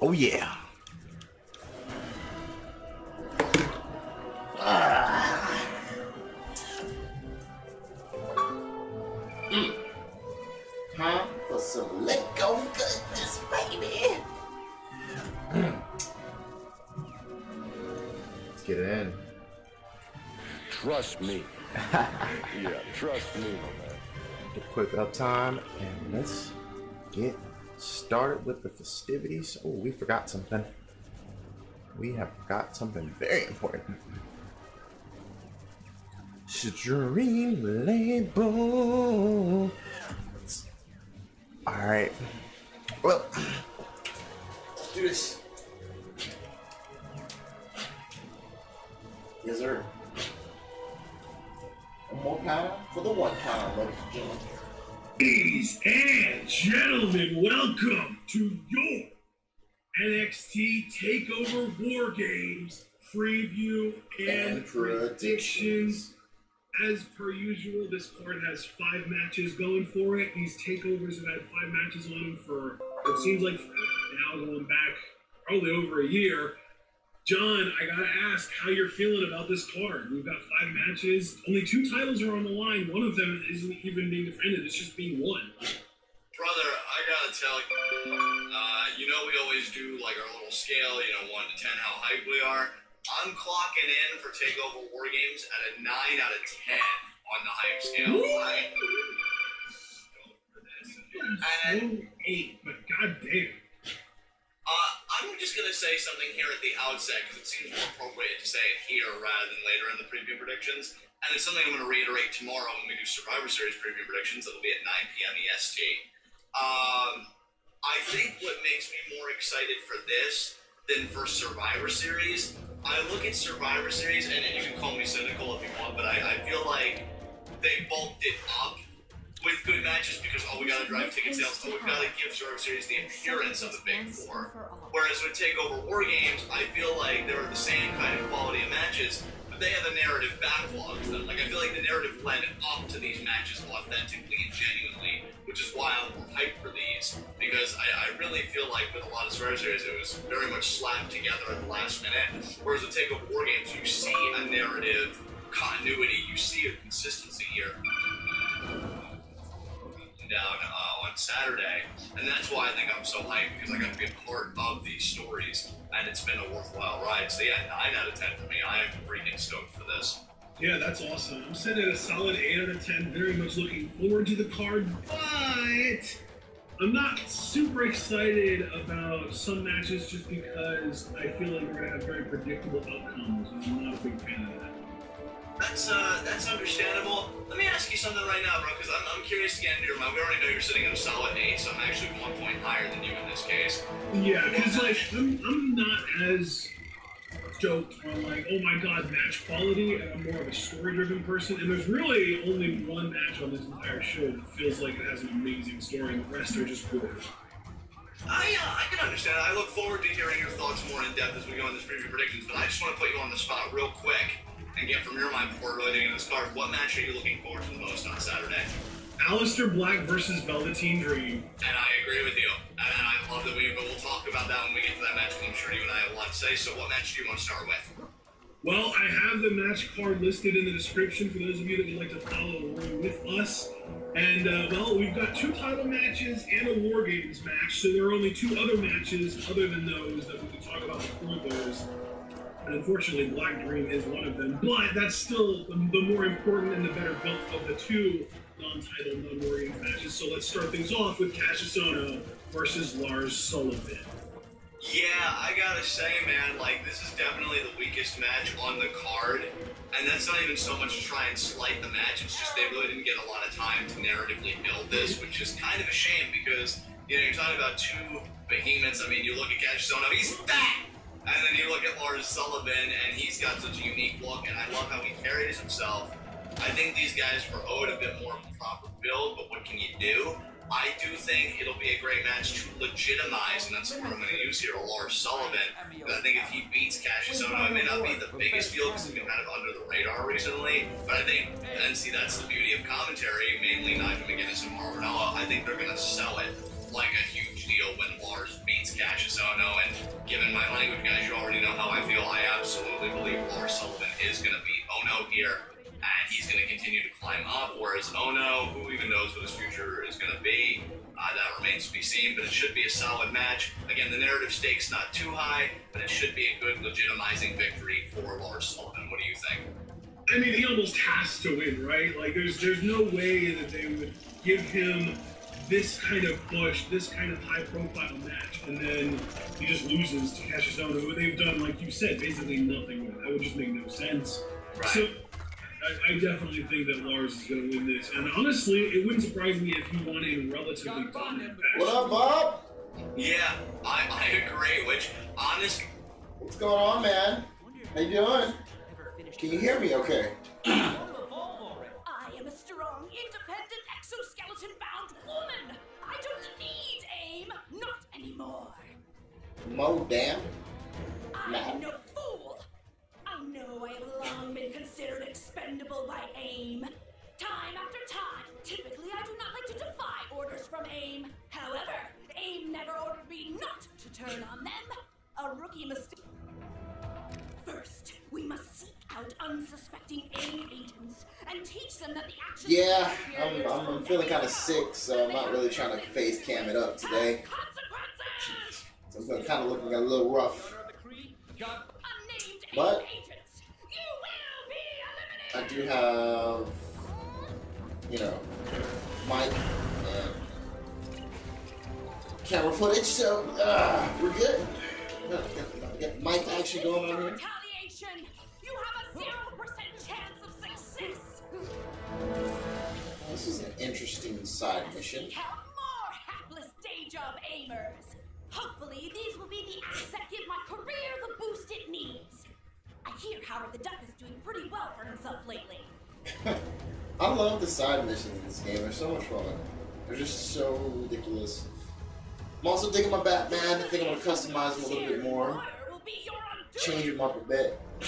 Oh yeah. Time for some let go goodness, baby. Let's get it in. Trust me. Yeah, trust me, my man. A quick uptime, and let's get started with the festivities. Oh, we forgot something. We have forgot something very important. Stream label. All right. Well, let's do this. Yes, sir. One more pound for the 1 pound, ladies and gentlemen. Ladies and gentlemen, welcome to your NXT TakeOver War Games preview and predictions. As per usual, this card has 5 matches going for it. These takeovers have had 5 matches on them for it seems like now going back probably over a year. John, I gotta ask how you're feeling about this card. We've got 5 matches. Only 2 titles are on the line. One of them isn't even being defended. It's just being won. Brother, I gotta tell you, you know we always do like our little scale, 1 to 10, how hyped we are. I'm clocking in for TakeOver War Games at a 9 out of 10 on the hype scale. And 8, but goddamn. I'm just going to say something here at the outset because it seems more appropriate to say it here rather than later in the preview predictions. And it's something I'm going to reiterate tomorrow when we do Survivor Series preview predictions. That'll be at 9 p.m. EST. I think what makes me more excited for this than for Survivor Series, I look at Survivor Series, and you can call me cynical if you want, but I feel like they bulked it up with good matches because, we got to drive ticket sales, we got to give Survivor Series the appearance of the Big Four. Whereas with TakeOver War Games, I feel like they're the same kind of quality of matches, but they have a narrative backlog to them. Like, I feel like the narrative led up to these matches authentically and genuinely, which is why I'm more hyped for these, because I really feel like with a lot of Survivor Series, it was very much slapped together at the last minute. Whereas with TakeOver War Games, you see a narrative continuity, you see a consistency here. Down on Saturday, and that's why I think I'm so hyped, because I got to be a part of these stories, and it's been a worthwhile ride. So yeah, 9 out of 10 for me. I am freaking stoked for this. Yeah, that's awesome. I'm sitting at a solid 8 out of 10. Very much looking forward to the card, but I'm not super excited about some matches just because I feel like we're gonna have very predictable outcomes, and I'm not a big fan of that. That's understandable. Let me ask you something right now, bro, because I'm curious to get into your mind. We already know you're sitting at a solid 8, so I'm actually 1 point higher than you in this case. Yeah, because like I'm not as stoked on like, oh my god, match quality, and I'm more of a story-driven person, and there's really only one match on this entire show that feels like it has an amazing story, and the rest are just good. I can understand. I look forward to hearing your thoughts more in depth as we go in this preview predictions, but I just want to put you on the spot real quick and get from your mind before really digging into this card. What match are you looking forward to the most on Saturday? Aleister Black versus Velveteen Dream. And I agree with you. And I love that we'll talk about that when we get to that match, because I'm sure you and I have a lot to say. So what match do you want to start with? Well, I have the match card listed in the description for those of you that would like to follow along with us. And, well, we've got 2 title matches and a War Games match, so there are only 2 other matches other than those that we can talk about before those. And unfortunately, Black Dream is one of them, but that's still the more important and the better built of the 2 non-title, non-War Games matches. So let's start things off with Cassius Ohno versus Lars Sullivan. Yeah, I gotta say, man, like, this is definitely the weakest match on the card. And that's not even so much to try and slight the match, it's just they really didn't get a lot of time to narratively build this, which is kind of a shame because, you know, you're talking about 2 behemoths. I mean, you look at Cassius Ohno, he's fat! And then you look at Lars Sullivan, and he's got such a unique look, and I love how he carries himself. I think these guys were owed a bit more of a proper build, but what can you do? I do think it'll be a great match to legitimize, and that's what I'm going to use here, Lars Sullivan. But I think if he beats Cassius Ohno, it may not be the biggest deal because he's been kind of under the radar recently, but I think, and see, that's the beauty of commentary, mainly Nigel McGuinness and Mauro Ranallo. I think they're going to sell it like a huge deal when Lars beats Cassius Ohno, and given my language, guys, you already know how I feel. I absolutely believe Lars Sullivan is going to beat Ohno here, and he's going to continue to climb up, whereas Ohno, who even knows what his future is going to be, that remains to be seen, but it should be a solid match. Again, the narrative stakes not too high, but it should be a good legitimizing victory for Lars Sullivan. What do you think? I mean, he almost has to win, right? Like, there's no way that they would give him this kind of push, this kind of high-profile match, and then he just loses to Cassius Ohno, who they've done, like you said, basically nothing with. That would just make no sense. Right. So, I definitely think that Lars is going to win this, and honestly, it wouldn't surprise me if he won in relatively dominant fashion. What up, Bob? Yeah, I agree, which, honestly... What's going on, man? How you doing? Can you hear me okay? I am a strong, independent, exoskeleton-bound woman. I don't need aim, not anymore. Mo, damn. I'm no fool. I know I have long been considered expendable by aim. Time after time, typically I do not like to defy orders from aim. However, aim never ordered me not to turn on them. A rookie mistake. First, we must seek out unsuspecting aim agents and teach them that the action. Yeah, I'm feeling kind of sick, so I'm not really trying to face cam it up today. So I'm kind of looking a little rough. But I do have, you know, mic and camera footage, so we're good. Get mic action going on here. Retaliation. You have a 0% chance of success. This is an interesting side mission. Count more hapless day job aimers. Hopefully, these will be the acts that give my career the boost it needs. I hear Howard the Duck is doing pretty well for himself lately. I love the side missions in this game. They're so much fun. They're just so ridiculous. I'm also digging my Batman. I think I'm going to customize him a little bit more. Change him up a bit. I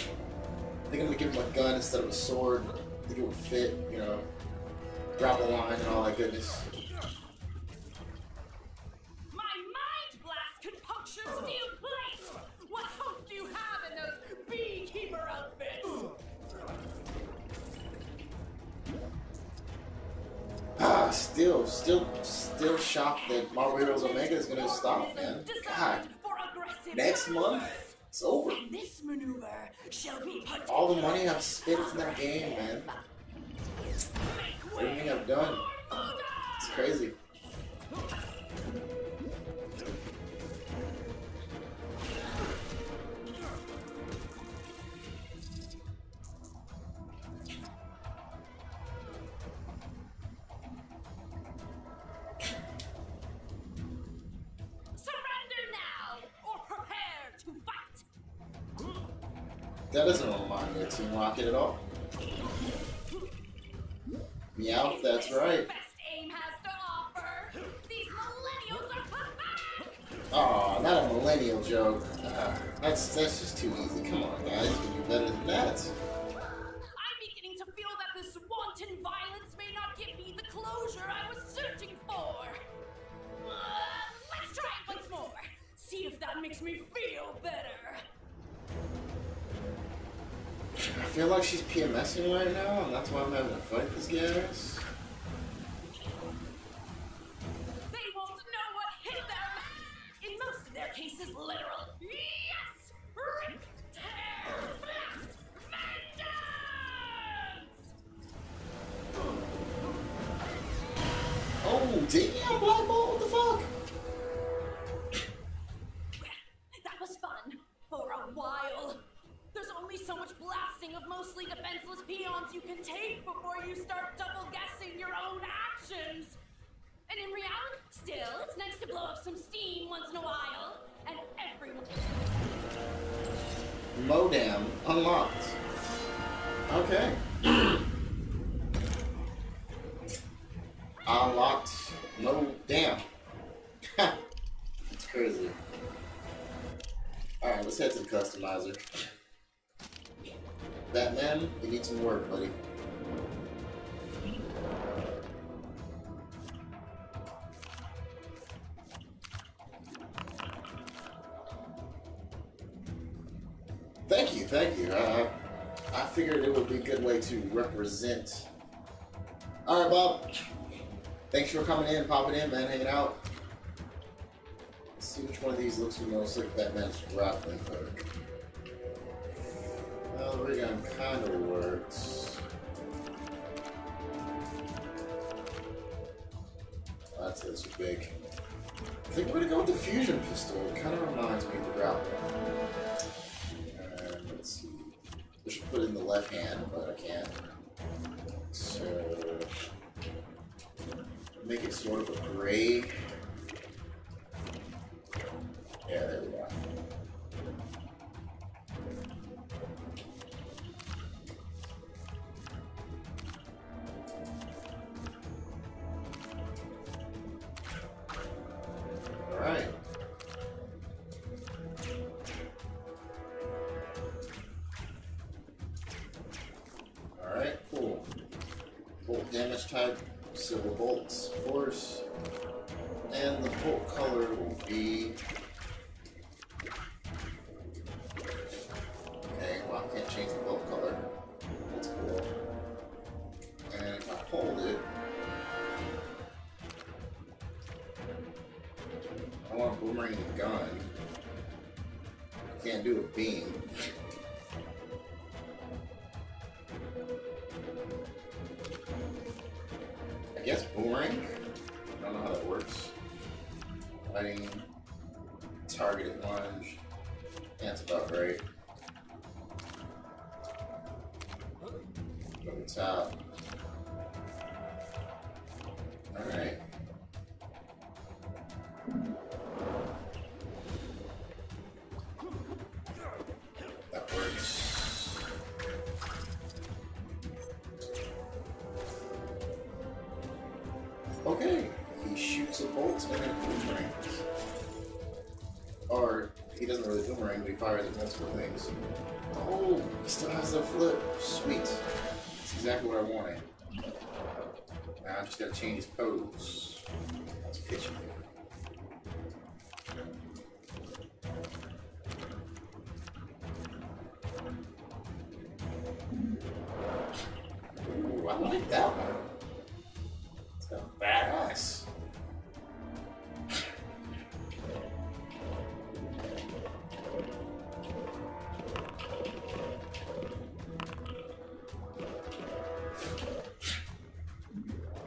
think I'm going to give him a gun instead of a sword. I think it would fit, you know, drop a line and all that goodness. My mind blast could puncture steel plate. What hope do you have in those beekeeper outfits? Still shocked that Marvel Heroes Omega is gonna stop, man. God, next month it's over. This maneuver shall be put All the money I've spent in that game, man. Everything I've done, it's crazy. That doesn't remind me of Team Rocket at all. Meow, that's right. Best AIM has to offer. These millennials are pathetic. Aw, not a millennial joke. That's just too easy. Come on, guys, you can do better than that. I'm beginning to feel that this wanton violence may not give me the closure I was searching for. Let's try it once more. See if that makes me feel better. I feel like she's PMSing right now, and that's why I'm having to fight these guys. They won't know what hit them. In most of their cases, literal. Yes! Rip, tear, blast, vengeance! Oh, damn, Black Bolt, what the fuck? That was fun. For a while. There's only so much blasting of mostly defenseless peons you can take before you start double-guessing your own actions. And in reality, still, it's nice to blow up some steam once in a while. And everyone... Modem unlocked. Okay. Unlocked Modem. It's crazy. Alright, let's head to the customizer. Batman, you need some work, buddy. Thank you, thank you. I figured it would be a good way to represent. Alright, Bob. Thanks for coming in, popping in, man, hanging out. Let's see which one of these looks the most like Batman's grappling hook. Well, the ray gun kind of works. That's too big. I think we're gonna go with the fusion pistol. It kind of reminds me of the grappling. And let's see. I should put it in the left hand, but I can't. So make it sort of a gray. Yeah, there we go. Alright. Alright, cool. Bolt damage type, silver bolts, of course. And the bolt color will be... Okay, well I can't change the bolt color. That's cool. And if I hold it... I want a boomerang and gun. I can't do a beam. I guess boomerang? I don't know how that works. Fighting, targeted lunge. That's about right. Go to the top. Alright. That works. Okay, he shoots a bolt and then boomerangs. Or he doesn't really boomerang, but he fires at multiple things. Oh, he still has the flip. Sweet. That's exactly what I wanted. Now I just gotta change his pose. Let's pitch him here. Ooh, I like that one. It's kind of badass.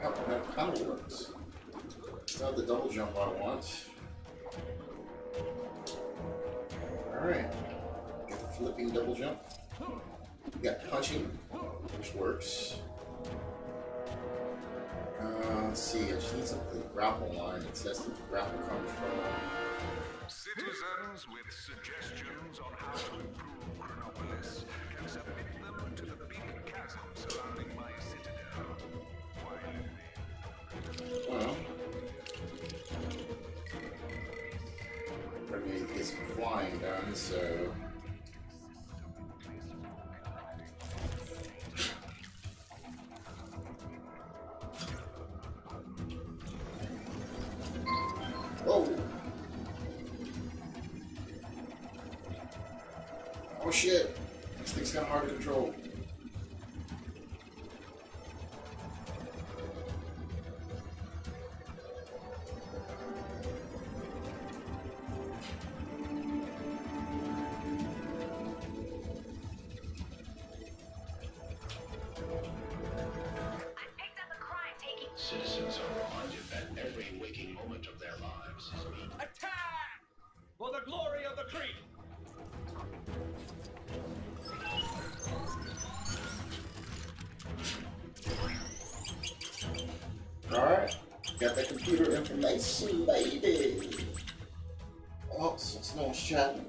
Oh, that kind of works. It's not the double jump I want. Alright. Flipping double jump. We got punching, which works. Let's see, I just need something to grapple line. It says that the grapple comes from Citizens with suggestions on how to improve Chronopolis can submit them to the big chasm surrounding my citadel. Well, I need to get some flying done, so. Oh! Oh shit! This thing's kind of hard to control. Citizens are reminded that every waking moment of their lives is being Attack! For the glory of the creed! Alright, got that computer information, baby. Oh, since no one's chatting.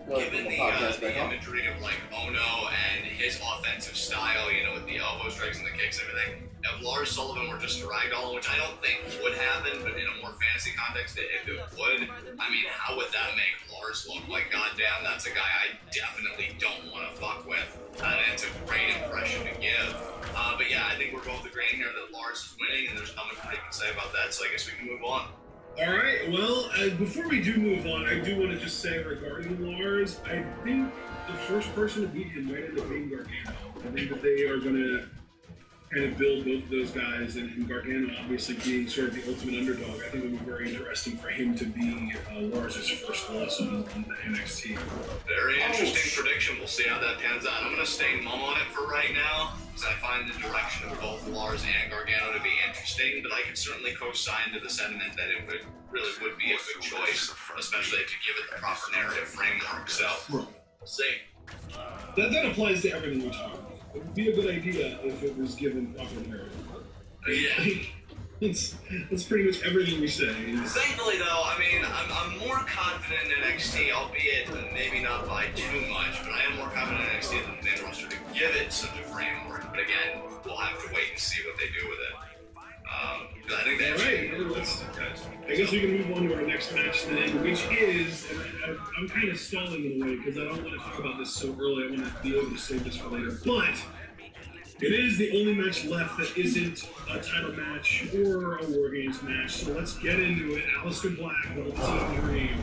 Given the imagery of like Ono and his offensive style, you know, with the elbow strikes and the kicks and everything, if Lars Sullivan were just a ragdoll, which I don't think would happen, but in a more fantasy context, if it would, I mean, how would that make Lars look? Like, goddamn, that's a guy I definitely don't want to fuck with. And it's a great impression to give. But yeah, I think we're both agreeing here that Lars is winning, and there's not much more you can say about that, so I guess we can move on. Alright, well, before we do move on, I do want to just say regarding Lars, I think the first person to beat him might end up being Gargano. I think that they are going to kind of build both of those guys, and Gargano obviously being sort of the ultimate underdog. I think it would be very interesting for him to be Lars' first loss on the NXT. Very interesting prediction. We'll see how that pans out. I'm going to stay mum on it for right now, because I find the direction of both Lars and Gargano to be interesting, but I can certainly co-sign to the sentiment that it really would be a good choice, especially if you give it the proper narrative framework. So, we'll see. That applies to everything we talk about. It would be a good idea if it was given proper narrative. Yeah. That's pretty much everything we say. Thankfully, though, I mean, I'm more confident in NXT, albeit maybe not by too much, but I am more confident in NXT than the main roster to give it such a framework. But again, we'll have to wait and see what they do with it. I think that's I guess we can move on to our next match then, which is, and I'm kind of stalling in a way because I don't want to talk about this so early. I want to be able to save this for later. But it is the only match left that isn't a title match or a War Games match. So let's get into it. Aleister Black, the Ultimate Dream.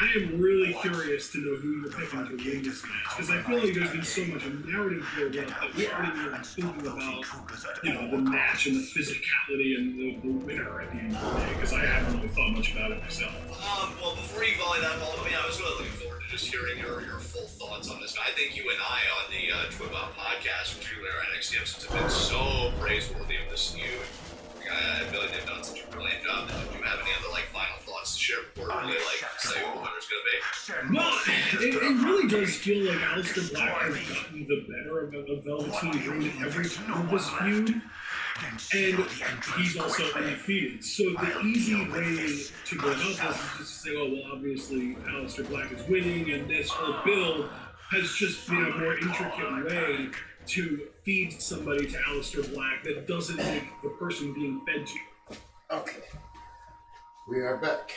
I am really curious to know who you're picking to win this match, because I feel like there's been so much narrative build up that we aren't even thinking about, you know, the match and the physicality and the winner at the end of the day, because I haven't really thought much about it myself. Well, before you volley that ball, I was really looking forward to just hearing your full thoughts on this. I think you and I on the Twibot podcast, particularly our NXT episodes, have been so praiseworthy of this feud. I feel like they've done such a brilliant job. Do you have any other final thoughts to share before we really say who the winner's going to be? Well, it really does feel like Aleister Black has gotten the better of Velveteen Dream every time of this feud, and he's also undefeated. So the easy way to go about this is just to say, oh well, obviously Aleister Black is winning, and this whole build has just been a more intricate way to feed somebody to Aleister Black that doesn't make the person being fed to. Okay. We are back.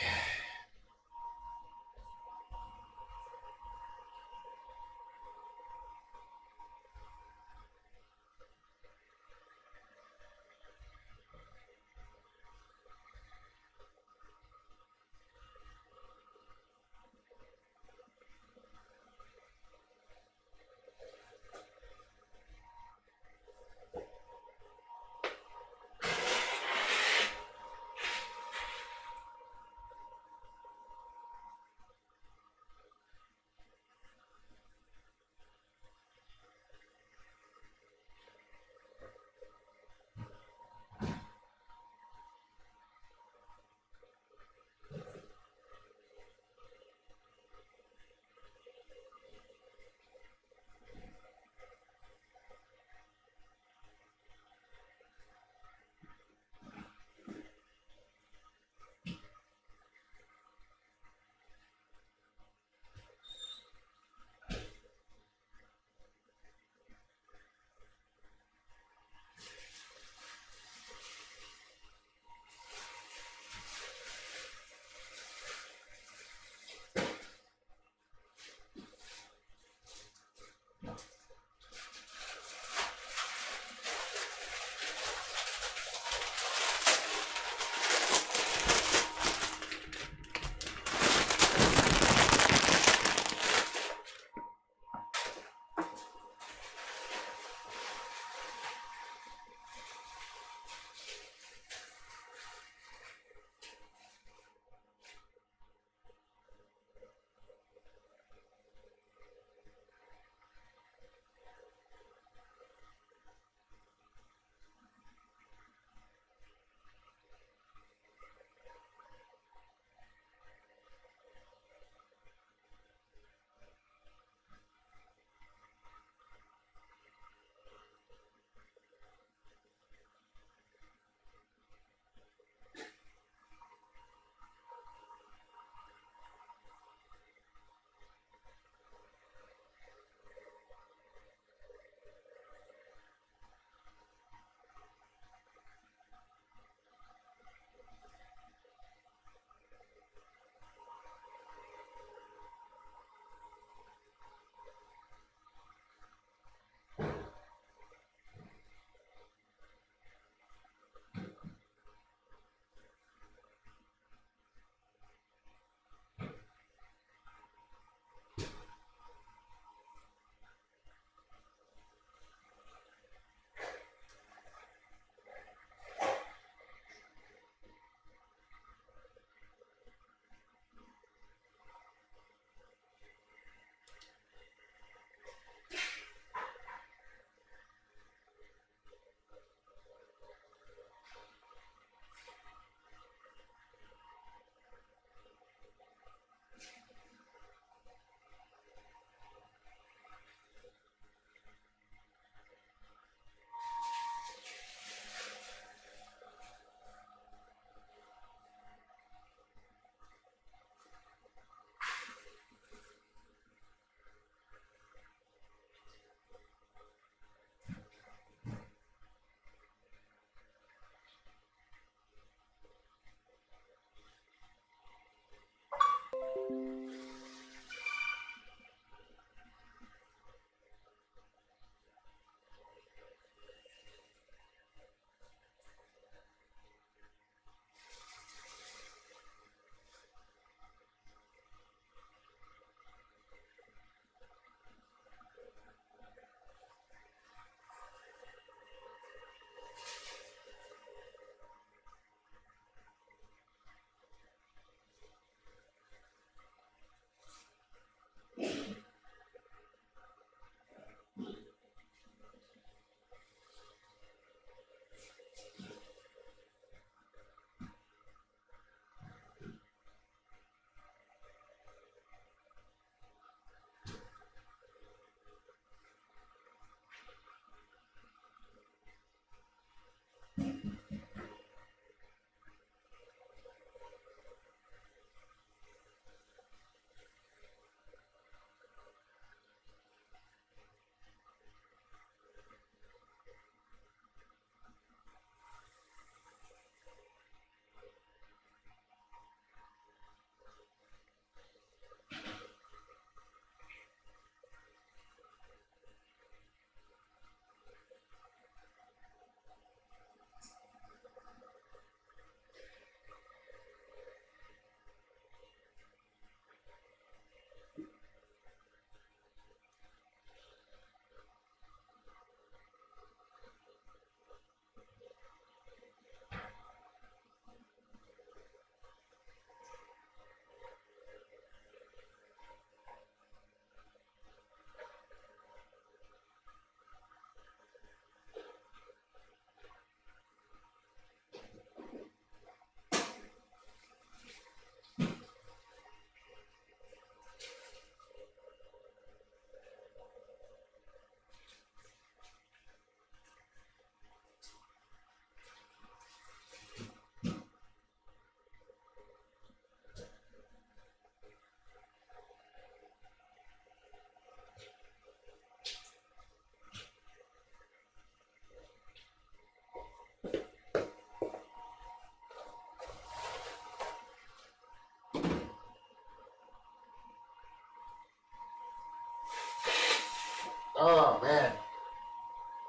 Oh, man.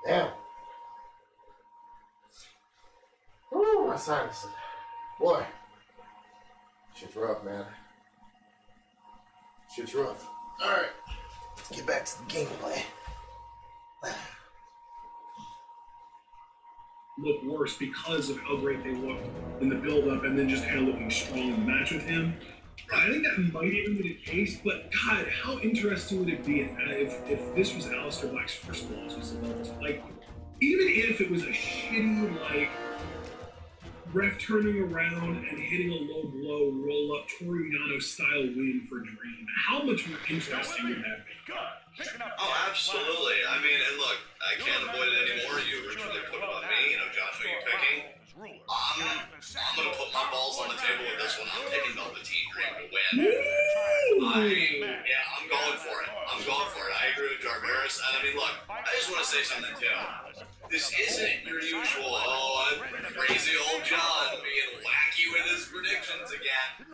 Damn. Woo, my sinuses. Boy. Shit's rough, man. Shit's rough. Alright. Let's get back to the gameplay. Look worse because of how great they looked in the build-up and then just kind of looking strong in the match with him. I think that might even be the case, but God, how interesting would it be if this was Aleister Black's first loss? Like, even if it was a shitty, like, ref turning around and hitting a low blow, roll-up, Toru Yano style win for Dream, how much more interesting would that be? Oh, absolutely. I mean, and look, I can't avoid it anymore. You originally put it on me, Josh, who are you picking? I'm gonna put my balls on the table with this one. I'm picking Velveteen Dream to win. I'm going for it. I agree with Jarvis. And I mean, look, I just want to say something too. This isn't your usual, crazy old John being wacky with his predictions again.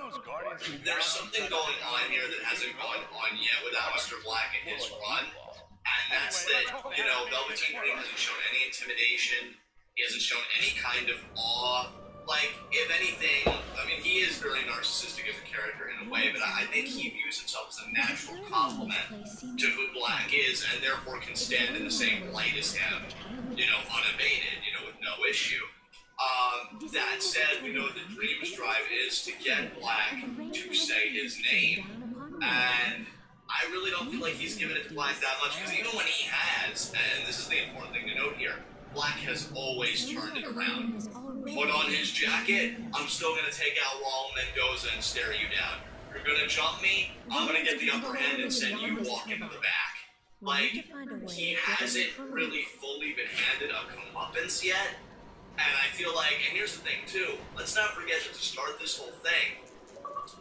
There's something going on here that hasn't gone on yet with Aleister Black and his run. And that's that, Velveteen Dream hasn't shown any intimidation. He hasn't shown any kind of awe. Like, if anything, I mean, he is very narcissistic as a character in a way, but I think he views himself as a natural complement to who Black is, and therefore can stand in the same light as him, unabated, with no issue. That said, we know that Dream's drive is to get Black to say his name, and I really don't feel like he's given it to Black that much, because even when he has, and this is the important thing to note here, Black has always turned it around. Put on his jacket, I'm still going to take out Raul Mendoza and stare you down. You're going to jump me, I'm going to get the upper hand and send you walking to the back. Like, he hasn't really fully been handed a comeuppance yet. And I feel like, and here's the thing too, let's not forget that to start this whole thing,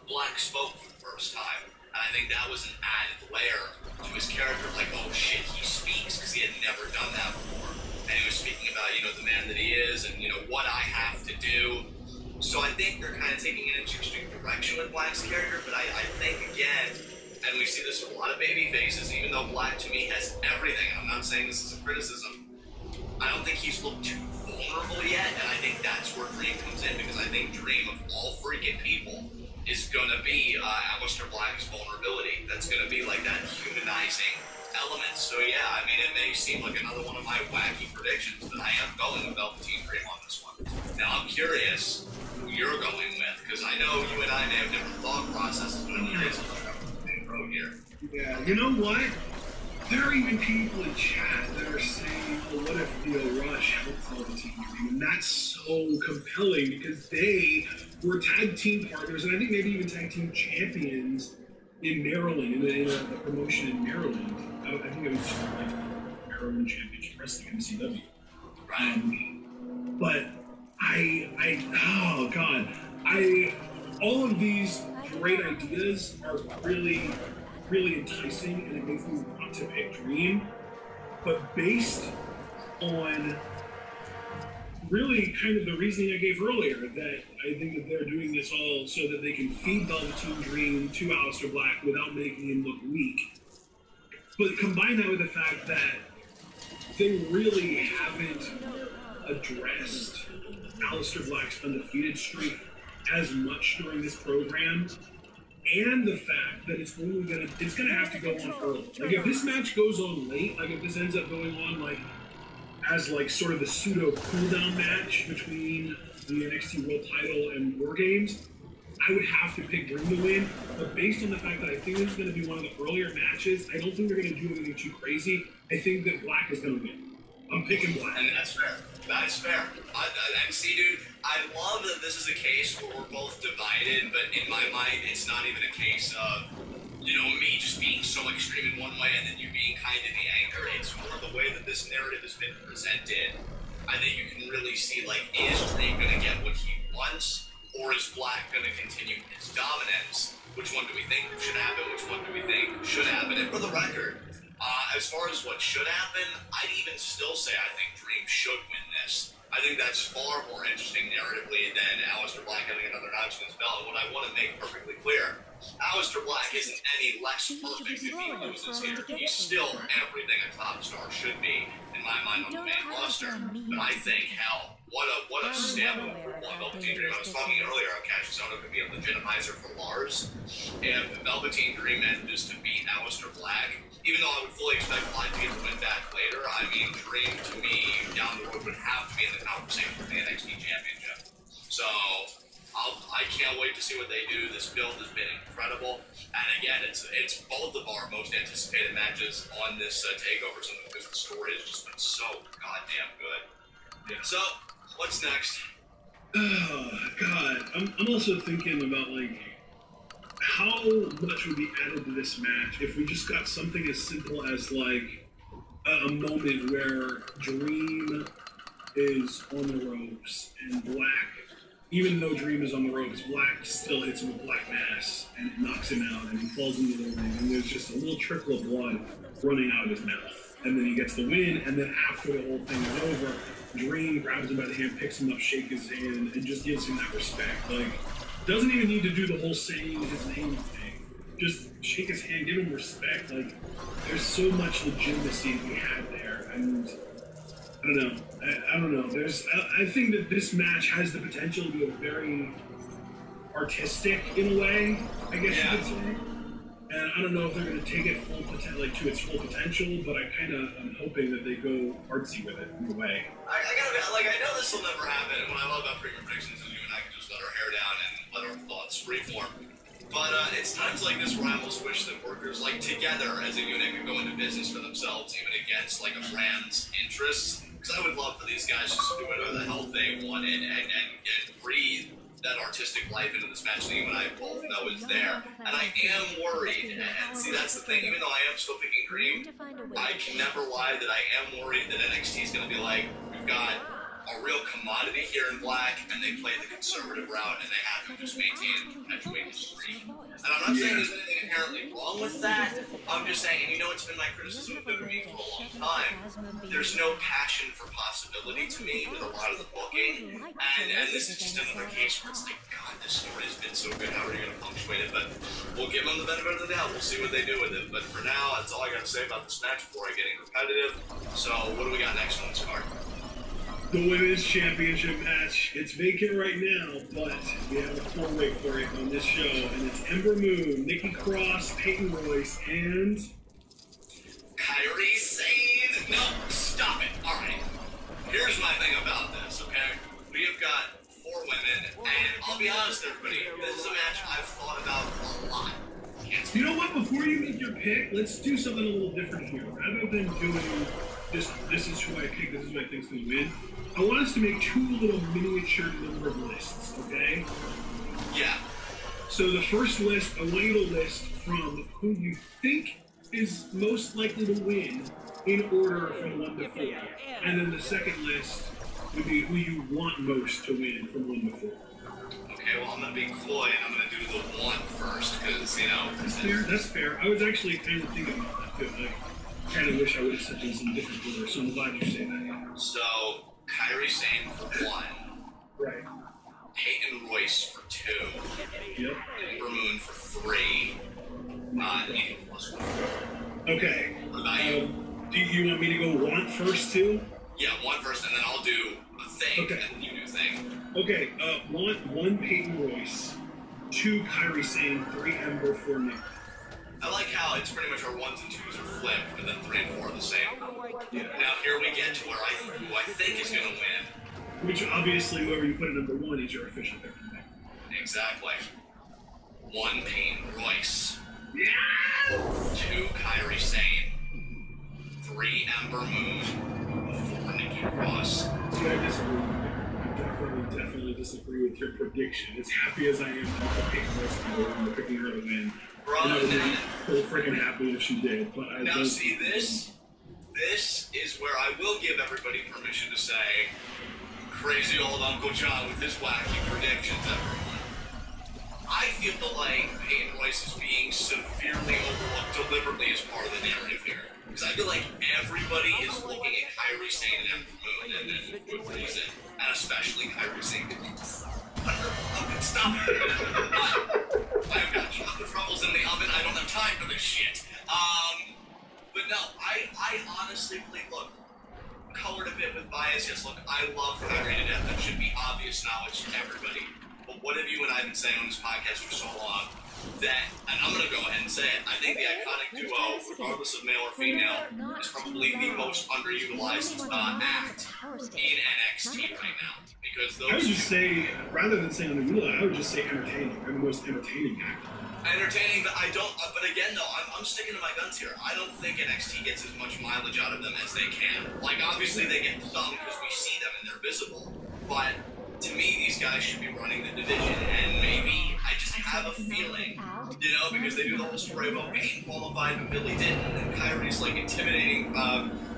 Black spoke for the first time. And I think that was an added layer to his character, like, oh shit, he speaks, because he had never done that before. And he was speaking about, the man that he is and, what I have to do. So I think they're kind of taking an interesting direction with Black's character, but I think, again, and we see this with a lot of baby faces, even though Black to me has everything, I'm not saying this is a criticism, I don't think he's looked too vulnerable yet, and I think that's where Dream comes in, because I think Dream, of all freaking people, is going to be Aleister Black's vulnerability. That's going to be like that humanizing element. So yeah, I mean, it may seem like another one of my wacky predictions, but I am going with Velveteen Dream on this one. Now, I'm curious who you're going with, because I know you and I may have different thought processes, but I'm curious about here. Yeah, you know what? There are even people in chat that are saying, oh, what if Theo Rush helped Velveteen Dream? And that's so compelling because they were tag team partners, and I think maybe even tag team champions in Maryland, in a promotion in Maryland. I think it was like Maryland Championship Wrestling, MCW. But oh God, all of these great ideas are really, really enticing, and it makes me want to pick Dream. But based on really kind of the reasoning I gave earlier, that I think that they're doing this all so that they can feed Velveteen Dream to Aleister Black without making him look weak. But combine that with the fact that they really haven't addressed Aleister Black's undefeated streak as much during this program, and the fact that it's gonna have to go on early. Like if this match goes on late, like if this ends up going on like as like sort of the pseudo cooldown match between the NXT World Title and War Games, I would have to pick Dream to win. But based on the fact that I think this is going to be one of the earlier matches, I don't think they're going to do anything too crazy. I think that Black is going to win. I'm picking Black. And that's fair. That's fair. And see, dude, I love that this is a case where we're both divided, but in my mind, it's not even a case of, you know, me just being so extreme in one way and then you being kind of the anchor. It's more the way that this narrative has been presented. I think you can really see, like, is Dream going to get what he wants, or is Black going to continue his dominance? Which one do we think should happen? Which one do we think should happen? And for the record, as far as what should happen, I'd even still say I think Dream should win this. I think that's far more interesting narratively than Aleister Black having another notch in his belt. And what I want to make perfectly clear, Aleister Black isn't any less perfect if he loses here. He's still everything a top star should be, in my mind, on the main roster. But I think, hell, what a stamp of Velveteen Dream. I was talking earlier on Cash Zone could be a legitimizer for Lars. If Velveteen Dream manages to beat Aleister Black, even though I would fully expect Black to get the win back later, I mean, Dream to me down the road would have to be in the conversation for the NXT Championship. So I can't wait to see what they do. This build has been incredible, and again, it's both of our most anticipated matches on this takeover, simply because the story has just been so goddamn good. Yeah. So, what's next? Oh God, I'm also thinking about like how much would be added to this match if we just got something as simple as like a moment where Dream is on the ropes and Black, even though Dream is on the ropes, Black still hits him with Black Mass and it knocks him out and he falls into the ring and there's just a little trickle of blood running out of his mouth. And then he gets the win, and then after the whole thing is over, Dream grabs him by the hand, picks him up, shakes his hand, and just gives him that respect. Like, doesn't even need to do the whole saying his name thing. Just shake his hand, give him respect. Like, there's so much legitimacy to be had there, and I don't know. I don't know. I think that this match has the potential to be a very artistic in a way, I guess you could say. And I don't know if they're going to take it to its full potential, but I'm hoping that they go artsy with it in a way. I know this will never happen, and what I love about premium predictions is you and I can just let our hair down and let our thoughts freeform. But it's times like this where I almost wish that workers, like, together as a unit could go into business for themselves, even against, like, a brand's interests. Because I would love for these guys just to do whatever the hell they wanted and breathe that artistic life into this match that you and I both know is there. And I am worried, and see, that's the thing, even though I am still picking Dream, I can never lie that I am worried that NXT is going to be like, we've got a real commodity here in Black, and they play the conservative route, and they have to just maintain a perpetuated streak. And I'm not saying there's anything inherently wrong with that. I'm just saying, and you know it's been my criticism of WWE for a long time, there's no passion for possibility to me with a lot of the booking, and this is just another case where it's like, God, this story has been so good, how are you going to punctuate it? But we'll give them the benefit of the doubt, we'll see what they do with it. But for now, that's all I got to say about this match before I get competitive. So, what do we got next on this card? The Women's Championship match. It's vacant right now, but we have a four-way for it on this show, and it's Ember Moon, Nikki Cross, Peyton Royce, and Kairi Sane. No, stop it. All right. Here's my thing about this, okay? We have got 4 women, and I'll be honest, everybody, this is a match I've thought about a lot. You know what? Before you make your pick, let's do something a little different here. Rather than doing this is who I pick, this is who I think's going to win, I want us to make 2 little miniature number lists, okay? Yeah. So the first list, I want you to list from who you think is most likely to win in order from 1 to 4. And then the second list would be who you want most to win from 1 to 4. Okay, well, I'm going to be coy, and I'm going to do the 1 first, because, you know... That's fair, that's fair. I was actually kind of thinking about that, too. I kind of wish I would have said things in different order, so I'm glad you say that. So, Kairi Sane for 1. Right. Peyton Royce for 2. Yep. Ember Moon for 3. Ethan plus 1. Okay. What about you? Do you want me to go want first, too? Yeah, 1 first, and then I'll do a thing, Okay. and then you do a thing. Okay, want 1 Peyton Royce, 2 Kairi Sane, 3 Ember, 4 Nick. I like how it's pretty much our 1s and 2s are flipped, but then 3 and 4 are the same. Now here we get to who I think is going to win. Which obviously, whoever you put at number 1 is your official pick. Exactly. 1 Peyton Royce. Yeah! 2 Kairi Sane. 3 Ember Moon. 4 Nikki Cross. See, I disagree. I definitely disagree with your prediction. As happy as I am to pick Royce and picking her to win. Bro, I would be so freaking happy if she did, but I now don't. see this is where I will give everybody permission to say, crazy old Uncle John with his wacky predictions, everyone. I feel like Peyton Royce is being severely overlooked deliberately as part of the narrative here. Because I feel like everybody is looking at Kairi Sane and Ember Moon and good reason, and especially Kairi Sane. Stop it! I've got chocolate truffles in the oven. I don't have time for this shit. But no, I honestly believe, look, colored a bit with bias. Yes, look, I love Kairi to death. That should be obvious knowledge to everybody. But what have you and I been saying on this podcast for so long? That, and I'm going to go ahead and say it, I think the iconic duo, regardless of male or female, is probably the most underutilized act in NXT right now. Because those... I would just say, rather than saying underutilized, I would just say entertaining. They're the most entertaining act. Entertaining, but I don't, but again though, I'm sticking to my guns here. I don't think NXT gets as much mileage out of them as they can. Like, obviously they get some because we see them and they're visible, but to me, these guys should be running the division, and maybe I just have a feeling, you know, because they do the whole story about Peyton qualified but Billy didn't, and Kairi's like intimidating,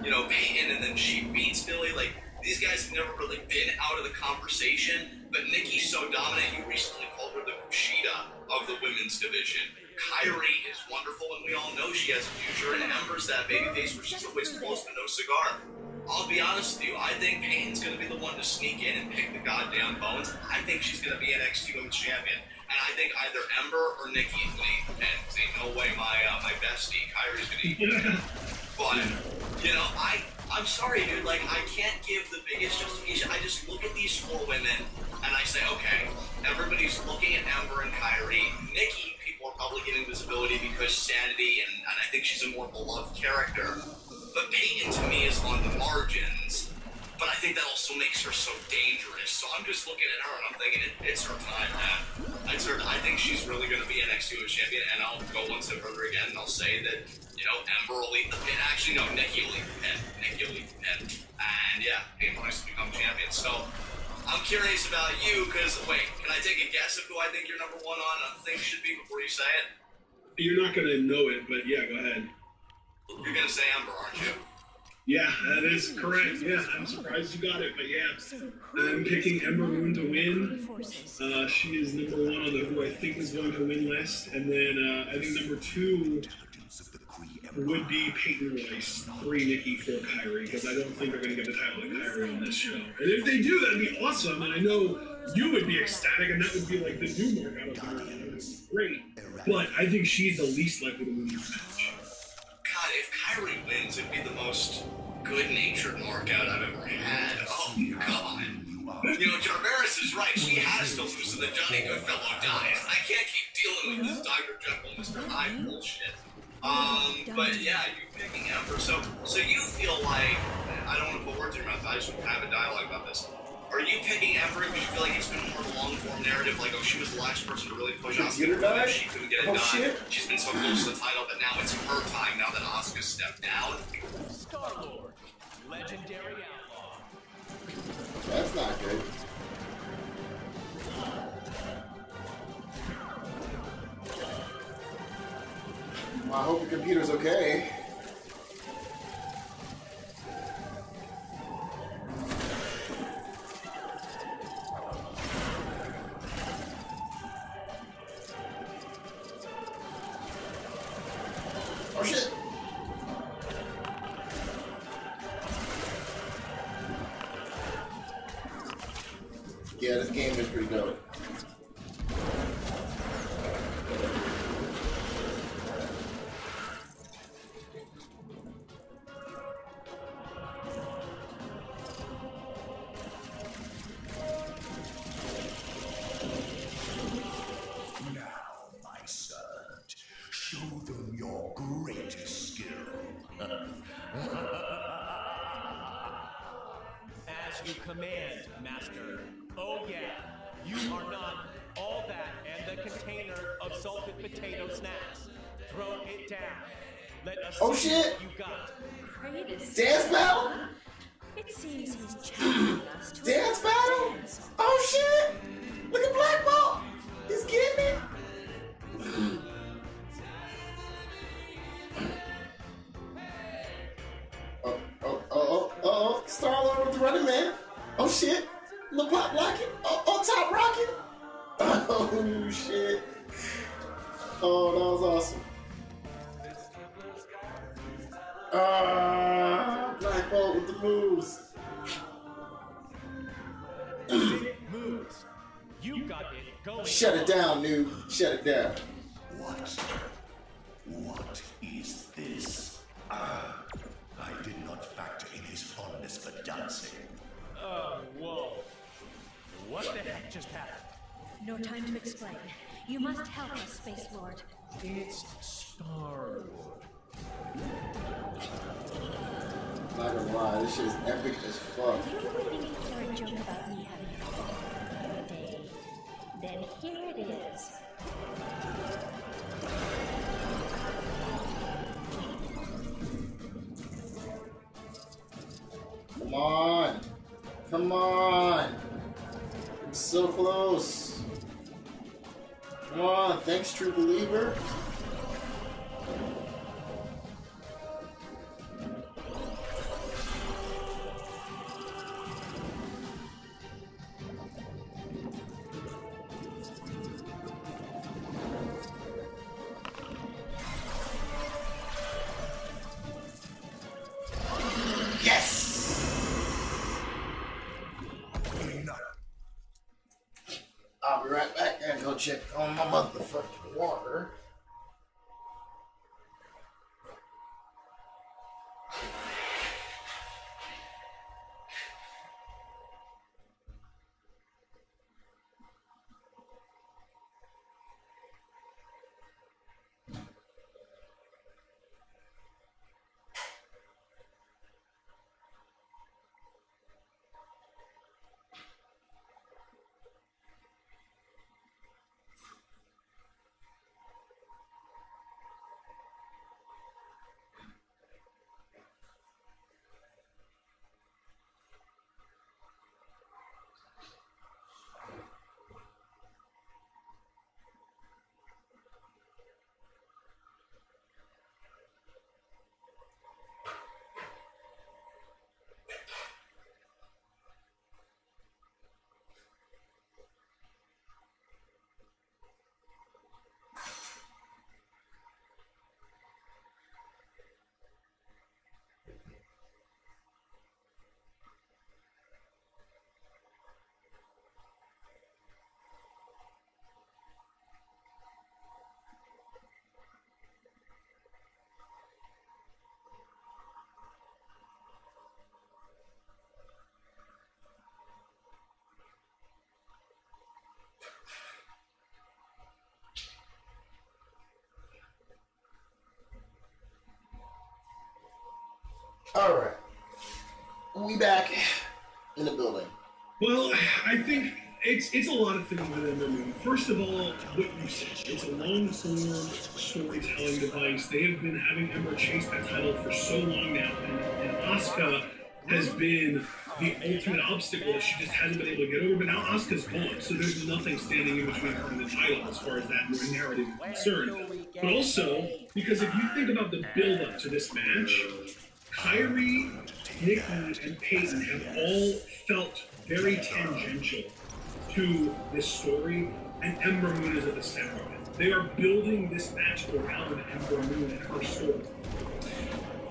you know, Peyton, and then she beats Billy. Like, these guys have never really been out of the conversation, but Nikki's so dominant, you recently called her the Kushida of the women's division. Kairi is wonderful, and we all know she has a future, and Ember's that babyface where she's always close but no cigar. I'll be honest with you, I think Peyton's going to be the one to sneak in and pick the goddamn bones. I think she's going to be NXT Women's Champion. And I think either Ember or Nikki is going to eat the pin. Because ain't no way my bestie, Kairi's going to eat the pin. But, you know, I'm sorry, dude. Like, I can't give the biggest justification. I just look at these 4 women, and I say, okay, everybody's looking at Ember and Kairi. Nikki, people are probably getting visibility because sanity, and I think she's a more beloved character. But Peyton, to me, is on the margins. But I think that also makes her so dangerous. So I'm just looking at her, and I'm thinking, it's her time, man. I think she's really going to be NXT Women's Champion, and I'll go one step further again, and I'll say that, you know, Ember will eat the pin. Actually, no, Nikki will eat the pin. Nikki will eat the pin. And, yeah, Peyton Royce will become champion. So I'm curious about you, because, wait, can I take a guess of who I think your number 1 on a thing should be before you say it? You're not going to know it, but yeah, go ahead. You're going to say Ember, aren't you? Yeah, that is correct. Yeah, I'm surprised you got it, but yeah. I'm picking Ember Moon to win. She is number 1 on the who I think is going to win list. And then I think number 2 would be Peyton Royce, 3 Nikki, 4 Kyrie, because I don't think they're going to get the title of Kyrie on this show. And if they do, that'd be awesome. And I know you would be ecstatic, and that would be like the new mark out of the year. That would be great. But I think she's the least likely to win this match. God, if Kyrie wins, it'd be the most good-natured markout I've ever had. Oh, God. You know, Jarveris is right. She has to lose to the Johnny Goodfellow dies. I can't keep dealing with this Dr. Jekyll, Mr. Hyde bullshit. But yeah, you're picking Ember. So you feel like, I don't want to put words in your mouth, I just want to have a dialogue about this. Are you picking Ember because you feel like it's been more of a long-form narrative, like, oh, she was the last person to really push Asuka, she couldn't get it done. Shit. She's been so close to the title, but now it's her time, now that Asuka stepped down? Star-Lord, legendary outlaw. That's not good. Well, I hope your computer's okay. Oh shit! Yeah, this game is pretty dope. As you command, Master. Oh yeah, you are not all that and the container of salted potato snacks. Throw it down. Let us see shit! what you got. Kratos. Dance battle? It seems he's challenging us to Dance battle? Oh shit! Look at Black Ball! He's getting it! Star-Lord with the running man. Oh shit! Lil Pop blocking. On top rocking. Oh shit! Oh, that was awesome. Black Bolt with the moves. Moves. You got it going. Shut it down, noob. Shut it down. What is this? I did not factor in his fondness for dancing. Oh, whoa. What the heck just happened? No time to explain. You must help us, Space Lord. It's Star-Lord. Not gonna lie, this shit is epic as fuck. If you were waiting for a joke about me having a day, then here it is. Come on. Come on. I'm so close. Come on. Thanks, true believer. I'll be right back and go check on my motherfucking water. Alright. We back in the building. Well, I think it's a lot of things with Ember Moon. First of all, what you said, it's a long-form storytelling device. They have been having Ember chase that title for so long now, and Asuka has been the ultimate obstacle that she just hasn't been able to get over. But now Asuka's gone, so there's nothing standing in between her and the title as far as that narrative is concerned. But also, because if you think about the build-up to this match, Kairi, Nikki, and Peyton have all felt very tangential to this story, and Ember Moon is at the center of it. They are building this match around Ember Moon and her story.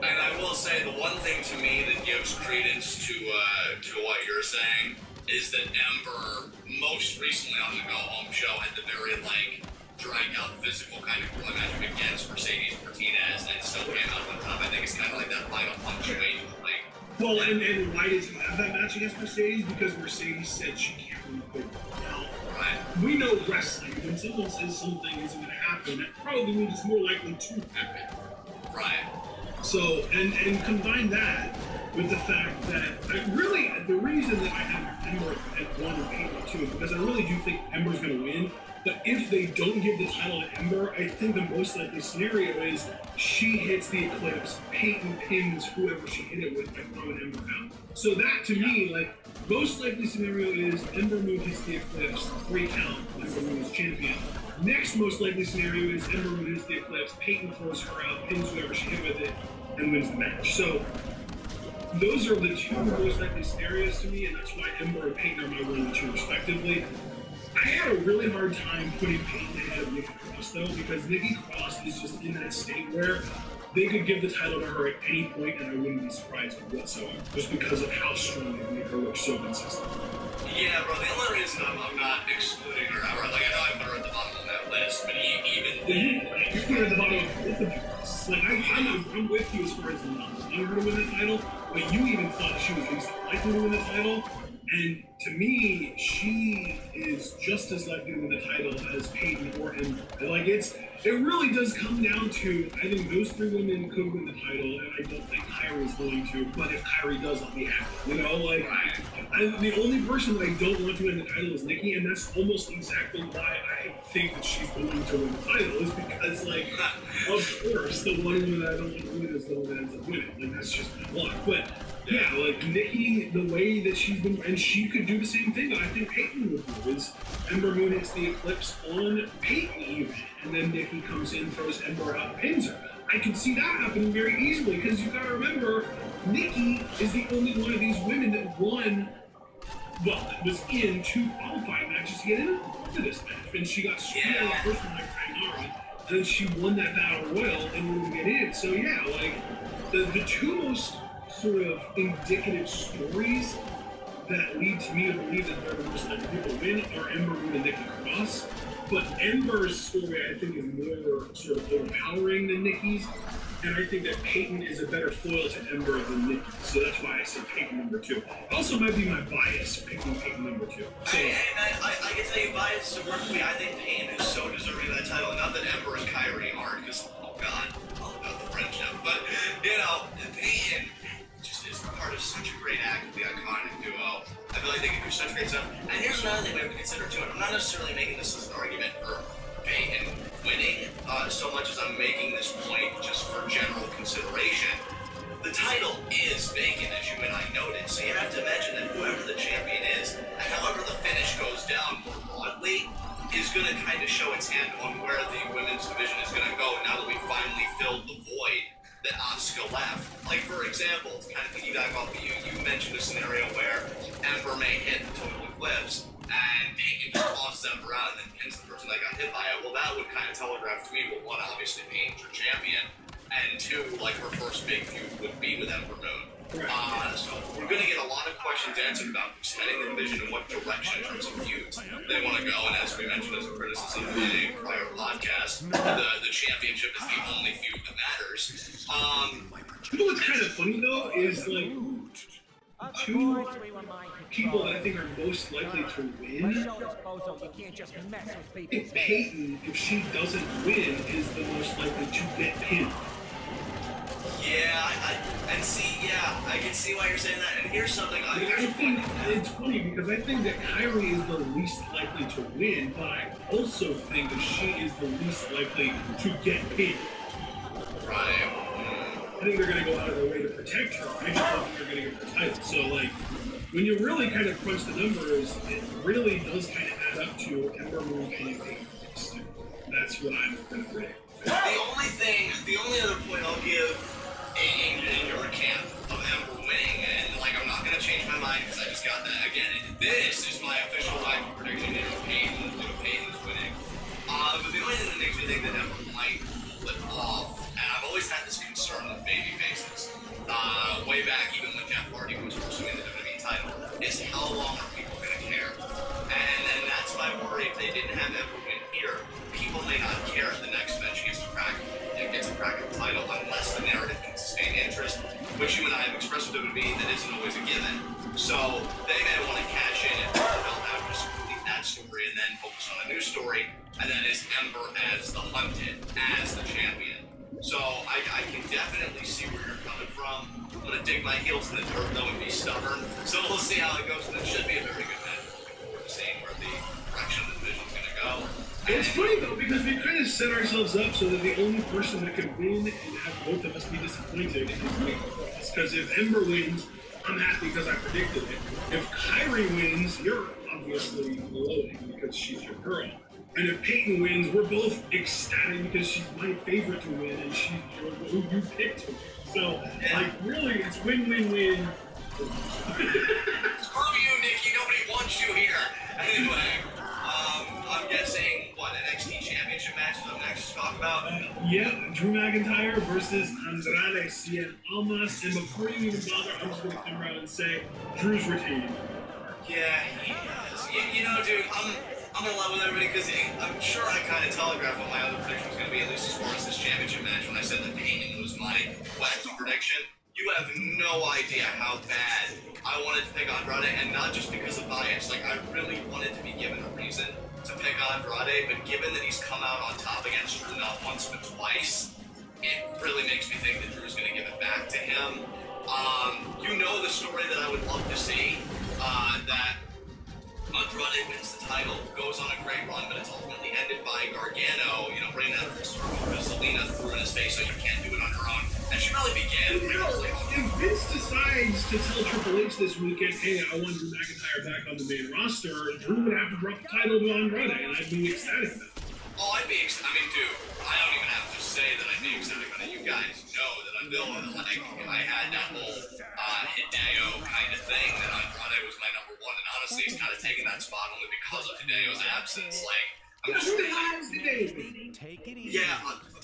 And I will say the one thing to me that gives credence to what you're saying is that Ember most recently on the Go Home show had the very drag out physical kind of matchup against Mercedes Martinez and still came out on top. I think it's kind of like that final punctuation. Well, and why did he have that match against Mercedes? Because Mercedes said she can't really put it down. Right. We know wrestling. When someone says something isn't going to happen, that probably means it's more likely to happen. Right. So, and combine that with the fact that the reason that I have Ember at 1 and Peyton at 2 is because I really do think Ember's going to win. But if they don't give the title to Ember, I think the most likely scenario is she hits the Eclipse, Peyton pins whoever she hit it with by throwing Ember out. So that, to me, most likely scenario is Ember Moon hits the Eclipse, 3 count, Ember Moon is champion. Next most likely scenario is Ember Moon hits the Eclipse, Peyton throws her out, pins whoever she hit with it, and wins the match. So those are the 2 most likely scenarios to me, and that's why Ember and Peyton are my 1 and 2 respectively. I had a really hard time putting Peyton ahead of Nikki Cross, though, because Nikki Cross is just in that state where they could give the title to her at any point, and I wouldn't be surprised whatsoever, just because of how strong they make her look so consistent. Yeah, bro, the only reason I'm not excluding her, I know I put her at the bottom of that list, but even then... You put her at the bottom of both of you. I'm with you as far as not wanting her to win the title, but you even thought she was least likely to win the title. And to me, she is just as likely to win the title as Peyton or Ember. It really does come down to, I think those 3 women could win the title, and I don't think Kairi is going to, but if Kairi does, I'll be happy. The only person that I don't want to win the title is Nikki, and that's almost exactly why I think that she's going to win the title, is because, of course, the one woman that I don't want to win is the one that ends up winning. That's just my luck. But yeah, Nikki, the way that she's been, and she could do the same thing that I think Peyton would do, is Ember Moon hits the Eclipse on Peyton even, and then Nikki comes in, throws Ember out, pins her. I can see that happening very easily, because you gotta remember, Nikki is the only one of these women that that was in 2 qualifying matches to get into this match, and she got screwed in the first one by Kainara, and then she won that Battle Royal and wouldn't get in. So yeah, the 2 most sort of indicative stories that lead to me to believe that they're the most likely people to win are Ember Moon and Nikki Cross. But Ember's story, I think, is more sort of overpowering than Nikki's, and I think that Peyton is a better foil to Ember than Nikki. So that's why I say Peyton number 2. It also might be my bias picking Peyton number 2. So, hey man, I can tell you bias so perfectly. I think Peyton is so deserving of that title. Not that Ember and Kairi aren't, because oh god, all about the friendship. But Peyton just is part of such a great act, the iconic duo. I feel like they can do such great stuff. And here's another thing we have to consider too, and I'm not necessarily making this as an argument for Peyton winning so much as I'm making this point just for general consideration. The title is vacant, as you and I noted, so you have to imagine that whoever the champion is, and however the finish goes down more broadly, is going to kind of show its hand on where the women's division is going to go now that we finally filled the void that Asuka left. For example, to kind of piggyback off of you mentioned a scenario where Ember may hit the total eclipse, and Peyton just tosses Ember out and then pins the person that got hit by it. Well, that would kind of telegraph to me, well, 1, obviously Peyton's her champion, and 2, her first big feud would be with Ember Moon. So we're going to get a lot of questions answered about extending the division and what direction in terms of feuds they want to go. And as we mentioned as a criticism in a prior podcast, the championship is the only feud that matters. You know what's kind of funny though is 2 people that I think are most likely to win. I think Peyton, if she doesn't win, is the most likely to get pinned. And see, I can see why you're saying that. And here's something I think it's funny because I think that Kyrie is the least likely to win, but I also think that she is the least likely to get pinned. Right. I think they're going to go out of their way to protect her. I just don't think they're going to give her the title. So, like, when you really kind of crunch the numbers, it really does kind of add up to Ember Moon pinning Peyton. That's what I'm going to predict. The only other point I'll give in your camp of Ember winning, and like I'm not gonna change my mind because I just got that again. This is my official live prediction. Peyton's winning. But the only thing that makes me think that Ember might flip off, and I've always had this concern with baby faces, way back even when Jeff Hardy was pursuing the WWE title, is how long are people gonna care? And that's my worry. If they didn't have Ember win here, people may not care at the next match gets a crack at the title unless the narrative can sustain interest, which you and I have expressed with WWE that isn't always a given. So they may want to cash in and belt out, just complete that story and then focus on a new story, and that is Ember as the hunted, as the champion. So I can definitely see where you're coming from. I'm going to dig my heels in the dirt though and be stubborn. So we'll see how it goes, and it should be a very good match. Looking forward to seeing where the direction of the division is going to go. It's funny though because we've kind of set ourselves up so that the only person that can win and have both of us be disappointed is me. Because if Ember wins, I'm happy because I predicted it. If Kyrie wins, you're obviously gloating because she's your girl. And if Peyton wins, we're both ecstatic because she's my favorite to win and she's who you picked to win. So, like, really, it's win-win-win. Screw you, Nikki. Nobody wants you here. Anyway. I'm guessing, what, NXT Championship match is up next to talk about? Yeah, Drew McIntyre versus Andrade Cien Almas. And before you even bother, I'm just going to come around and say, Drew's retaining. Yeah, he is. You know, dude, I'm in love with everybody because I'm sure I kind of telegraphed what my other prediction was going to be, at least as far as this championship match, when I said that Peyton was my wacky prediction. You have no idea how bad I wanted to pick Andrade, and not just because of bias. Like, I really wanted to be given a reason to pick Andrade, but given that he's come out on top against Drew not once but twice, it really makes me think that Drew's going to give it back to him. You know the story that I would love to see, that Andrade wins the title, goes on a great run, but it's ultimately ended by Gargano, you know, bringing that full circle because Zelina threw in his face, so you can't do it on your own. And she really began. If Vince decides to tell Triple H this weekend, hey, I want Drew McIntyre back on the main roster, Drew would have to drop the title to Andrade, and I'd be ecstatic about it. Oh, I'd be ecstatic. I mean, dude, I don't even have to say that I'd be ecstatic about it. You guys know that I'm building, like, I had that whole Hideo kind of thing that Andrade was my number one, and honestly, he's kind of taking that spot only because of Hideo's absence. Like, I'm just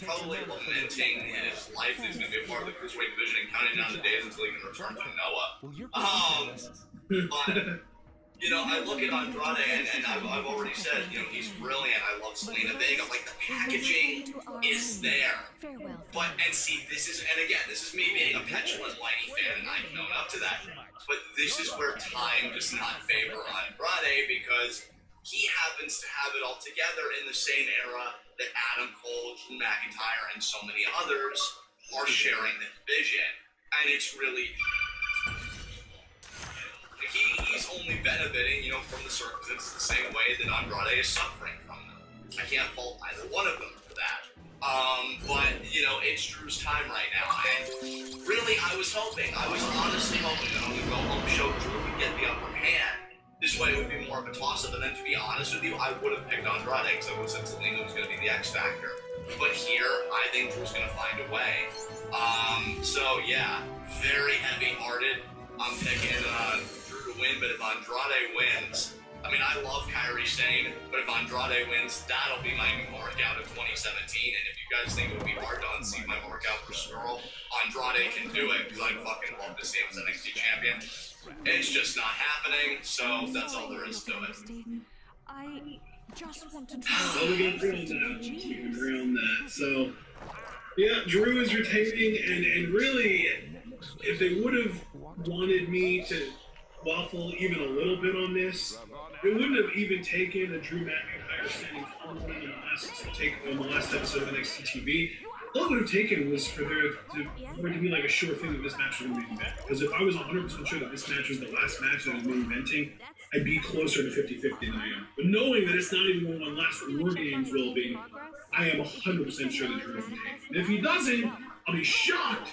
probably lamenting his life is going to be a part of the Cruiserweight division and counting down the days until he can return to Noah. But, you know, I look at Andrade, and I've already said, you know, he's brilliant. I love Selena Vega. Like, the packaging is there. But, and see, this is me being a petulant, whiny fan, and I've known up to that. But this is where time does not favor Andrade because he happens to have it all together in the same era that Adam Cole, Drew McIntyre, and so many others are sharing the division. And it's really... He's only benefiting, you know, from the circumstances the same way that Andrade is suffering from them. I can't fault either one of them for that. But, you know, it's Drew's time right now. And really, I was honestly hoping that on the go-home show, Drew would get the upper hand. This way it would be more of a toss-up, and then to be honest with you, I would have picked Andrade because I would have said Zelina was going to be the X Factor. But here, I think Drew's going to find a way. So yeah, very heavy-hearted. I'm picking Drew to win, but if Andrade wins, I mean, I love Kairi Sane, but if Andrade wins, that'll be my new markout of 2017. And if you guys think it would be hard to unseat my markout for Skrull, Andrade can do it because I'd fucking love to see him as NXT champion. It's just not happening, so that's all there is to it. I just want to well, we can agree on that. So, yeah, Drew is retaining, and really, if they would have wanted me to waffle even a little bit on this, it wouldn't have even taken a Drew McIntyre standing on the last episode of NXT TV. all it would have taken was for there to be like a sure thing that this match was going to be invented. Because if I was 100% sure that this match was the last match that was main eventing, I'd be closer to 50-50 than I am. But knowing that it's not even going on last War Games will be, I am 100% sure that Drew doesn't take. And if he doesn't, I'll be shocked.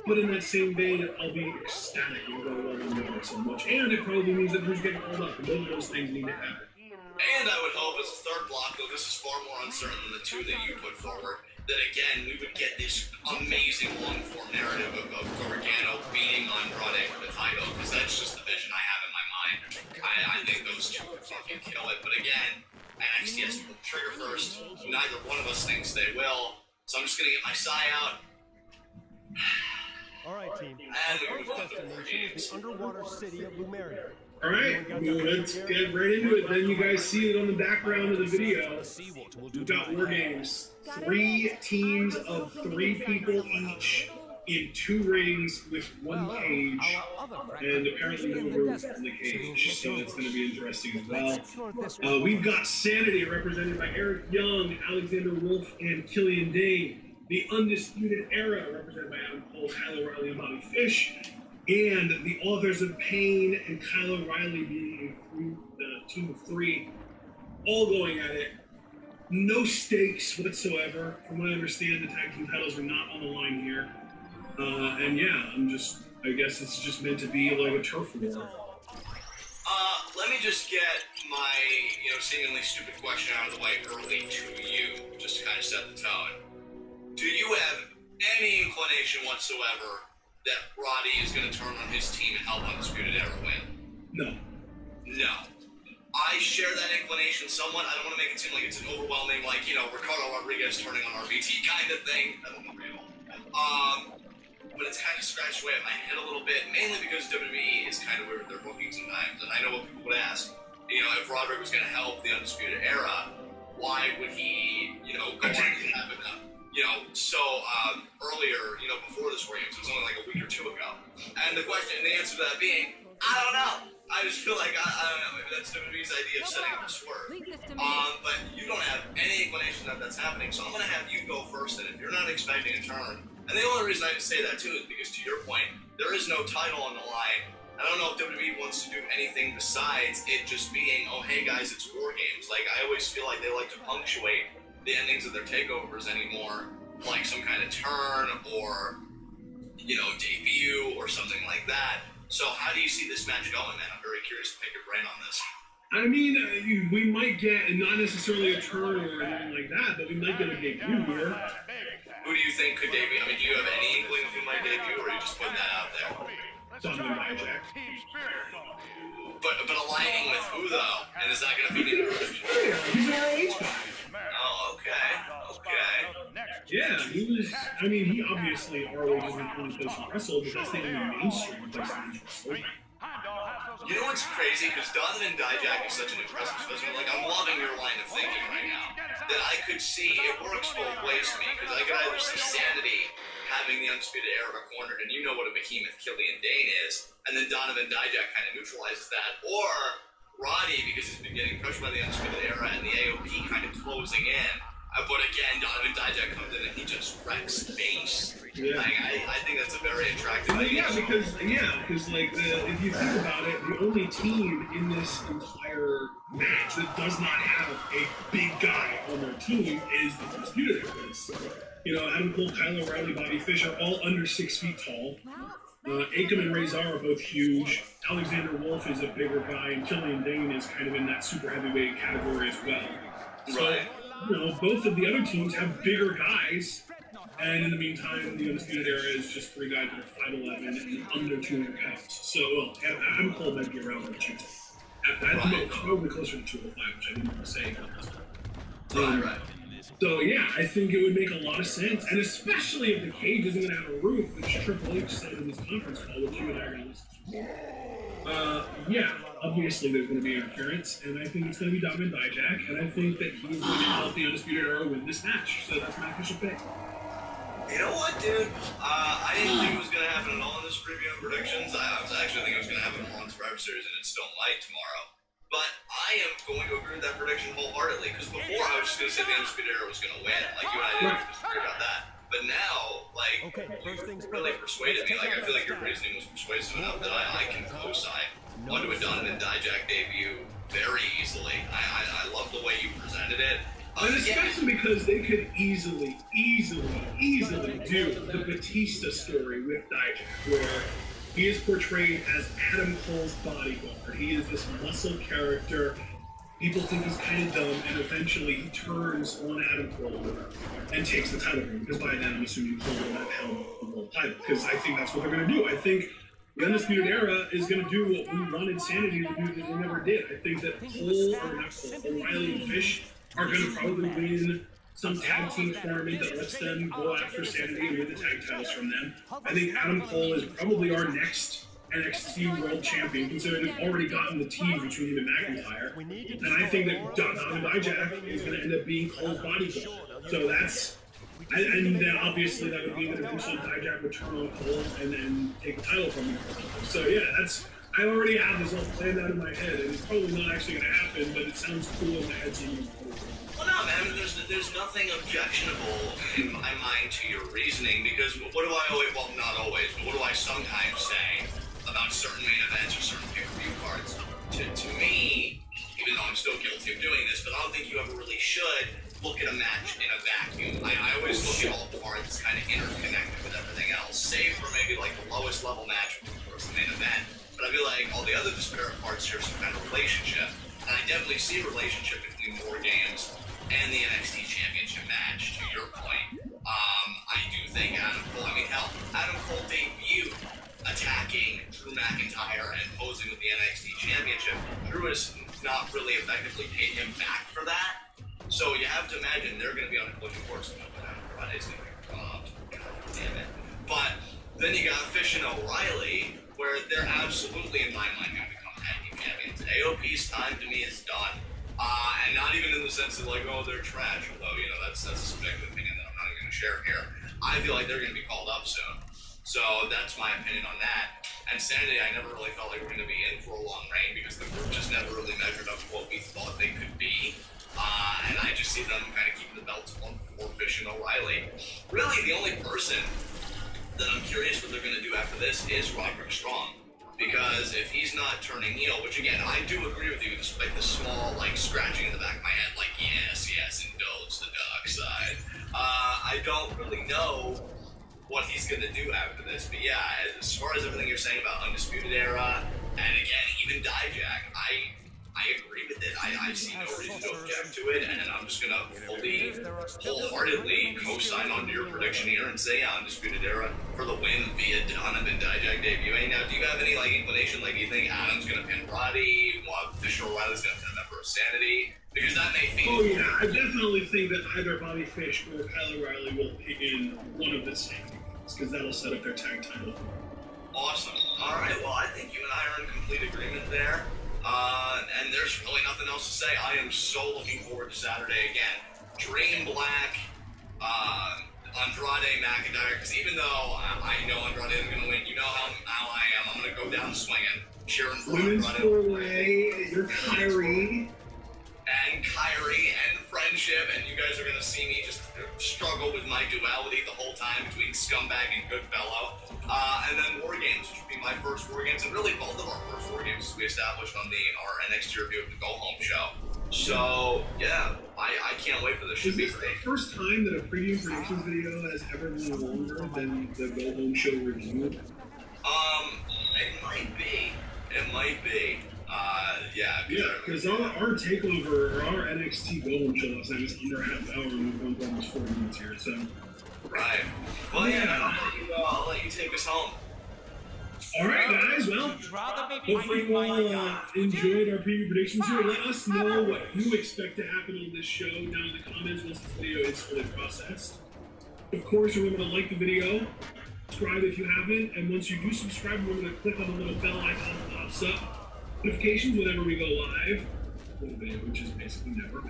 But in that same vein, I'll be ecstatic and go, well, I know it so much. And it probably means that Drew's getting called up. And both of those things need to happen. And I would hope as a third block, though this is far more uncertain than the two that you put forward, that again, we would get this amazing long-form narrative of Gargano beating Andrade for the title, because that's just the vision I have in my mind. I think those two would fucking kill it, but again, NXT has to pull the trigger first. Neither one of us thinks they will, so I'm just gonna get my sigh out. Alright, team. Our first destination is the underwater city of Lumeria. Alright, well, let's get right into it. Then you guys see it on the background of the video. We've got War Games. 3 teams of 3 people each in 2 rings with 1 cage. And apparently no roof in the cage, so that's going to be interesting as well. We've got Sanity represented by Eric Young, Alexander Wolf, and Killian Dane. The Undisputed Era represented by Adam Cole, Kyle O'Reilly, and Bobby Fish. And the Authors of Pain and Kyle O'Reilly being a team of 3, all going at it. No stakes whatsoever. From what I understand, the tag team titles are not on the line here. And yeah, I guess it's just meant to be like a turf war. Let me just get my, seemingly stupid question out of the way early to you, just to kind of set the tone. Do you have any inclination whatsoever that Roddy is going to turn on his team and help Undisputed Era win? No. No. I share that inclination somewhat. I don't want to make it seem like it's an overwhelming, Ricardo Rodriguez turning on RBT kind of thing. I don't know real. But it's kind of scratched away at my head a little bit, mainly because WWE is kind of weird with their booking sometimes. And I know what people would ask, if Roderick was going to help the Undisputed Era, why would he, go on and have enough? Earlier, before this War Games, it was only like a week or 2 ago. And the answer to that being, I don't know. I just feel like, I don't know, maybe that's WWE's idea of setting up a swerve. But you don't have any inclination that that's happening, so I'm going to have you go first, and if you're not expecting a turn, and the only reason I say that too is because, to your point, there is no title on the line. I don't know if WWE wants to do anything besides it just being, oh, hey guys, it's War Games. Like, I always feel like they like to punctuate the endings of their takeovers anymore, like some kind of turn or, debut or something like that. So how do you see this match going, man? I'm very curious to pick your brain on this. I mean, we might get, not necessarily a turn or anything like that, but we might get a debut here. Who do you think could debut? I mean, do you have any inkling of who might debut, or are you just putting that out there? Donovan Dijak. But aligning with who, though? And is that going to be the direction? He's an RH guy. Oh, okay. Yeah, he obviously ROH isn't the only place to wrestle, but that's the only mainstream place to wrestle. You know what's crazy? Because Donovan Dijak is such an impressive specimen. Like, I'm loving your line of thinking right now. That I could see, it works both ways to me, because I could either see Sanity having the Undisputed Era cornered, and you know what a behemoth Killian Dane is, and then Donovan Dijak kind of neutralizes that, or Roddy, because he's been getting pushed by the Undisputed Era, and the AOP kind of closing in. But again, Donovan Dijak comes in and he just wrecks space. Yeah. I think that's a very attractive thing. Because if you think about it, the only team in this entire match that does not have a big guy on their team is the Undisputed Era. Adam Cole, Kyle O'Reilly, Bobby Fish are all under 6 feet tall. Akam and Razor are both huge. Alexander Wolf is a bigger guy, and Killian Dane is kind of in that super heavyweight category as well. Right. Both of the other teams have bigger guys, and in the meantime, the Undisputed Era is just 3 guys that are 5'11" and under 200 pounds. So, Adam Cole might be around 210. Probably closer to 205, which I didn't want to say. Right. So, yeah, I think it would make a lot of sense, and especially if the cage isn't going to have a roof, which Triple H said in this conference call, which you and I are going to listen to. Obviously there's going to be interference, and I think it's going to be Donovan Dijak, and I think that he's going to help the Undisputed Era win this match. So that's my official pick. You know what, dude? I didn't think it was going to happen at all in this preview and predictions. I was actually thinking it was going to happen on Survivor Series, and it still might tomorrow. But I am going to agree with that prediction wholeheartedly, because before I was just going to say the Undisputed Era was going to win, like you and I didn't disagree about that. But But now, like, you really persuaded me. Like, I feel like your reasoning was persuasive enough that I can co-sign onto a Donovan Dijak debut very easily. I love the way you presented it. And especially because they could easily do the Batista story with Dijak, where he is portrayed as Adam Cole's bodyguard. He is this muscle character. People think he's kind of dumb, and eventually he turns on Adam Cole and takes the title from him. Because by then, I'm assuming Cole will not have the world title. Because I think that's what they're going to do. I think the Undisputed Era is going to do what we wanted Sanity to do that they never did. I think that O'Reilly and Fish are going to probably win some tag team tournament that lets them go after Sanity and win the tag titles from them. I think Adam Cole is probably our next NXT World Champion, considering they've already gotten the team between him and McIntyre. And I think that Donovan Dijak is going to end up being Cole's bodyguard. So that's... And then obviously that would mean that eventually Dijak would turn on Cole and then take the title from him. So yeah, that's... I already have this all planned out in my head, and it's probably not actually going to happen, but it sounds cool in my head. Well, no, man, there's nothing objectionable in my mind to your reasoning, because what do I always, well, not always, but what do I sometimes say about certain main events or certain pay-per-view cards? To me, even though I'm still guilty of doing this, but I don't think you ever really should look at a match in a vacuum. I always look at all parts kind of interconnected with everything else, save for maybe like the lowest level match versus the main event. But I feel like all the other disparate parts share some kind of relationship. And I definitely see a relationship between War Games and the NXT Championship match, to your point. I do think Adam Cole, I mean, hell, Adam Cole debuted attacking Drew McIntyre and posing with the NXT Championship. Drew has not really effectively paid him back for that. So you have to imagine they're going to be on a looking forward to Friday's going to be God damn it. But then you got Fish and O'Reilly, where they're absolutely, in my mind, going to become tag team champions. AOP's time to me is done. And not even in the sense of like, oh, they're trash, although, you know, that's a subjective opinion that I'm not even going to share here. I feel like they're going to be called up soon. So that's my opinion on that. And Sanity, I never really felt like we're going to be in for a long reign because the group just never really measured up to what we thought they could be. And I just see them kind of keeping the belts on for Fish and O'Reilly. Really, the only person that I'm curious what they're going to do after this is Roderick Strong. Because if he's not turning heel, which again, I do agree with you, despite the small, like, scratching in the back of my head, like, yes, indulge the dark side. I don't really know what he's going to do after this. But yeah, as far as everything you're saying about Undisputed Era, and again, even Dijak, I agree with it. I see no reason to object to it, and I'm just gonna fully, wholeheartedly co-sign onto your prediction here and say, yeah, Undisputed Era for the win via Donovan Dijak debuting. Now, do you have any like inclination, like, do you think Adam's gonna pin Roddy, while Fisher O'Reilly's gonna pin a member of Sanity? Because that may be. Oh yeah, I definitely think that either Bobby Fish or Kyle O'Reilly will pick in one of the Sanity guys, because that'll set up their tag title. Awesome. All right. Well, I think you and I are in complete agreement there. And there's really nothing else to say. I am so looking forward to Saturday again. Dream Black, Andrade McIntyre, because even though I know Andrade is going to win, you know how I am. I'm going to go down swinging, cheering for Andrade. You're Kyrie. And Kyrie and friendship, and you guys are going to see me just struggle with my duality the whole time between Scumbag and Goodfellow. And then War Games, which would be my first War Games, and really both of our first War Games we established on our NXT review of the Go Home show. So, yeah, I can't wait for this. Is this the first time that a preview predictions video has ever been longer than the Go Home show review? It might be. It might be. Yeah, because our takeover, or our NXT Go Home show last night was under a half hour, and we've gone for almost 40 minutes here, so. Right. Well, yeah, I'll let you take us home. All right, guys. Well, hopefully you all enjoyed our preview predictions here. Let us know what you expect to happen on this show down in the comments once this video is fully processed. Of course, remember to like the video, subscribe if you haven't, and once you do subscribe, remember to click on the little bell icon that pops up. Notifications whenever we go live, which is basically never.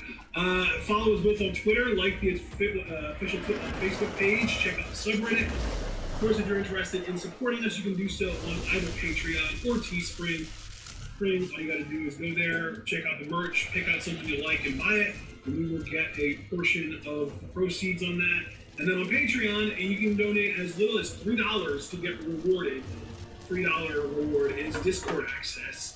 Follow us both on Twitter, like the official Facebook page, check out the subreddit. Of course, if you're interested in supporting us, you can do so on either Patreon or Teespring. All you gotta do is go there, check out the merch, pick out something you like and buy it, and we will get a portion of the proceeds on that And then on Patreon, you can donate as little as $3 to get rewarded. $3 reward is Discord access.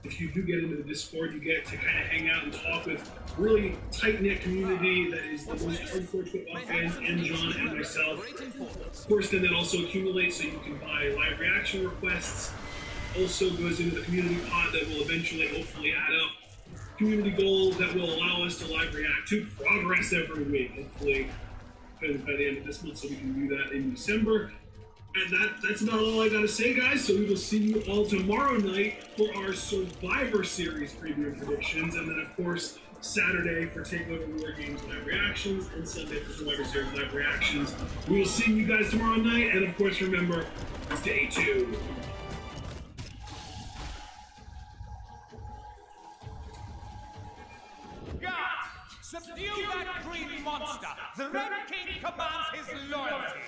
If you do get into the Discord, you get to kind of hang out and talk with really tight-knit community that is the most hardcore football fans and John and myself. Of course, then that also accumulates so you can buy live reaction requests. Also goes into the community pod that will eventually, hopefully, add up community goals that will allow us to live react to progress every week. Hopefully, by the end of this month, so we can do that in December. And that's about all I gotta say, guys. So we will see you all tomorrow night for our Survivor Series preview and predictions, and then of course Saturday for Takeover War Games live reactions, and Sunday for Survivor Series live reactions. We will see you guys tomorrow night, and of course remember, it's day 2. God, subdue that green monster! The Red King commands his loyalty!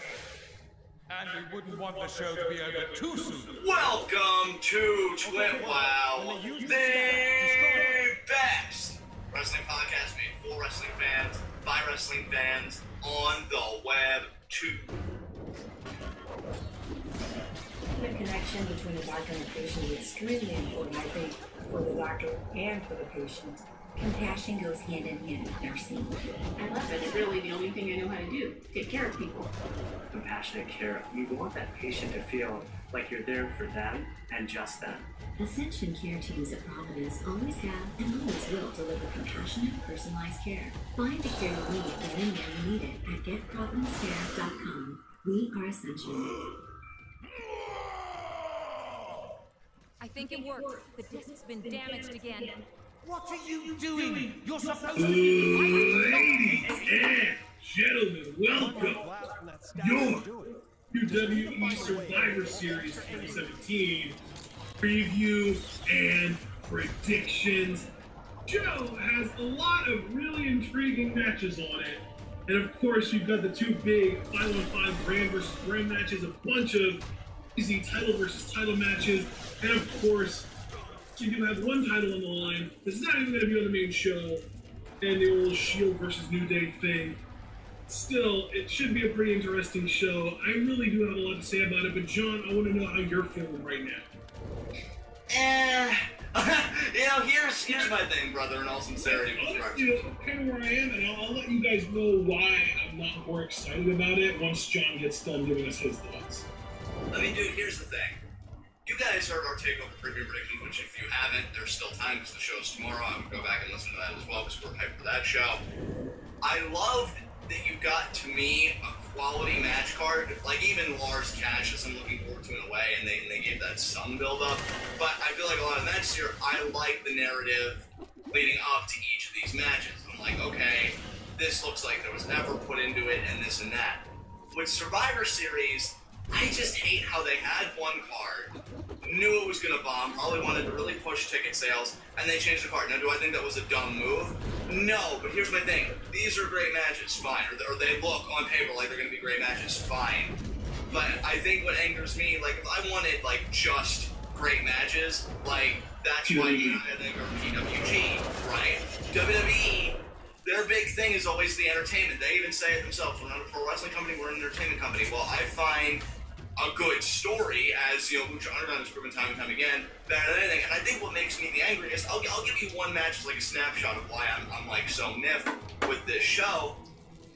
And we wouldn't want the show to be over too soon. Welcome to Wow, the best wrestling podcast made for wrestling fans, by wrestling fans, on the web too. The connection between the doctor and the patient is extremely important, I think, for the doctor and for the patient. Compassion goes hand in hand with nursing. I love it. It's really the only thing I know how to do. Take care of people. Compassionate care. You want that patient to feel like you're there for them and just them. Ascension Care teams at Providence always have and always will deliver compassionate, personalized care. Find the care you need when and where you need it at getprovidencecare.com. We are Ascension. I think it worked. The disc's been damaged again. What are you doing? You're supposed to Ladies and gentlemen, welcome your WWE Survivor Series 2017 preview and predictions. Joe has a lot of really intriguing matches on it. And of course, you've got the two big 5-on-5 brand versus brand matches, a bunch of easy title versus title matches, and of course, you do have one title on the line that's not even going to be on the main show, and the old Shield versus New Day thing. Still, it should be a pretty interesting show. I really do have a lot to say about it, but John, I want to know how you're feeling right now. Here's my thing, brother, in all sincerity. Kind of where I am, and I'll let you guys know why I'm not more excited about it once John gets done giving us his thoughts. I mean, dude, here's the thing. You guys heard our Takeover preview predictions, which if you haven't, there's still time because the show's tomorrow. I would go back and listen to that as well because we're hyped for that show. I loved that you got, to me, a quality match card. Like, even Lars Cassius, I'm looking forward to in a way, and they gave that some build-up. But I feel like a lot of matches here, I like the narrative leading up to each of these matches. I'm like, okay, this looks like there was effort put into it, and this and that. With Survivor Series, I just hate how they had one card, knew it was going to bomb, probably wanted to really push ticket sales, and they changed the card. Now, do I think that was a dumb move? No, but here's my thing. These are great matches, fine. Or they look on paper like they're going to be great matches, fine. But I think what angers me, like, if I wanted, like, just great matches, like, that's why I think are PWG, right? WWE, their big thing is always the entertainment. They even say it themselves. We're not a pro wrestling company, we're an entertainment company. Well, I find a good story, as, you know, Lucha Underground has proven time and time again, better than anything. And I think what makes me the angriest, I'll give you one match as like a snapshot of why I'm like so miffed with this show.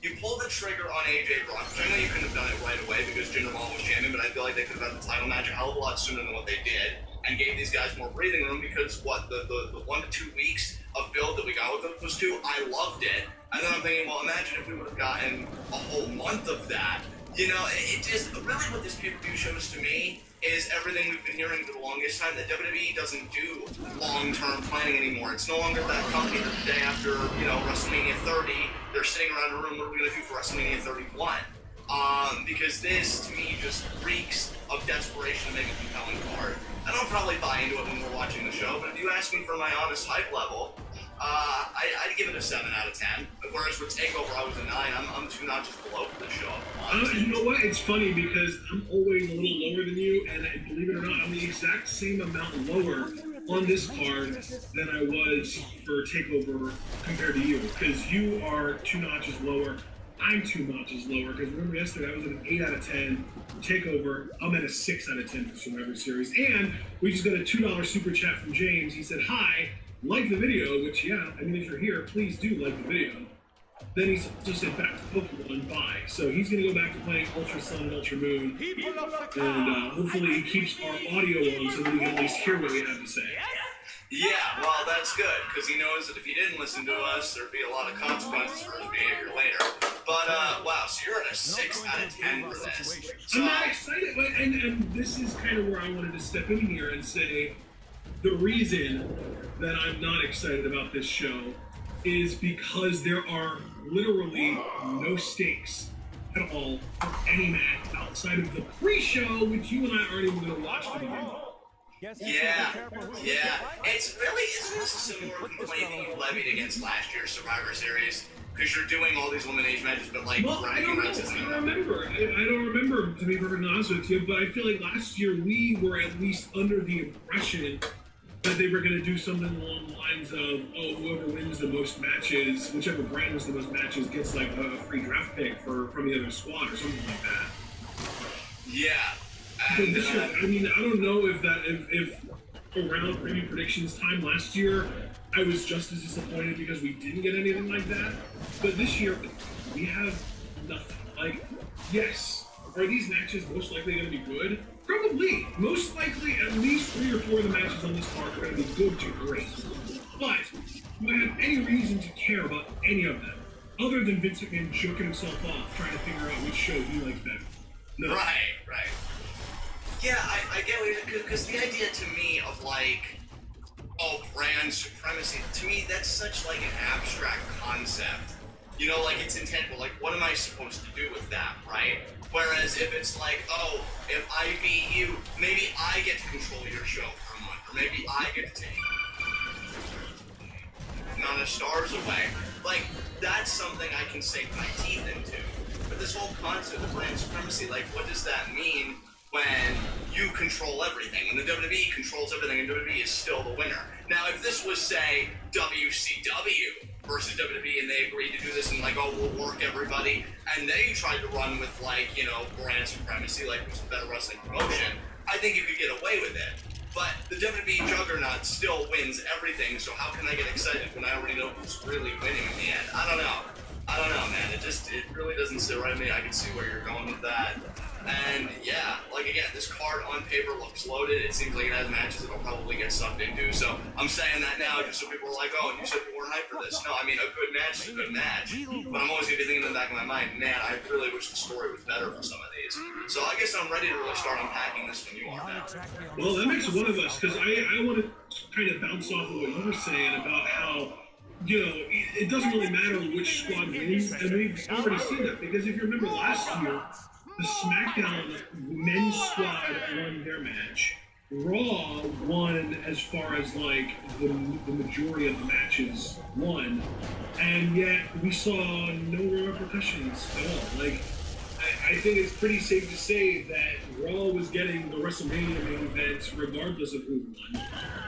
You pull the trigger on AJ Brock, which I know you couldn't have done it right away because Jinder Mahal was champion, but I feel like they could have had the title match a hell of a lot sooner than what they did, and gave these guys more breathing room because what the 1 to 2 weeks of build that we got with those two, I loved it. And then I'm thinking, well, imagine if we would have gotten a whole month of that. You know, it just, really what this pay-per-view shows to me is everything we've been hearing for the longest time, that WWE doesn't do long-term planning anymore. It's no longer that company that the day after, you know, WrestleMania 30, they're sitting around a room, what are we going to do for WrestleMania 31? Because this, to me, just reeks of desperation to make a compelling card. And I'll probably buy into it when we're watching the show, but if you ask me for my honest hype level, I'd give it a 7 out of 10. Whereas with TakeOver, I was a 9. I'm 2 notches below for this show. You know what? It's funny because I'm always a little lower than you, and believe it or not, I'm the exact same amount lower on this card than I was for TakeOver compared to you, because you are 2 notches lower. I'm 2 notches lower, because remember yesterday I was at an 8 out of 10 TakeOver. I'm at a 6 out of 10 for Survivor Series. And we just got a $2 super chat from James. He said, hi, like the video, which, yeah, I mean, if you're here, please do like the video. Then he just said back to Pokemon, bye. So he's going to go back to playing Ultra Sun and Ultra Moon. And hopefully he keeps our audio on so that we can at least hear what we have to say. Yeah, well, that's good, because he knows that if he didn't listen to us, there'd be a lot of consequences for his behavior later. But, wow, so you're at a 6 out of 10 for this. So, I'm not excited, but, and this is kind of where I wanted to step in here and say the reason that I'm not excited about this show is because there are literally no stakes at all for any match outside of the pre-show, which you and I aren't even going to watch to begin with. yeah. It's really, isn't this a similar complaint that you levied against last year's Survivor Series? Because you're doing all these elimination matches, but like, well, I don't remember. I don't remember, to be perfectly honest with you, but I feel like last year we were at least under the impression that they were going to do something along the lines of, oh, whoever wins the most matches, whichever brand wins the most matches, gets like a free draft pick from the other squad or something like that. Yeah. But this year, I mean, I don't know if around preview predictions time last year, I was just as disappointed because we didn't get anything like that. But this year, we have nothing. Like, yes, are these matches most likely going to be good? Probably. Most likely, at least 3 or 4 of the matches on this card are going to be good to great. But do I have any reason to care about any of them, other than Vince McMahon joking himself off trying to figure out which show he likes better? No. Right. Yeah, I get what you're, because the idea to me of like, oh, brand supremacy, to me that's such like an abstract concept. You know, like it's intangible, like what am I supposed to do with that, right? Whereas if it's like, oh, if I beat you, maybe I get to control your show for a month, or maybe I get to take amount of stars away. Like, that's something I can sink my teeth into. But this whole concept of brand supremacy, like what does that mean when you control everything, when the WWE controls everything and WWE is still the winner? Now, if this was, say, WCW versus WWE and they agreed to do this and like, oh, we'll work everybody, and they tried to run with like, you know, brand supremacy, like it's a better wrestling promotion, I think you could get away with it. But the WWE juggernaut still wins everything, so how can I get excited when I already know who's really winning in the end? I don't know, man. It really doesn't sit right with me. I can see where you're going with that. And yeah, like again, this card on paper looks loaded. It seems like it has matches it'll probably get sucked into. So I'm saying that now just so people are like, oh, you said you weren't hyped for this. No, I mean, a good match is a good match. But I'm always going to be thinking in the back of my mind, man, I really wish the story was better for some of these. So I guess I'm ready to really start unpacking this when you are now. Well, that makes one of us, because I want to kind of bounce off of what you were saying about how, you know, it doesn't really matter which squad wins, and we've already seen that, because if you remember last year, the SmackDown men's squad won their match. Raw won as far as like the majority of the matches won, and yet we saw no repercussions at all. Like, I think it's pretty safe to say that Raw was getting the WrestleMania main event regardless of who won.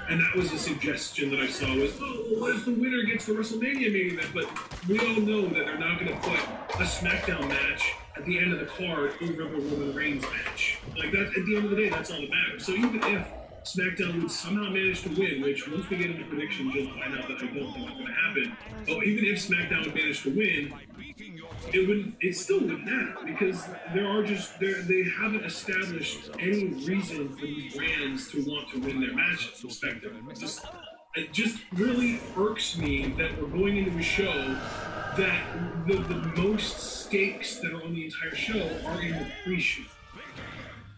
And that was a suggestion that I saw was, oh, well, what if the winner gets the WrestleMania main event? But we all know that they're not going to put a SmackDown match at the end of the card over the Roman Reigns match. Like, that, at the end of the day, that's all that matters. So even if SmackDown would somehow manage to win, which once we get into predictions, you'll find out that I don't think it's going to happen. But even if SmackDown would manage to win, it still wouldn't matter, because they haven't established any reason for these brands to want to win their matches respectively. It just really irks me that we're going into a show that the most stakes that are on the entire show are in the pre-show.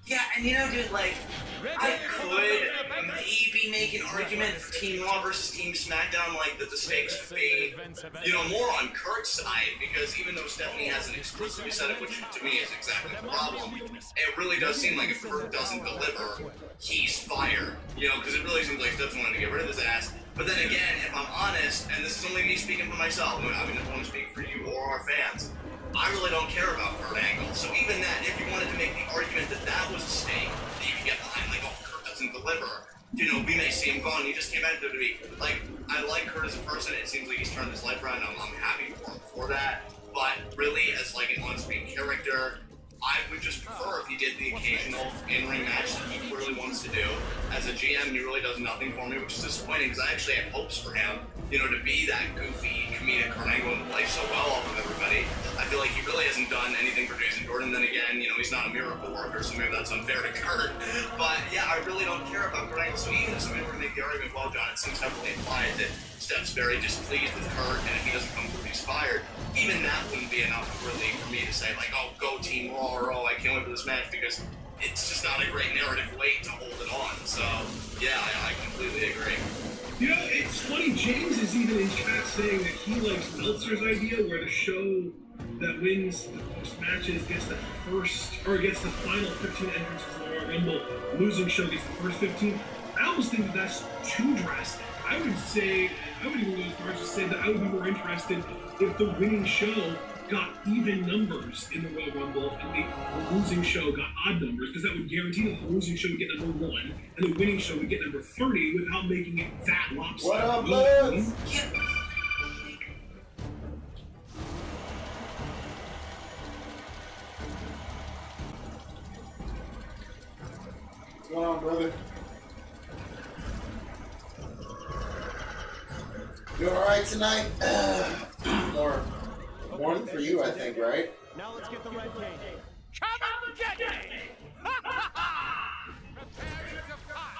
Yeah, and you know, dude, like, I could maybe make an argument for Team Raw versus Team SmackDown, like, that the stakes would be, you know, more on Kurt's side, because even though Stephanie has an exclusivity setup, which to me is exactly the problem, it really does seem like if Kurt doesn't deliver, he's fired, you know, because it really seems like Steph's wanting to get rid of his ass. But then again, if I'm honest, and this is only me speaking for myself, I mean, I don't want to speak for you or our fans, I really don't care about Kurt Angle. So even that, if you wanted to make the argument that that was a stake that you could get behind, like, oh, Kurt doesn't deliver, you know, we may see him gone. He just came out of WWE. Like, I like Kurt as a person. It seems like he's turned his life around. I'm happy for him for that. But really, as get the occasional in-ring match that he clearly wants to do. As a GM, he really does nothing for me, which is disappointing because I actually had hopes for him, you know, to be that goofy comedic Carnango and play so well off of everybody. I feel like he really hasn't done anything for Jason Jordan. Then again, you know, he's not a miracle worker, so maybe that's unfair to Kurt. But yeah, I really don't care about Carnango. So even if somebody were to make the argument, well, John, it seems heavily implied that Steph's very displeased with Kurt, and if he doesn't come through, he's fired. Even that wouldn't be enough really for me to say, like, oh, go Team Raw, or oh, I can't wait for this match, because it's just not a great narrative weight to hold it on. So yeah, I completely agree. You know, it's funny, James is even in chat saying that he likes Meltzer's idea where the show that wins the most matches gets the first, or gets the final 15 entrances in the Royal Rumble. Losing show gets the first 15. I almost think that that's too drastic. I would say, I would even go as far as to say that I would be more interested if the winning show got even numbers in the Royal Rumble and the losing show got odd numbers, because that would guarantee that the losing show would get number 1 and the winning show would get number 30 without making it that lopsided. What up, lads? What's going on, brother? You alright tonight? More morning for you, I think, right? Now let's get the red cane. Come and get me! Prepare to fight!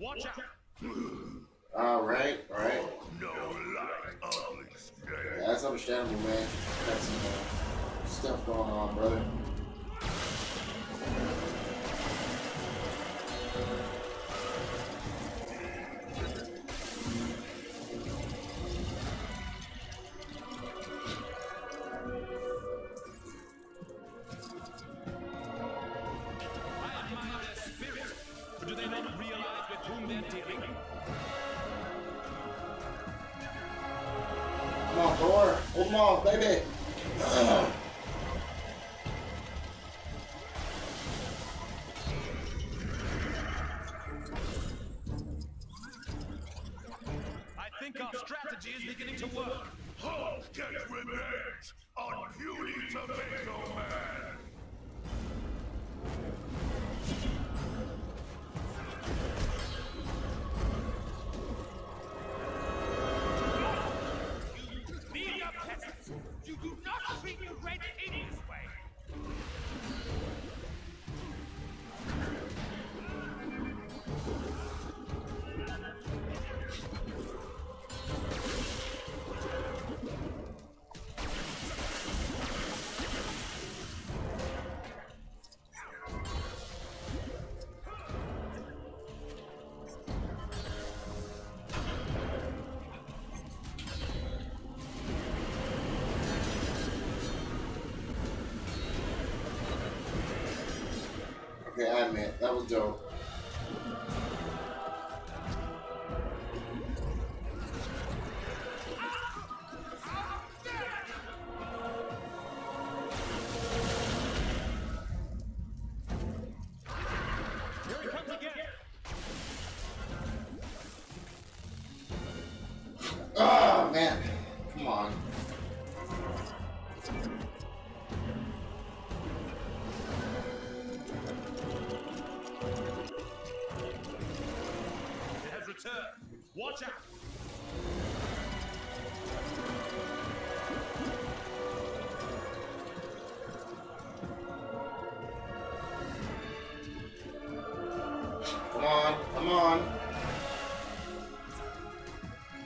Watch out! Alright, alright. No light, ugly snake. Yeah, that's understandable, man. Got some stuff going on, brother. Do they not realize with whom they're dealing? Come on, Thor. Hold them off, baby. I think our strategy is beginning to work. Hulk gets revenge on Beauty Tomato Man. Media peasants! You do not treat your Red King this way! Okay, I admit, that was dope. Here he comes again! Oh, man. Come on. It has returned. Watch out! Come on, come on.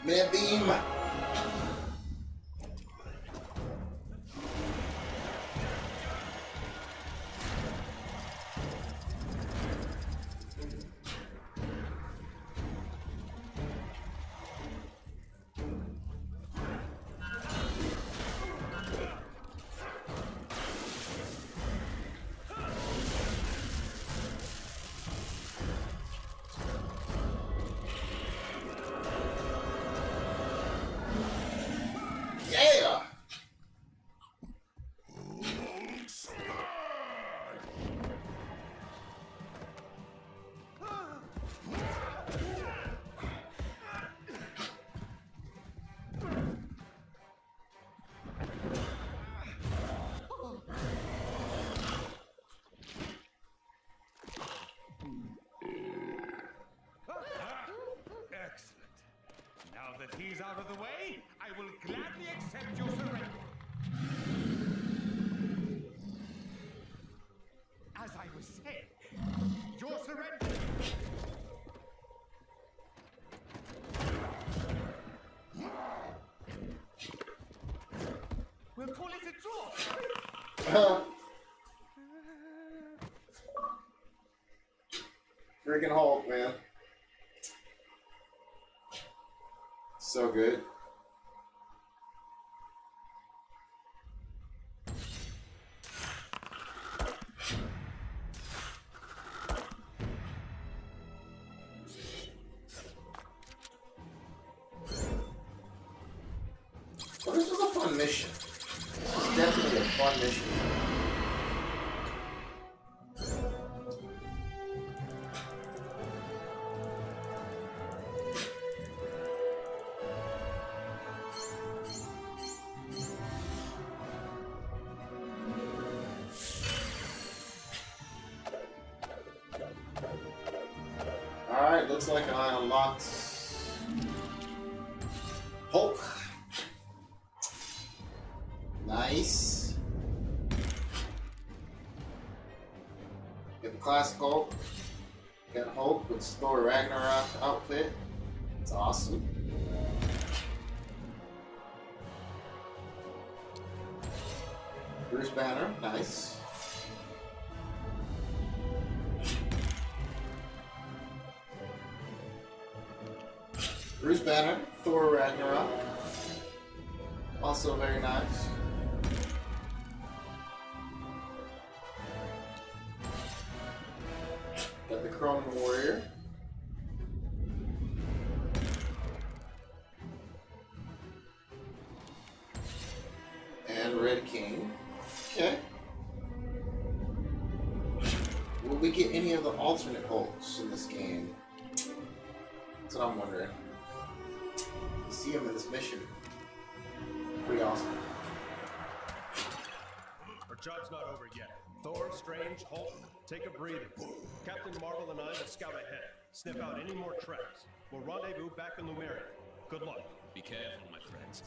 Man beam. Now that he's out of the way, I will gladly accept your surrender. As I was saying, your surrender. We'll call it a draw. Freaking Hulk, man. So good. Well, this was a fun mission. This was definitely a fun mission. Alright, looks like I unlocked Hulk. Nice. Get the classic Hulk. Got Hulk with Thor Ragnarok outfit. It's awesome. Bruce Banner, nice. Bruce Banner, Thor Ragnarok. Also very nice. Got the Chrome Warrior. And Red King. Okay. Will we get any of the alternate Hulks in this game? That's what I'm wondering. See him in this mission. Pretty awesome. Our job's not over yet. Thor, Strange, Hulk, take a breather. Captain Marvel and I will scout ahead. Sniff out any more traps. We'll rendezvous back in Lumeria. Good luck. Be careful, my friends.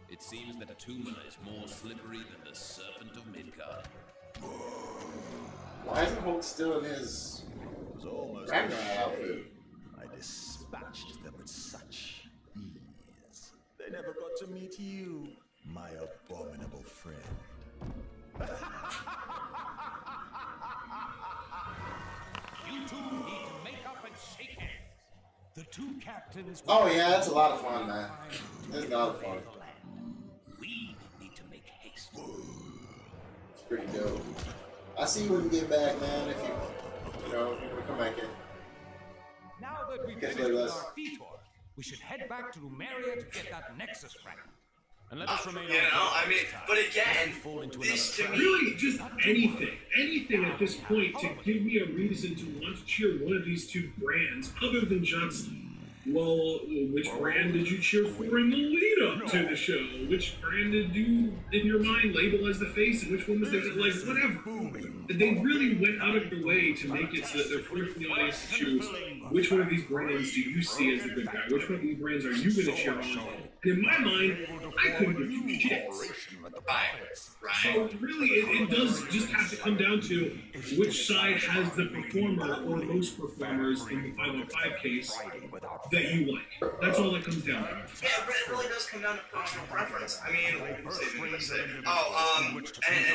It seems that Atuma is more slippery than the Serpent of Midgard. Why isn't Hulk still in his Ragnarok outfit? I dispatched them with such ease. They never got to meet you, my abominable friend. You two need to make up and shake hands. The two captains. Oh yeah, that's a lot of fun, man. That's a lot of fun. We need to make haste. It's pretty dope. I see you when you get back, man. If you know, if you want to come back in. Now that we've Catch finished you with later. our detour, we should head back to Lumeria to get that Nexus fragment. And let us remain You know, I mean, but again, this to me. Really, just anything at this point to give me a reason to want to cheer one of these two brands other than just, well, which brand did you cheer for in the lead up to the show? Which brand did you, in your mind, label as the face, and which one was the, like, whatever. They really went out of their way to make it so that they're free for the audience to choose which one of these brands do you see as the good guy? Which one of these brands are you going to cheer on? And in my mind, I couldn't give two shits. So really, it does just have to come down to which side has the performer or most performers in the 5-on-5 case that you like. That's all it comes down to. Yeah, but it really does come down to personal preference. I mean, and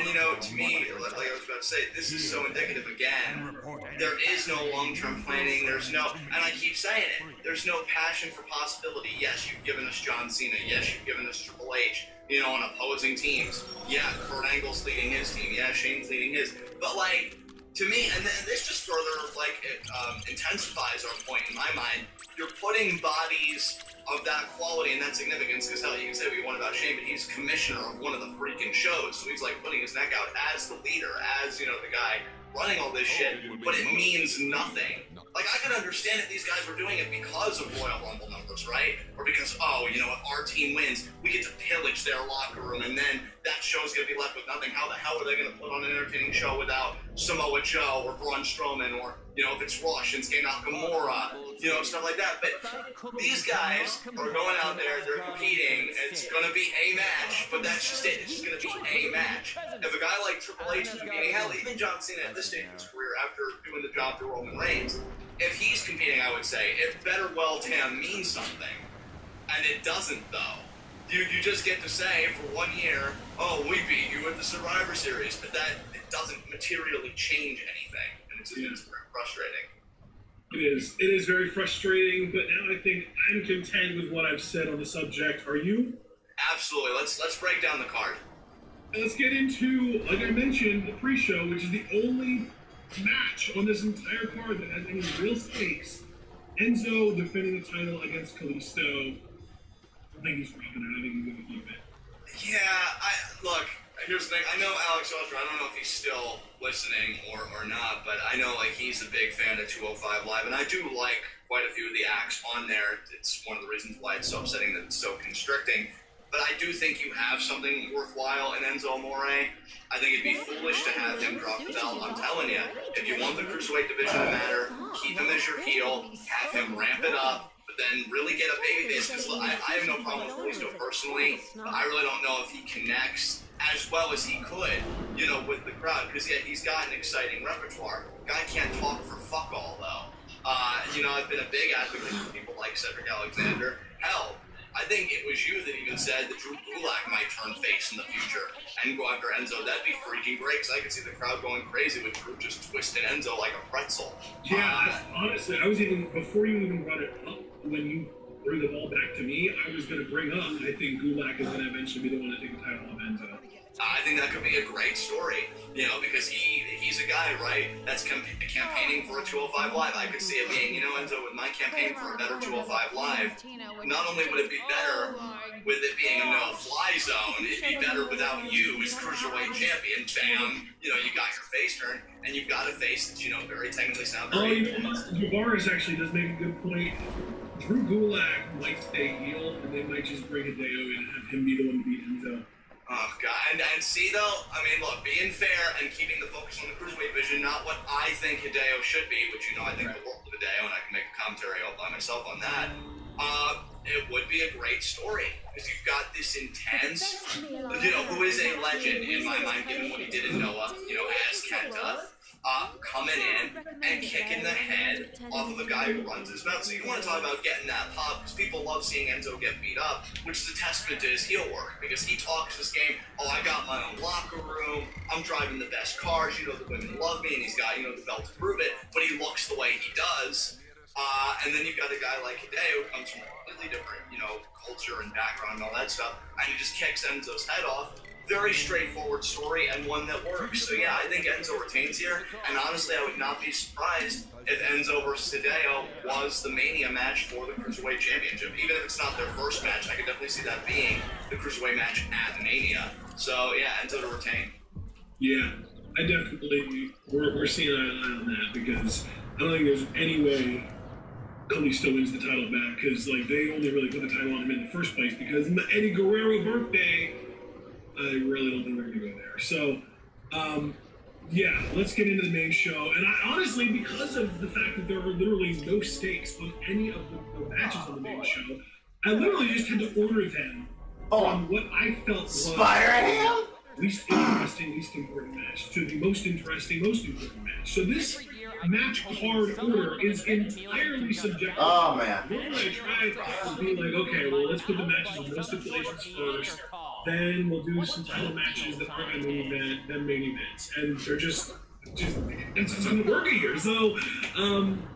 you know, to me, like I was about to say, this is so indicative again. There is no long-term planning. There's no, and I keep saying it, there's no passion for possibility. Yes, you've given us John Cena. Yes, you've given us Triple H. You know, on opposing teams. Yeah, Kurt Angle's leading his team. Yeah, Shane's leading his. But like, to me, and this just further like intensifies our point in my mind. You're putting bodies of that quality and that significance, because hell, you can say what you want about Shane, but he's commissioner of one of the freaking shows, so he's like putting his neck out as the leader, as, you know, the guy running all this shit, but it means nothing. Like, I could understand if these guys were doing it because of Royal Rumble numbers, right? Or because, oh, you know, if our team wins, we get to pillage their locker room, and then that show's going to be left with nothing. How the hell are they going to put on an entertaining show without Samoa Joe or Braun Strowman or, you know, if it's Raw, Shinsuke Nakamura, you know, stuff like that. But these guys are going out there, they're competing, it's going to be a match, but that's just it. It's just going to be a match. If a guy like Triple H is competing, hell, even John Cena at this stage of his career after doing the job for Roman Reigns, if he's competing, I would say, it better well damn mean something. And it doesn't, though. You just get to say for 1 year, oh, we beat you at the Survivor Series, but that it doesn't materially change anything, and it's very frustrating. It is very frustrating, but now I think I'm content with what I've said on the subject. Are you? Absolutely. Let's break down the card. Let's get into, like I mentioned, the pre-show, which is the only match on this entire card that has any real stakes. Enzo defending the title against Kalisto. I think he's dropping it. I think he's going to keep it. Yeah, look, here's the thing. I know Alex Osler, I don't know if he's still listening or not, but I know, like, he's a big fan of 205 Live, and I do like quite a few of the acts on there. It's one of the reasons why it's so upsetting that it's so constricting. But I do think you have something worthwhile in Enzo Amore. I think it'd be foolish to have him drop the belt. I'm telling you, if you want the Cruiserweight division to matter, keep him as your heel, have him ramp it up, but then really get a babyface, because I have no problem with Kalisto personally, but I really don't know if he connects as well as he could, you know, with the crowd, because yeah, he's got an exciting repertoire. Guy can't talk for fuck all, though. You know, I've been a big advocate for people like Cedric Alexander. Hell, I think it was you that even said that Drew Gulak might turn face in the future and go after Enzo. That'd be freaking great, because I could see the crowd going crazy with Drew just twisting Enzo like a pretzel. Yeah, honestly, I was even, before you even brought it up, when you threw the ball back to me, I was going to bring up, I think Gulak is going to eventually be the one to take the title off Enzo. I think that could be a great story, you know, because he's a guy, right, that's campaigning for a 205 Live. I could see it being, you know, Enzo, with my campaign for a better 205 Live, not only would it be better with it being a no-fly zone, it'd be better without you as Cruiserweight Champion. Bam, you know, you got your face turned, and you've got a face that's, you know, very technically sound. Tavares actually does make a good point. Drew Gulak might stay heel, and they might just bring Hideo in and have him be the one to beat Enzo. Oh, God. And see, though, I mean, look, being fair and keeping the focus on the Cruiserweight division, not what I think Hideo should be, which, you know, I think the world of Hideo, and I can make a commentary all by myself on that, it would be a great story, because you've got this intense, you know, who is a legend in my mind, given what he did in Noah, you know, as Kenta, coming in and kicking the head off of a guy who runs his mouth. So you want to talk about getting that pop, because people love seeing Enzo get beat up, which is a testament to his heel work, because he talks this game, oh, I got my own locker room, I'm driving the best cars, you know, the women love me, and he's got, you know, the belt to prove it, but he looks the way he does. And then you've got a guy like Hideo who comes from a completely different, you know, culture and background and all that stuff, and he just kicks Enzo's head off. Very straightforward story, and one that works. So yeah, I think Enzo retains here, and honestly, I would not be surprised if Enzo versus Hideo was the Mania match for the Cruiserweight Championship. Even if it's not their first match, I could definitely see that being the Cruiserweight match at Mania. So yeah, Enzo to retain. Yeah, I definitely, we're seeing eye on eye on that, because I don't think there's any way Kalisto wins the title back, because like they only really put the title on him in the first place because of the Eddie Guerrero birthday. I really don't think they're going to go there. So, yeah, let's get into the main show. And I honestly, because of the fact that there are literally no stakes on any of the matches on the main show, I literally just had to order them on what I felt was Spider-Ham? least interesting, least important match to the most interesting, most important match. So this match card order is entirely subjective. Oh, man. Normally I try to be like, okay, well, let's put the matches with no stipulations first. Then we'll do some title matches that aren't a main event, then main events. And they're just it doesn't work here. So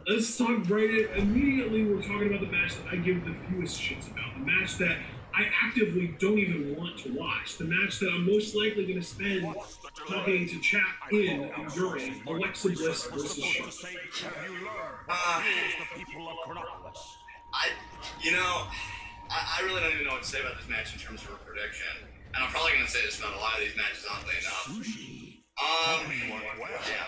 let's talk right immediately. We're talking about the match that I give the fewest shits about. The match that I actively don't even want to watch. The match that I'm most likely going to spend talking to chat in and during. Alexa Bliss versus Charlotte. I really don't even know what to say about this match in terms of a prediction. And I'm probably going to say this about a lot of these matches, oddly enough. Yeah.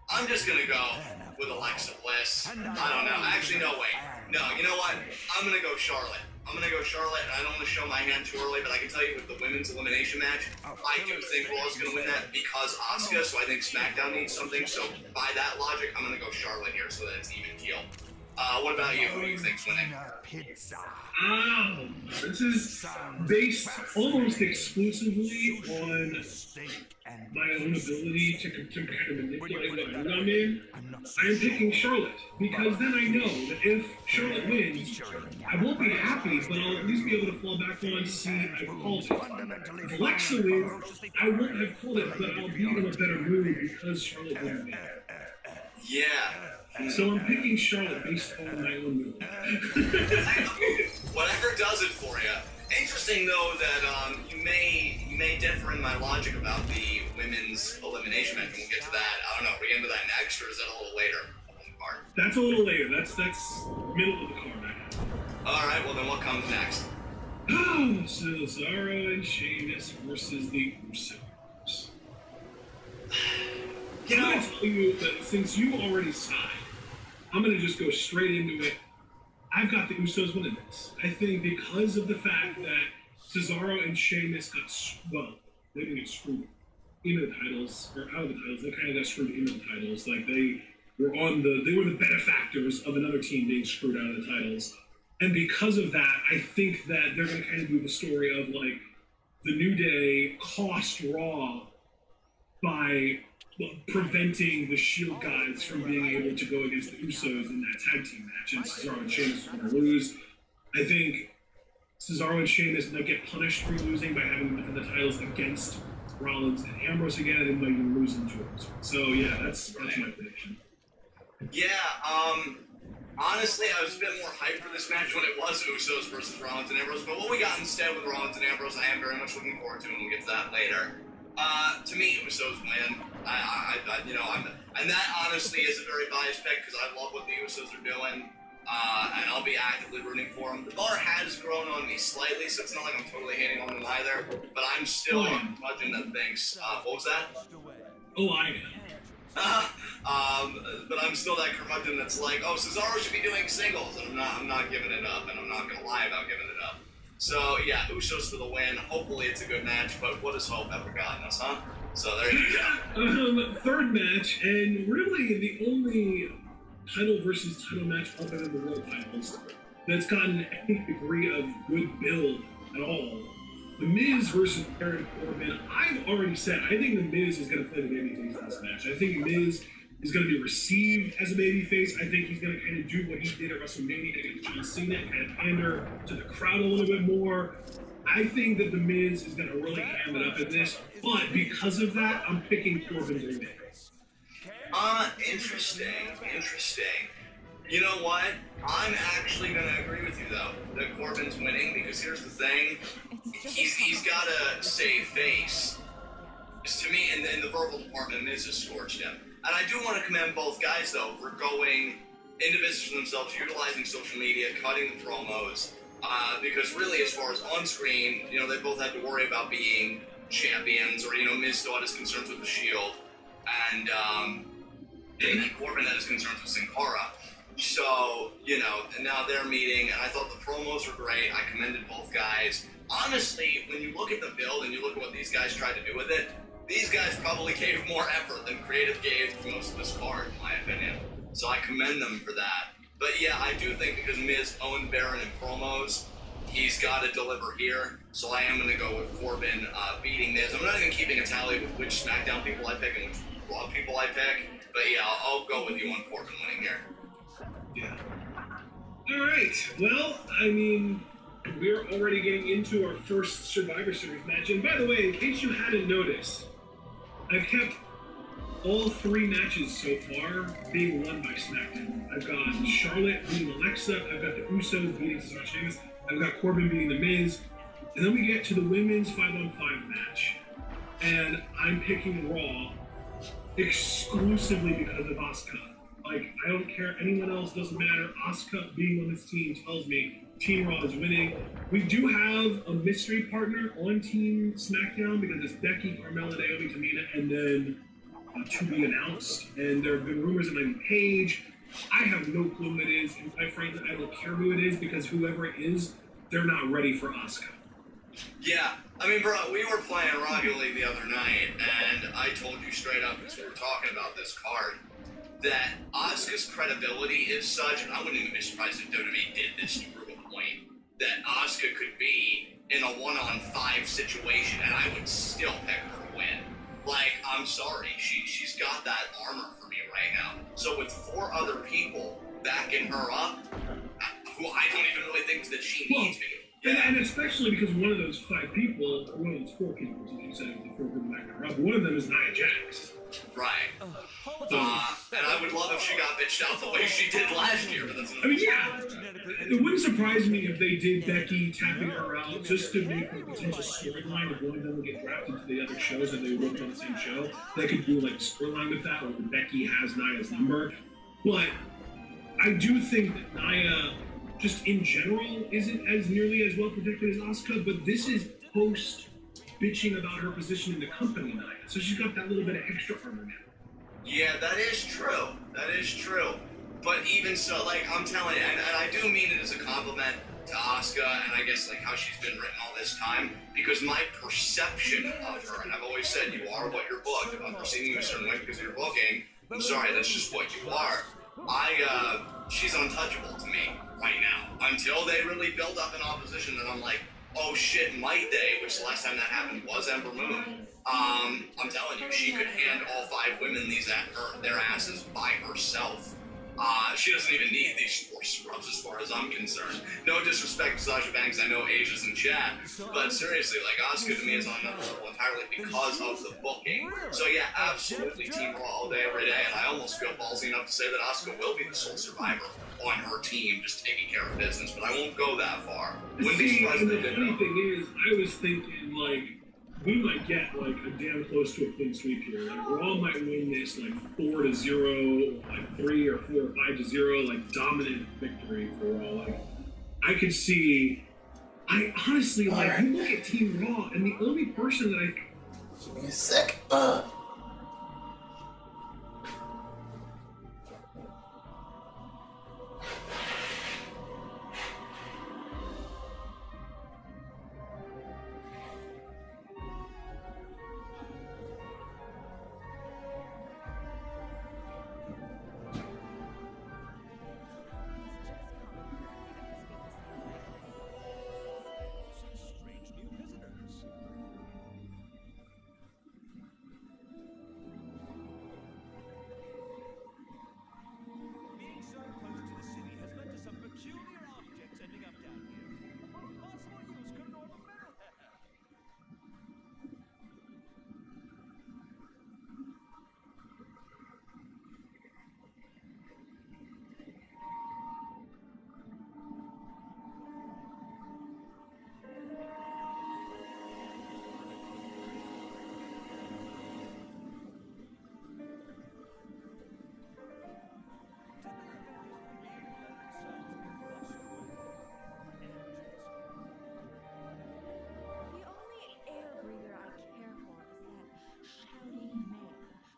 I'm just going to go with Alexa Bliss. I don't know. Actually, no, wait. No, you know what? I'm going to go Charlotte. I'm gonna go Charlotte, and I don't want to show my hand too early, but I can tell you with the women's elimination match, I do think Raw's gonna win that because Asuka, so I think SmackDown needs something, so by that logic, I'm gonna go Charlotte here so that it's even keel. What about you? Who do you think's winning? This is based almost exclusively on my own ability to kind of manipulate what mood I'm in. I'm picking Charlotte because then I know that if Charlotte wins, I won't be happy, but I'll at least be able to fall back on and see I called it. If Alexa wins, I won't have called it, but I'll be in a better mood because Charlotte didn't win. Yeah. So I'm picking Charlotte based on my own mood. Whatever does it for you. Interesting though that you may differ in my logic about the women's elimination match, and we'll get to that. I don't know. Are we into that next, or is that a little later on the card? That's a little later. That's middle of the card right now. All right. Well, then what comes next? So Cesaro and Sheamus versus the Usos. I'm gonna tell you that since you already signed, I'm gonna just go straight into it. I've got the Usos winning this. I think because of the fact that Cesaro and Sheamus they didn't get screwed into the titles, or out of the titles. They kind of got screwed into the titles. Like they were the benefactors of another team being screwed out of the titles. And because of that, I think that they're going to kind of do the story of like the New Day cost Raw by preventing the Shield guys from being able to go against the Usos in that tag team match, and Cesaro and Sheamus are going to lose. I think Cesaro and Sheamus might get punished for losing by having them defend the titles against Rollins and Ambrose again, and they might lose them to it. So yeah, that's my prediction. Yeah, honestly, I was a bit more hyped for this match when it was Usos versus Rollins and Ambrose, but what we got instead with Rollins and Ambrose, I am very much looking forward to, and we'll get to that later. To me, Usos win. And that honestly is a very biased pick because I love what the Usos are doing, and I'll be actively rooting for them. The bar has grown on me slightly, so it's not like I'm totally hating on them either, but I'm still a curmudgeon that thinks, what was that? Oh, I know. But I'm still that curmudgeon that's like, oh, Cesaro should be doing singles, and I'm not giving it up, and I'm not going to lie about giving it up. So, yeah, Usos for the win. Hopefully it's a good match, but what has hope ever gotten us, huh? So there you go. Third match, and really the only title versus title match other than the world titles that's gotten any degree of good build at all. The Miz versus Baron Corbin. I've already said I think the Miz is going to play the babyface in this match. I think Miz is going to be received as a babyface. I think he's going to kind of do what he did at WrestleMania against John Cena and kind of pander to the crowd a little bit more. I think that the Miz is going to really ham it up in this, but because of that, I'm picking Corbin to win. Interesting. You know what? I'm actually going to agree with you, though, that Corbin's winning, because here's the thing. He's got to save face. To me, in the verbal department, Miz has scorched him. And I do want to commend both guys, though, for going into business for themselves, utilizing social media, cutting the promos, because really, as far as on-screen, they both had to worry about being champions, or, Miz still had his concerns with the Shield, and Corbin had his concerns with Sin Cara. So, and now they're meeting, and I thought the promos were great. I commended both guys. Honestly, when you look at the build and you look at what these guys tried to do with it, these guys probably gave more effort than Creative gave for most of this card, in my opinion. So I commend them for that. But yeah, I do think because Miz owned Baron in promos, he's got to deliver here. So I am going to go with Corbin beating Miz. I'm not even keeping a tally with which SmackDown people I pick and which Raw people I pick. But yeah, I'll go with you on Corbin winning here. Yeah. All right. Well, I mean, we're already getting into our first Survivor Series match. And by the way, in case you hadn't noticed, I've kept all three matches so far being won by SmackDown. I've got Charlotte beating Alexa, I've got the Usos beating Cesaro and Sheamus, I've got Corbin beating The Miz, and then we get to the women's 5-on-5 match. And I'm picking Raw exclusively because of Asuka. Like, I don't care, anyone else, doesn't matter. Asuka being on this team tells me Team Raw is winning. We do have a mystery partner on Team SmackDown because it's Becky, Carmella, Naomi, Tamina, and then to be announced. And there have been rumors it might be Paige. I have no clue who it is, and quite frankly, I don't care who it is because whoever it is they're not ready for Asuka. Yeah, I mean, bro, we were playing Rocket League the other night, and I told you straight up as we were talking about this card that Asuka's credibility is such, and I wouldn't even be surprised if WWE did this to prove a point, that Asuka could be in a 1-on-5 situation, and I would still pick her to win. Like, I'm sorry, she's got that armor for me right now. So with 4 other people backing her up, who I don't even really think that she needs me. And especially because one of those 5 people, one of those 4 people, as you said, the 4 people backing her up, one of them is Nia Jax. Right. And I would love if she got bitched out the way she did last year. But that's I mean, yeah, it wouldn't surprise me if they did Becky tapping her out just to make a potential storyline if one of them would get drafted to the other shows and they worked on the same show. They could do like a storyline with that, or Becky has Nia's number. But I do think that Nia, just in general, isn't as nearly as well protected as Asuka, but this is post bitching about her position in the company, Nia. So she's got that little bit of extra armor now. Yeah, that is true. That is true. But even so, like, I'm telling you, and I do mean it as a compliment to Asuka, and I guess, like, how she's been written all this time, because my perception of her, and I've always said, you are what you're booked. If I'm perceiving you a certain way because of your booking, I'm sorry, that's just what you are. She's untouchable to me right now. Until they really build up an opposition that I'm like, oh shit, Might Day, which the last time that happened was Ember Moon. I'm telling you, she could hand all 5 women their asses by herself. She doesn't even need these 4 scrubs as far as I'm concerned. No disrespect to Sasha Banks, I know Asia's in chat, but seriously, like, Asuka to me is on another level entirely because of the booking. So yeah, absolutely Team Raw all day, every day, and I almost feel ballsy enough to say that Asuka will be the sole survivor on her team, just taking care of business, but I won't go that far. Wouldn't be surprised if they did. The funny thing is, I was thinking, like, we might get, like, a damn close to a clean sweep here. Like, Raw might win this, like, 4-0, or, like, 3 or 4 or 5-0, like, dominant victory for Raw. Like, I could see... I honestly, like, you look at Team Raw, and the only person that I... Give me a sec.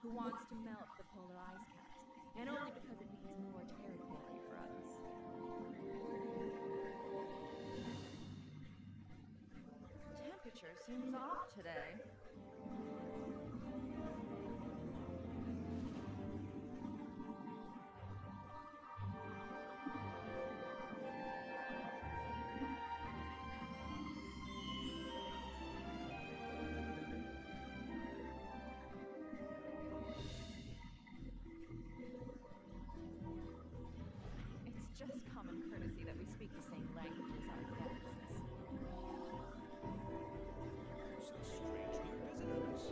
Who wants to melt the polar ice caps, and only because it means more territory for us. Temperature seems off today. Just common courtesy that we speak the same language as our guests. Strange new visitors.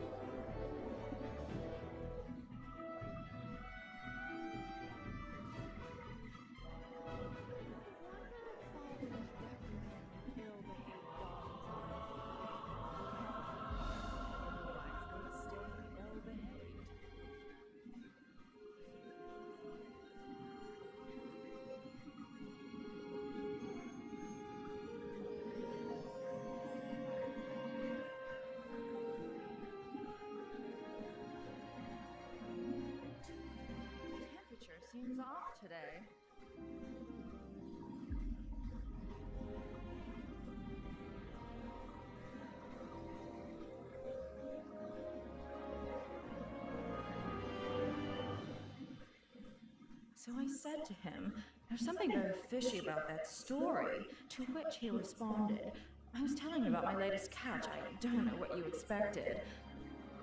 Seems off today. So I said to him, there's something very fishy about that story, to which he responded, I was telling you about my latest catch. I don't know what you expected.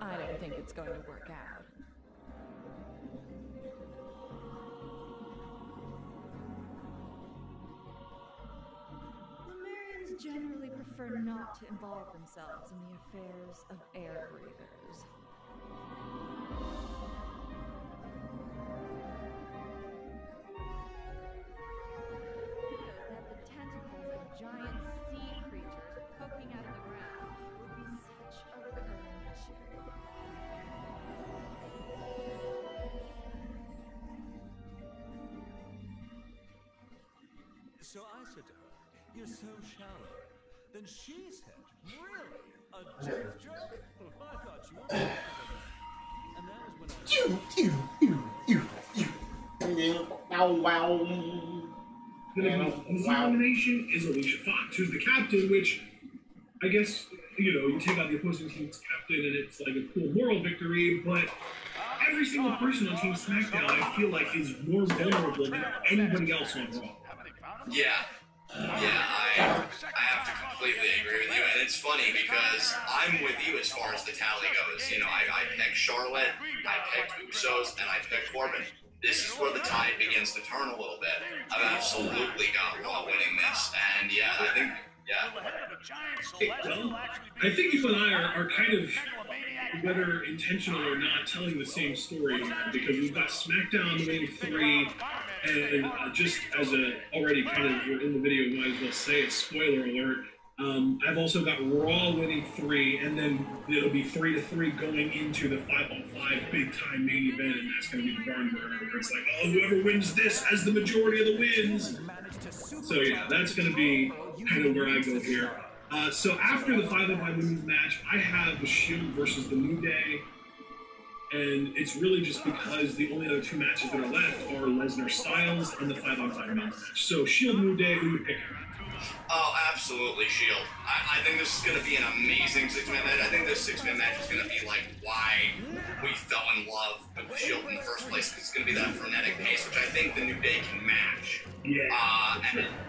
I don't think it's going to work out. Lemurians generally prefer not to involve themselves in the affairs of air breathers. That the tentacles of giant sea creatures poking out of the ground would be such a recurring issue. So I said to her, "You're so shallow." Then she said, "Really? A death joke? I thought you were better than that." And that was when His elimination is Alicia Fox, who's the captain, which I guess, you take out the opposing team's captain and it's like a cool moral victory, but every single person on Team SmackDown I feel like is more vulnerable than anybody else on Raw. Yeah, I have to completely agree with you, and it's funny because I'm with you as far as the tally goes. I picked Charlotte, I picked Usos, and I picked Corbin. This is where the tide begins to turn a little bit. I've absolutely got Raw winning this, and I think. I think you and I are kind of, whether intentional or not, telling the same story here, because we've got SmackDown winning 3, and just as already kind of we're in the video, might as well say it, spoiler alert, I've also got Raw winning 3, and then it'll be 3-3 going into the 5-on-5 big-time main event, and that's going to be the barn burner, where it's like, oh, whoever wins this has the majority of the wins. So yeah, that's going to be kind of where I go here. So after the 5-on-5 women's match, I have the Shield versus the New Day, and it's really just because the only other 2 matches that are left are Lesnar Styles and the 5-on-5 men's match. So Shield, New Day, who you pick? Oh, absolutely, Shield. I think this is going to be an amazing 6-man match. I think this 6-man match is going to be like why we fell in love with the Shield in the first place, because it's going to be that frenetic pace, which I think the New Day can match. Yeah.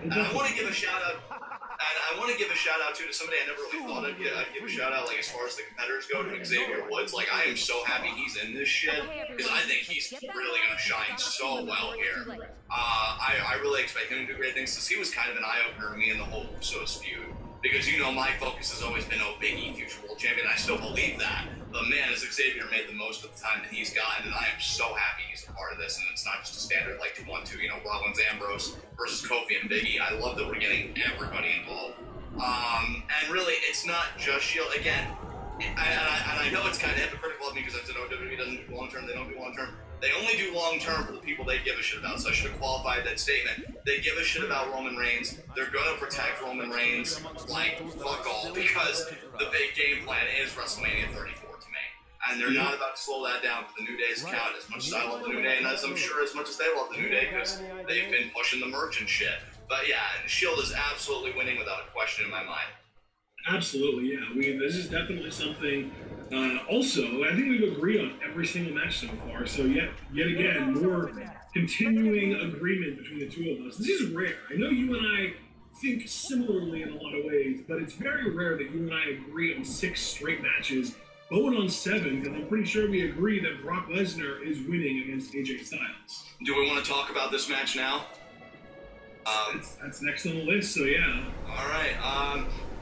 And I want to give a shout out. And I want to give a shout out to somebody I never really thought I'd give a shout out, like as far as the competitors go, to Xavier Woods. Like, I am so happy he's in this shit, because I think he's really going to shine so well here. I really expect him to do great things, since he was kind of an eye-opener to me in the whole Usos feud. Because, my focus has always been, Big E, future world champion, and I still believe that. But man, has Xavier made the most of the time that he's gotten, and I am so happy he's a part of this, and it's not just a standard, like, 2-1-2, Rollins, Ambrose versus Kofi and Big E. I love that we're getting everybody involved. And really, it's not just Shield. Again, and I know it's kind of hypocritical of me, because I said, WWE doesn't do long-term, they don't do long-term. They only do long-term for the people they give a shit about, so I should have qualified that statement. They give a shit about Roman Reigns. They're going to protect Roman Reigns like fuck all, because the big game plan is WrestleMania 34 to me. And they're not about to slow that down for the New Day's account, as much as I love the New Day, and as I'm sure as much as they love the New Day, because they've been pushing the merch and shit. But yeah, Shield is absolutely winning without a question in my mind. Absolutely, yeah. This is definitely something. Also, I think we've agreed on every single match so far. So yet again, more continuing agreement between the two of us. This is rare. I know you and I think similarly in a lot of ways, but it's very rare that you and I agree on 6 straight matches, going on 7, because I'm pretty sure we agree that Brock Lesnar is winning against AJ Styles. Do we want to talk about this match now? That's next on the list, so yeah. All right.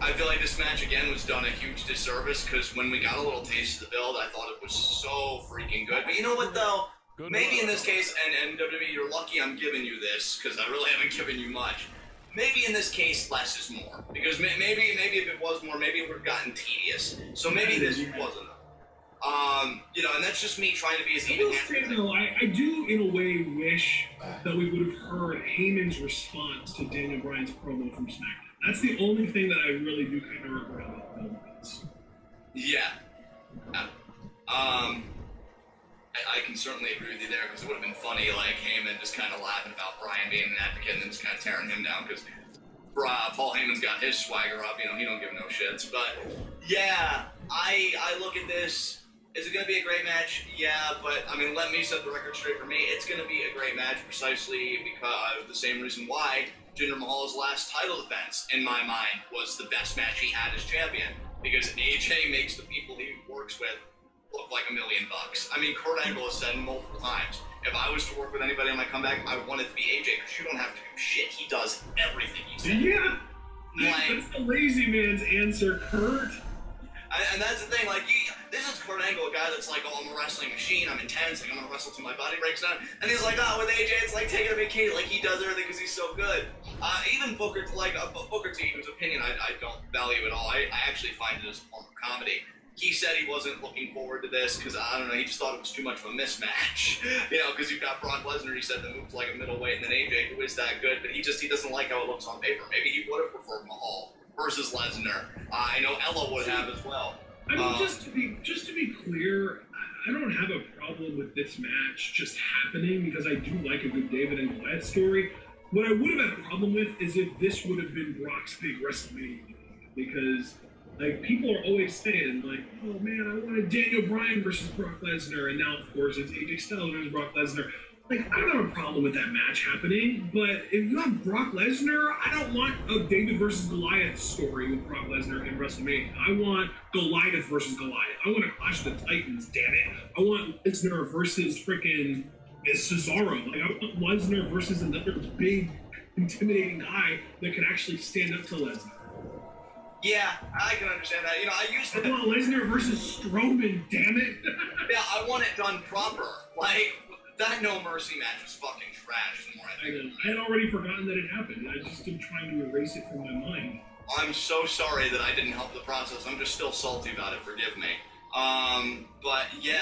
I feel like this match, again, was done a huge disservice, because when we got a little taste of the build, I thought it was so freaking good. But you know what, though? Maybe in this case, and WWE, you're lucky I'm giving you this, because I really haven't given you much. Maybe in this case, less is more. Because maybe if it was more, maybe it would have gotten tedious. So maybe this wasn't. And that's just me trying to be as even-handed. I do, in a way, wish that we would have heard Heyman's response to Daniel Bryan's promo from SmackDown. That's the only thing that I really do kind of regret about the moments. Yeah. I can certainly agree with you there, because it would have been funny, like, Heyman just kind of laughing about Bryan being an advocate and then just kind of tearing him down, because Paul Heyman's got his swagger up, he don't give no shits. But, yeah, I look at this, Is it going to be a great match? Yeah, but, I mean, let me set the record straight for me. It's going to be a great match precisely because the same reason why Jinder Mahal's last title defense, in my mind, was the best match he had as champion. Because AJ makes the people he works with look like $1 million. I mean, Kurt Angle has said multiple times, if I was to work with anybody on my comeback, I would want it to be AJ, because you don't have to do shit. He does everything he says. Yeah! Like, that's the lazy man's answer, Kurt. And that's the thing, like, this is Kurt Angle, a guy that's like, oh, I'm a wrestling machine, I'm intense, like, I'm gonna wrestle till my body breaks down. And he's like, oh, with AJ, it's like taking a vacation, like, he does everything because he's so good. Even Booker, like, Booker T, whose opinion I don't value at all, I actually find it as a form of comedy. He said he wasn't looking forward to this because, I don't know, he just thought it was too much of a mismatch. You know, because you've got Brock Lesnar, he said, that moves like a middleweight, and then AJ, who is that good, but he doesn't like how it looks on paper. Maybe he would have preferred Mahal versus Lesnar. I know Ella would have as well. I mean, just to be clear, I don't have a problem with this match just happening because I do like a good David and Goliath story. What I would have had a problem with is if this would have been Brock's big WrestleMania, because like people are always saying like, oh man, I wanted Daniel Bryan versus Brock Lesnar, and now of course it's AJ Styles versus Brock Lesnar. Like, I don't have a problem with that match happening, but if you have Brock Lesnar, I don't want a David versus Goliath story with Brock Lesnar in WrestleMania. I want Goliath versus Goliath. I want a Clash of the Titans, damn it. I want Lesnar versus freaking Cesaro. Like, I want Lesnar versus another big, intimidating guy that can actually stand up to Lesnar. Yeah, I can understand that. You know, I want Lesnar versus Strowman, damn it. Yeah, I want it done proper. Like, that No Mercy match was fucking trash. I had already forgotten that it happened. I just been trying to erase it from my mind. I'm so sorry that I didn't help the process. I'm just still salty about it. Forgive me. But yeah,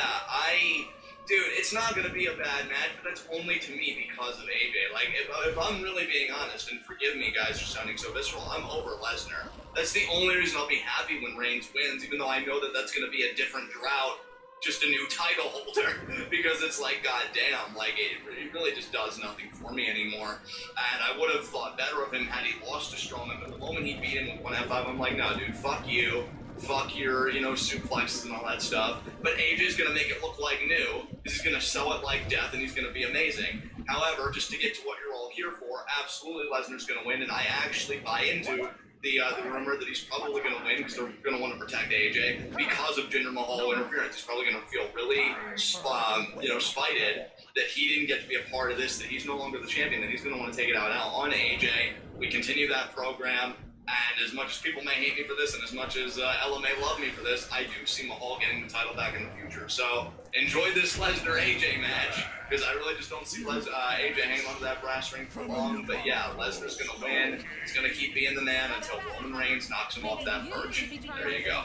dude, it's not gonna be a bad match, but that's only to me because of AJ. Like, if I'm really being honest, and forgive me guys for sounding so visceral, I'm over Lesnar. That's the only reason I'll be happy when Reigns wins, even though I know that that's gonna be a different drought. Just a new title holder, because it's like, goddamn, like it really just does nothing for me anymore. And I would have thought better of him had he lost to Strowman, but the moment he beat him with 1 F5, I'm like, no, dude, fuck you, fuck your, you know, suplexes and all that stuff. But AJ's gonna make it look like new. He's gonna sell it like death, and he's gonna be amazing. However, just to get to what you're all here for, absolutely Lesnar's gonna win, and I actually buy into the rumor that he's probably going to win because they're going to want to protect AJ because of Jinder Mahal interference. He's probably going to feel really, spited that he didn't get to be a part of this, that he's no longer the champion, that he's going to want to take it out on AJ. We continue that program, and as much as people may hate me for this, and as much as Ella may love me for this, I do see Mahal getting the title back in the future. So enjoy this Lesnar-AJ match, because I really just don't see AJ hanging onto that brass ring for long. But yeah, Lesnar's going to win. He's going to keep being the man until Roman Reigns knocks him off that perch. There you go.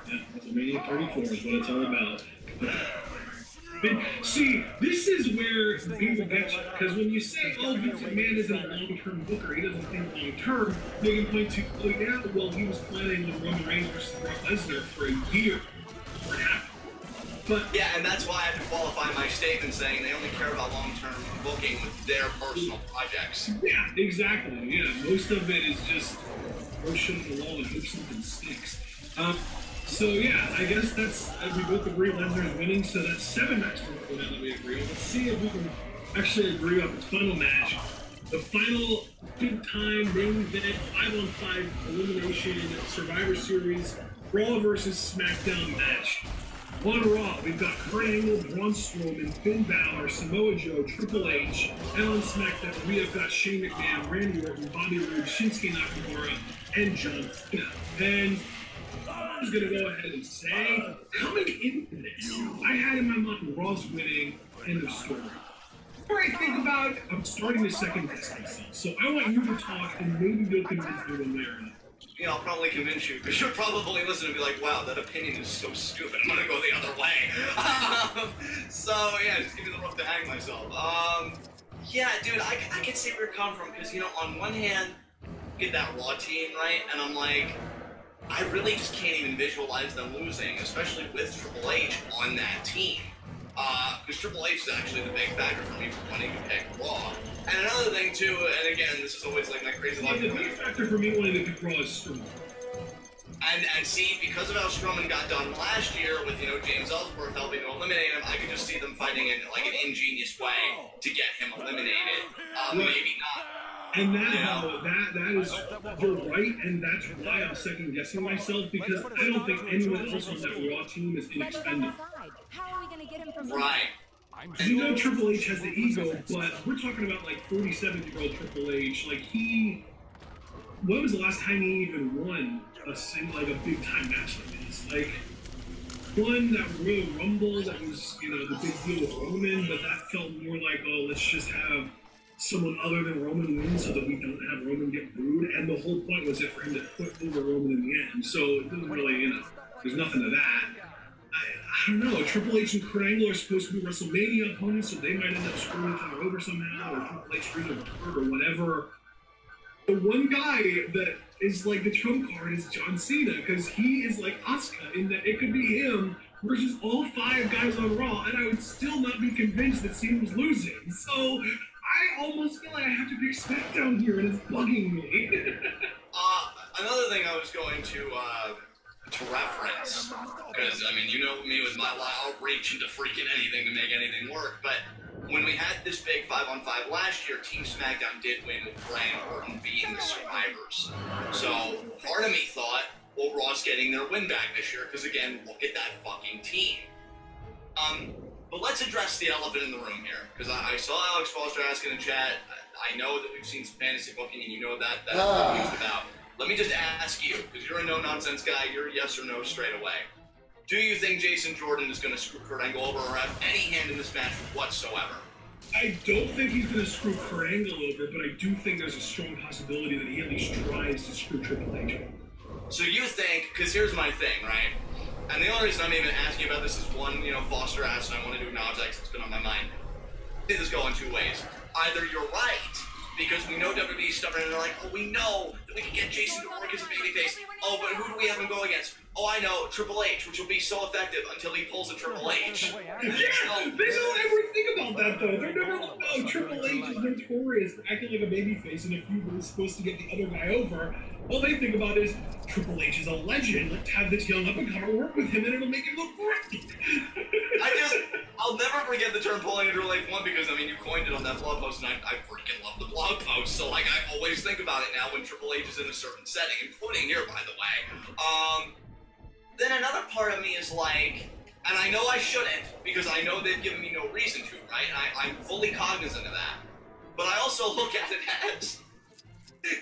Yeah, WrestleMania 34 is what it's all about. But see, this is where people get you. Because when you say, oh, Vince McMahon isn't a long-term booker, he doesn't think long-term, they can point to, oh yeah, well, he was planning with Roman Reigns versus Brock Lesnar for a year. What happened? But yeah, and that's why I had to qualify my statement saying they only care about long-term booking with their personal projects. Yeah, exactly. Yeah, most of it is just throw shit on the wall and hope something sticks. So yeah, I guess that's, we both agree Lesnar is winning, so that's 7 matches now that we agree. Let's see if we can actually agree on the final match. The final big-time main event 5-on-5 elimination Survivor Series Raw versus SmackDown match. On Raw, we've got Kurt Angle, Braun Strowman, Finn Balor, Samoa Joe, Triple H, and on SmackDown, we have got Shane McMahon, Randy Orton, Bobby Roode, Shinsuke Nakamura, and John Cena. And I was going to go ahead and say, coming into this, I had in my mind Raw's winning, end of story. Before I think about it, I'm starting to second guess myself. So I want you to talk, and maybe you'll convince me one way or another. Yeah, I'll probably convince you, because you'll probably listen and be like, wow, that opinion is so stupid, I'm gonna go the other way. So, yeah, just give me the rope to hang myself. Yeah, dude, I can see where you're coming from, because, you know, on one hand, get that Raw team, right, and I'm like, I really just can't even visualize them losing, especially with Triple H on that team. Because Triple H is actually the big factor for me for wanting to pick Raw. And another thing too, and again, this is always like my crazy logic. The big factor for me wanting to pick Raw is Strowman. And see, because of how Strowman got done last year with, you know, James Ellsworth helping to eliminate him, I could just see them fighting in like an ingenious way to get him eliminated. Maybe not. And that is, you're right, and that's why I'm second guessing myself, because I don't think anyone else on that Raw team is inexpendable. How are we going to get him from Right. You know Triple H has the ego, but we're talking about like 47-year-old Triple H. Like when was the last time he even won like a big time match like this? Like won that Royal Rumble that was, you know, the big deal with Roman, but that felt more like, oh, let's just have someone other than Roman win so that we don't have Roman get booed. And the whole point was for him to put over Roman in the end. So it doesn't really, you know, there's nothing to that. I don't know. Triple H and Kurt Angle are supposed to be WrestleMania opponents, so they might end up screwing each other over somehow, or Triple H frees them hurt or whatever. The one guy that is like the trump card is John Cena, because he is like Asuka in that it could be him versus all 5 guys on Raw, and I would still not be convinced that Cena was losing. So I almost feel like I have to pick SmackDown here, and it's bugging me. Another thing I was going to reference, because, I mean, you know me with my I'll reach into freaking anything to make anything work, but when we had this big 5-on-5 last year, Team SmackDown did win with Brian Orton being the survivors. So part of me thought, well, Raw's getting their win back this year, because again, look at that fucking team. But let's address the elephant in the room here, because I saw Alex Foster ask in the chat. I know that we've seen some fantasy booking, and you know that's what it's about. Let me just ask you, because you're a no-nonsense guy, you're a yes or no straight away. Do you think Jason Jordan is going to screw Kurt Angle over or have any hand in this match whatsoever? I don't think he's going to screw Kurt Angle over, but I do think there's a strong possibility that he at least tries to screw Triple H over. So you think, because here's my thing, right? And the only reason I'm even asking about this is one, you know, Foster asked, and I wanted to acknowledge that because it's been on my mind. This go in 2 ways. Either you're right, because we know WWE's stubborn, and they're like, oh, we know that we can get Jason to work as a babyface. Oh, but who do we have him go against? Oh, I know, Triple H, which will be so effective until he pulls a Triple H. Yeah, they don't ever think about that, though. They're never like, oh, Triple H is notorious for acting like a babyface, and if you were supposed to get the other guy over, all they think about is, Triple H is a legend, let's have this young up-and-comer work with him, and it'll make him look great. I'll never forget the term pulling a Triple H, one, because, I mean, you coined it on that blog post, and I freaking love the blog post, so, like, I always think about it now when Triple H is in a certain setting, including here, by the way. Then another part of me is like, and I know I shouldn't, because I know they've given me no reason to, right? I'm fully cognizant of that. But I also look at it as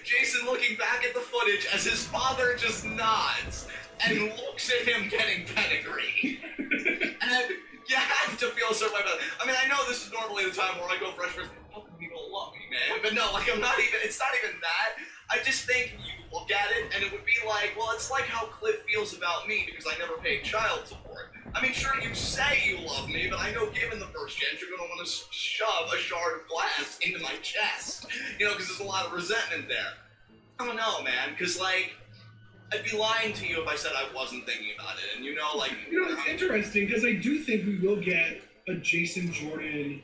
Jason looking back at the footage as his father just nods and looks at him getting pedigree. And you have to feel a certain way about it. I mean, I know this is normally the time where I go fresh first, fucking people love me, man. But no, like, it's not even that. I just think you look at it and it would be like, well, it's like how Cliff feels about me because I never paid child support. I mean, sure, you say you love me, but I know given the first chance, you're going to want to shove a shard of glass into my chest. You know, because there's a lot of resentment there. I don't know, man, because, like, I'd be lying to you if I said I wasn't thinking about it. And, you know, like... You know, it's interesting, because I do think we will get a Jason Jordan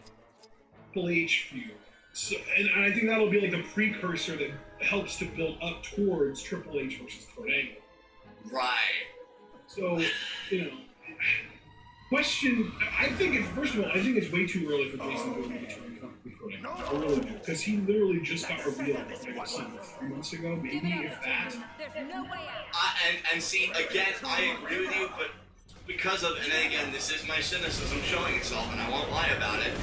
Triple H feud. So, and I think that'll be like the precursor that helps to build up towards Triple H versus Kurt Angle. Right. So, you know, question, I think it's, first of all, I think it's way too early for Jason Jordan to become Kurt Angle. I really do. Because he literally just got revealed like 3 months ago, maybe, if that. And see, again, I agree with you, but because of, and again, this is my cynicism showing itself, and I won't lie about it,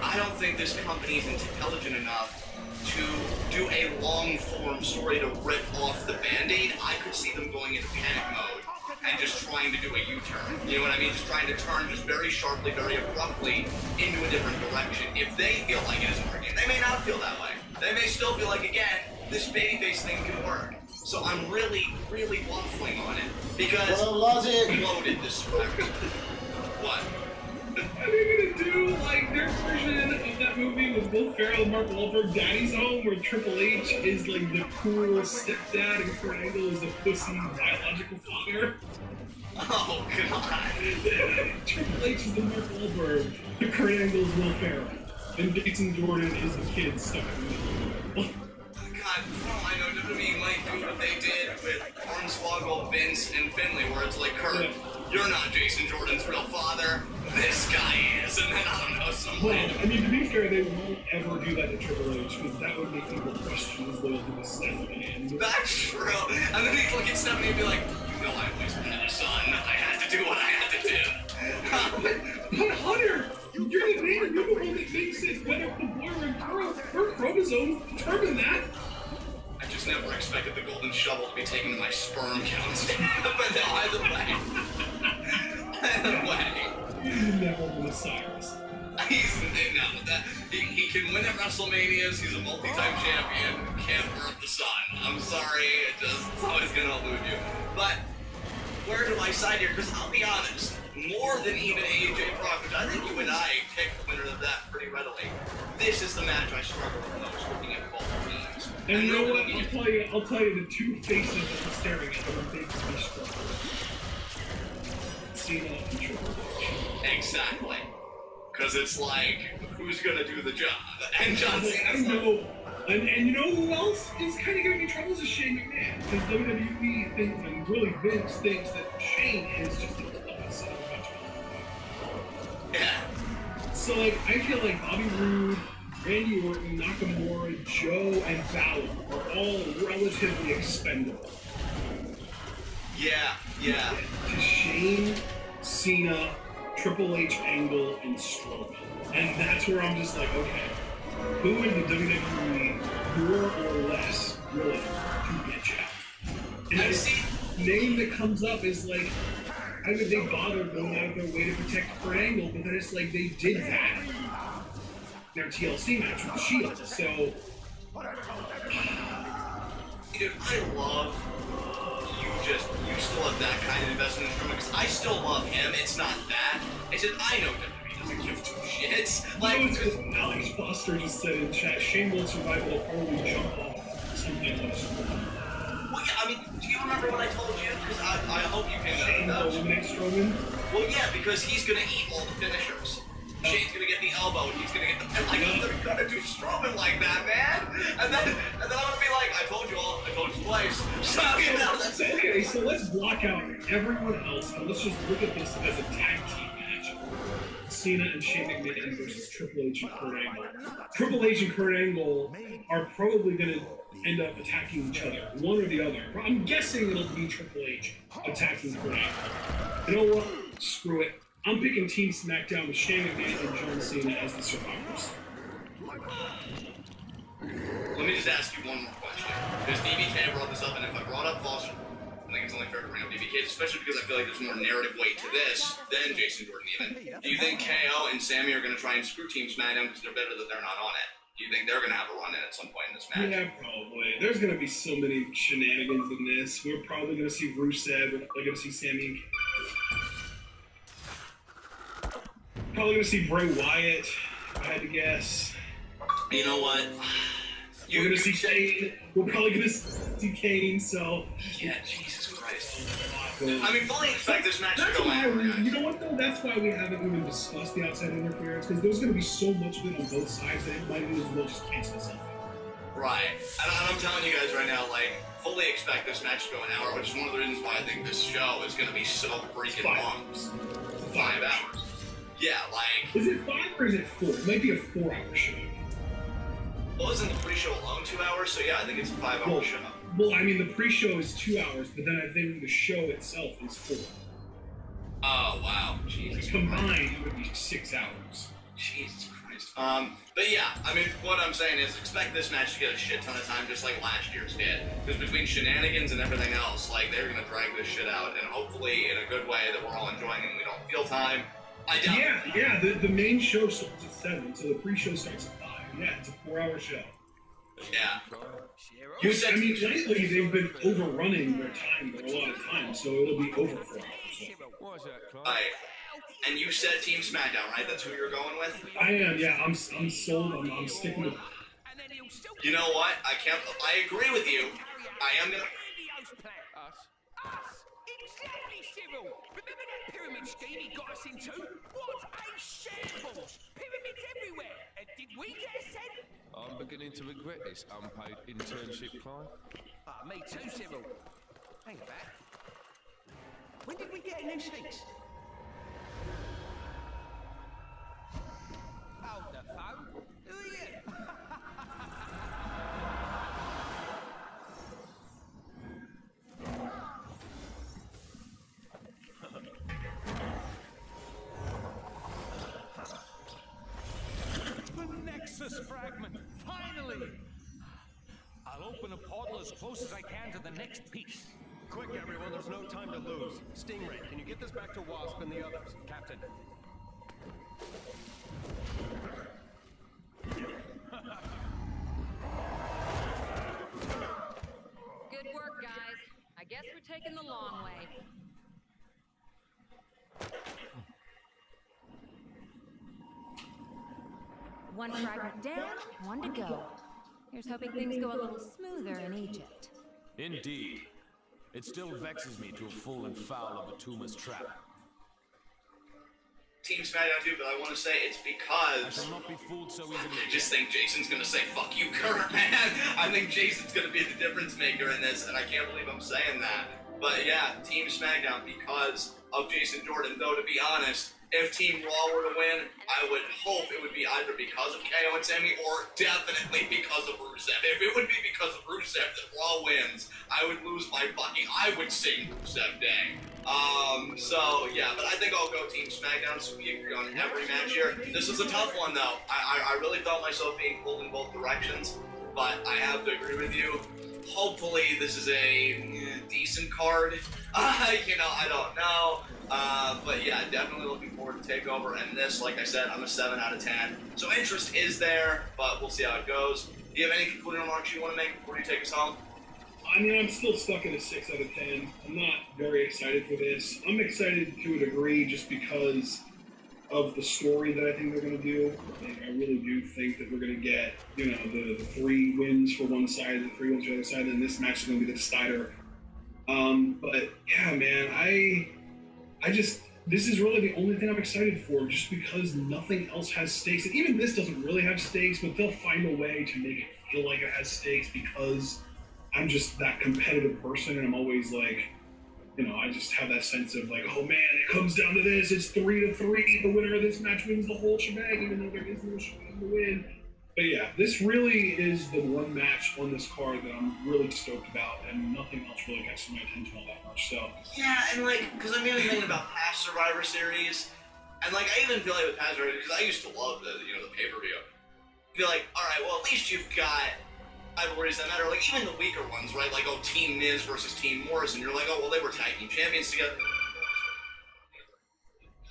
I don't think this company is intelligent enough to do a long-form story to rip off the Band-Aid. I could see them going into panic mode and just trying to do a U-turn. You know what I mean? Just trying to turn just very sharply, very abruptly into a different direction. If they feel like it isn't working, they may not feel that way. They may still feel like, again, this babyface thing can work. So I'm really, really waffling on it because loaded this script. What? Are they gonna do like their version of that movie with Will Ferrell and Mark Wahlberg, Daddy's Home, where Triple H is like the cool stepdad and Kurt Angle is the pussy biological father? Oh god! Triple H is the Mark Wahlberg, the Kurt Angle is Will Ferrell, and Jason Jordan is the kid stuck in the middle. God, for all I know, WWE might do what they did with Hornswoggle, Vince, and Finley, where it's like, Kurt, you're not Jason Jordan's real father. This guy is, and then I don't know, some Well, I mean, to be fair, they won't ever do that to Triple H, because that would make people question his loyalty to Stephanie. And that's true. And then he'd look at Stephanie and be like, you know I always wanted a son. I had to do what I had to do. But Hunter, you're the man, you're the one that makes it whether the boy or girl, her chromosomes determine that. I just never expected the golden shovel to be taken to my sperm counts. But no, either way. Either way. He's never been a Cyrus. He can win at WrestleManias. He's a multi-time champion. Can't birth the son. I'm sorry, it's always gonna elude you. But where do I side here? Because I'll be honest, more than even AJ Brock, which I think you and I picked the winner of that pretty readily. This is the match I struggle with most, looking at both teams. And you know what? I'll tell you the two faces that are staring at them are big to be struggle. Cena and Triple H. Exactly. Because it's like, who's gonna do the job? And John Cena's I know. And you know who else is kind of giving me trouble is Shane McMahon. Because WWE thinks, and really Vince thinks that Shane is just the toughest son of a bitch. Yeah. So like, I feel like Bobby Roode, Randy Orton, Nakamura, Joe, and Balor are all relatively expendable. Yeah. Shane, Cena, Triple H, Angle, and Strowman. And that's where I'm just like, okay, who in the WWE, more or less, willing to bitch out? And the name that comes up is like, how would they bother going out of their way to protect Kurt Angle? But then it's like they did that in their TLC match with Shield. So, dude, I love you still have that kind of investment in him because I still love him. It's not that. It's just I know WWE doesn't give two shits. Like, Alex Foster just said in chat, Shane will survive, will probably jump off something else. Well, yeah, I mean, do you remember what I told you? Because I hope you came Shane will eliminate Strowman? Well, yeah, because he's going to eat all the finishers. Shane's going to get the elbow, and he's going to get the pin. Like, they're going to do Strowman like that, man. And then I'm going to be like, I told you twice. So, you know, that's it. Okay, so let's block out everyone else, and let's just look at this as a tag team match. Cena and Shane McMahon versus Triple H and Kurt Angle. Triple H and Kurt Angle are probably going to end up attacking each other, one or the other. I'm guessing it'll be Triple H attacking Kurt Angle. You know what? Screw it. I'm picking Team SmackDown with Shane McMahon and John Cena as the survivors. Let me just ask you one more question. Because DBK brought this up, and if I brought up Foster, I think it's only fair to bring up DBK, especially because I feel like there's more narrative weight to this than Jason Jordan even. Do you think KO and Sammy are going to try and screw Team SmackDown because they're better that they're not on it? Do you think they're going to have a run in at some point in this match? Yeah, probably. There's going to be so many shenanigans in this. We're probably going to see Rusev. We're probably going to see Sammy and probably going to see Bray Wyatt, if I had to guess. You know what? We're going to see Kane. We're probably going to see Kane, so... Yeah, Jesus Christ. I mean, fully expect this match to go on. You know what, though? That's why we haven't even discussed the outside interference, because there's going to be so much of it on both sides that it might as well just cancel itself out. Right. And I'm telling you guys right now, like, fully expect this match to go an hour, which is one of the reasons why I think this show is going to be so freaking long. 5 hours. Yeah, like... Is it 5 or is it 4? It might be a 4-hour show. Well, isn't the pre-show alone 2 hours? So yeah, I think it's a 5-hour show. Well, I mean, the pre-show is 2 hours, but then I think the show itself is 4. Oh, wow. Jesus Combined, it would be 6 hours. Jesus Christ. But yeah, I mean, what I'm saying is expect this match to get a shit ton of time, just like last year's did. Because between shenanigans and everything else, like, they're going to drag this shit out, and hopefully in a good way that we're all enjoying and we don't feel time. I doubt Yeah, the main show starts at 7, so the pre-show starts at 5. Yeah, it's a 4-hour show. Yeah. Which, I mean, lately they've been overrunning their time for a lot of time, so it'll be over 4 hours. So. Right. And you said Team SmackDown, right? That's who you're going with? I am, yeah. I'm sold. I'm sticking with. You know what? I agree with you. I am gonna. Cyril! Remember that pyramid scheme he got us into? What a shambles! Pyramids everywhere! Did we get a cent? I'm beginning to regret this unpaid internship, Clive. Ah, me too, Cyril. Hang back. When did we get a new Sphinx? Hold the phone. Who are you? The Nexus fragment! Finally! I'll open a portal as close as I can to the next piece. Quick, everyone, there's no time to lose. Stingray, can you get this back to Wasp and the others? Captain. Good work, guys. I guess we're taking the long way. One fragment down, one to go. Here's hoping things go a little smoother in Egypt. Indeed. It still vexes me to have fallen foul of Atuma's trap. Team SmackDown too, but I want to say it's because I shall not be fooled so easily. I just think Jason's gonna say "fuck you, Kurt," man. I think Jason's gonna be the difference maker in this, and I can't believe I'm saying that. But yeah, Team SmackDown because of Jason Jordan. Though to be honest, if Team Raw were to win, I would hope it would be either because of KO and Sammy or definitely because of Rusev. If it would be because of Rusev that Raw wins, I would lose my fucking. I would sing Rusev Day. So yeah, but I think I'll go Team SmackDown, so we agree on every match here. This is a tough one though. I really felt myself being pulled in both directions, but I have to agree with you. Hopefully this is a decent card. You know, I don't know. But yeah, definitely looking forward to TakeOver, and this, like I said, I'm a 7 out of 10. So interest is there, but we'll see how it goes. Do you have any concluding remarks you want to make before you take us home? I mean, I'm still stuck at a 6 out of 10. I'm not very excited for this. I'm excited to a degree just because of the story that I think they're going to do. Like, I really do think that we're going to get, you know, the 3 wins for one side, the 3 wins for the other side, and this match is going to be the decider. But yeah, man, I just, this is really the only thing I'm excited for, just because nothing else has stakes. And even this doesn't really have stakes, but they'll find a way to make it feel like it has stakes because I'm just that competitive person, and I'm always like, you know, I just have that sense of like, oh man, it comes down to this, it's 3-3, the winner of this match wins the whole shebang, even though there is no shebang to win. But yeah, this really is the one match on this card that I'm really stoked about, and nothing else really gets my attention all that much, so. Yeah, and like, because I'm even thinking about past Survivor Series, and like, I even feel like with past Survivor Series, because I used to love the, you know, the pay-per-view. Feel like, alright, well, at least you've got rivalries that matter, like even the weaker ones, right? Like, oh, Team Miz versus Team Morrison, you're like, oh, well, they were tag team champions together.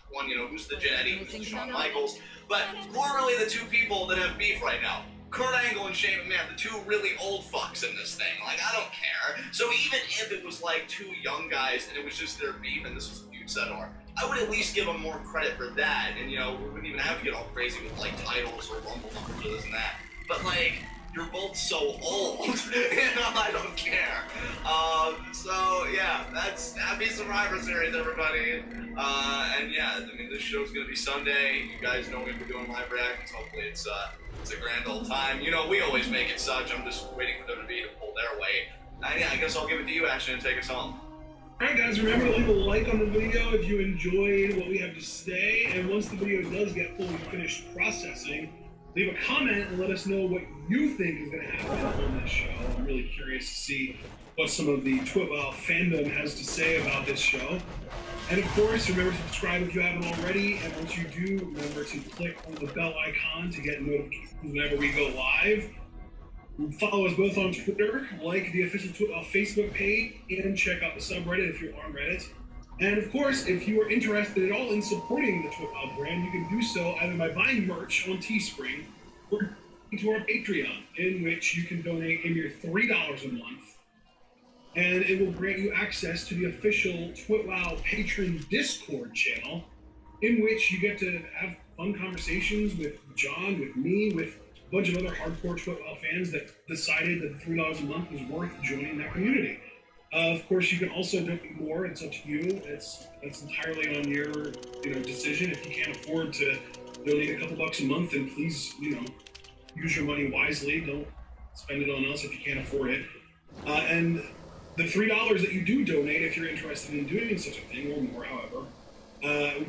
One, you know, who's the Jet Eddie, who's the Shawn Michaels, but who are really the 2 people that have beef right now? Kurt Angle and Shane McMahon, the 2 really old fucks in this thing. Like, I don't care. So even if it was like 2 young guys and it was just their beef and this was a feud set, or I would at least give them more credit for that. And you know, we wouldn't even have to get all crazy with like titles or Rumble numbers or this and that. But like, you're both so old, you know, I don't care. So yeah, that's happy Survivor Series, everybody. And yeah, I mean, this show's gonna be Sunday. You guys know we're gonna be doing live reactions. Hopefully it's a grand old time. You know, we always make it such. I'm just waiting for WWE to pull their weight. And yeah, I guess I'll give it to you, Ashton, and take us home. Alright guys, remember to leave a like on the video if you enjoyed what we have to say, and once the video does get fully finished processing, leave a comment and let us know what you think is going to happen on this show. I'm really curious to see what some of the Twitwell fandom has to say about this show. And of course, remember to subscribe if you haven't already, and once you do, remember to click on the bell icon to get notifications whenever we go live. Follow us both on Twitter, like the official Twitwell Facebook page, and check out the subreddit if you're on Reddit. And of course, if you are interested at all in supporting the Twitwell brand, you can do so either by buying merch on Teespring or to our Patreon, in which you can donate a mere $3 a month. And it will grant you access to the official Twitwell patron Discord channel, in which you get to have fun conversations with John, with me, with a bunch of other hardcore Twitwell fans that decided that $3 a month was worth joining that community. Of course, you can also donate more. It's up to you. That's entirely on your decision. If you can't afford to donate a couple bucks a month, then please use your money wisely. Don't spend it on us if you can't afford it. And the $3 that you do donate, if you're interested in doing such a thing, or more, however,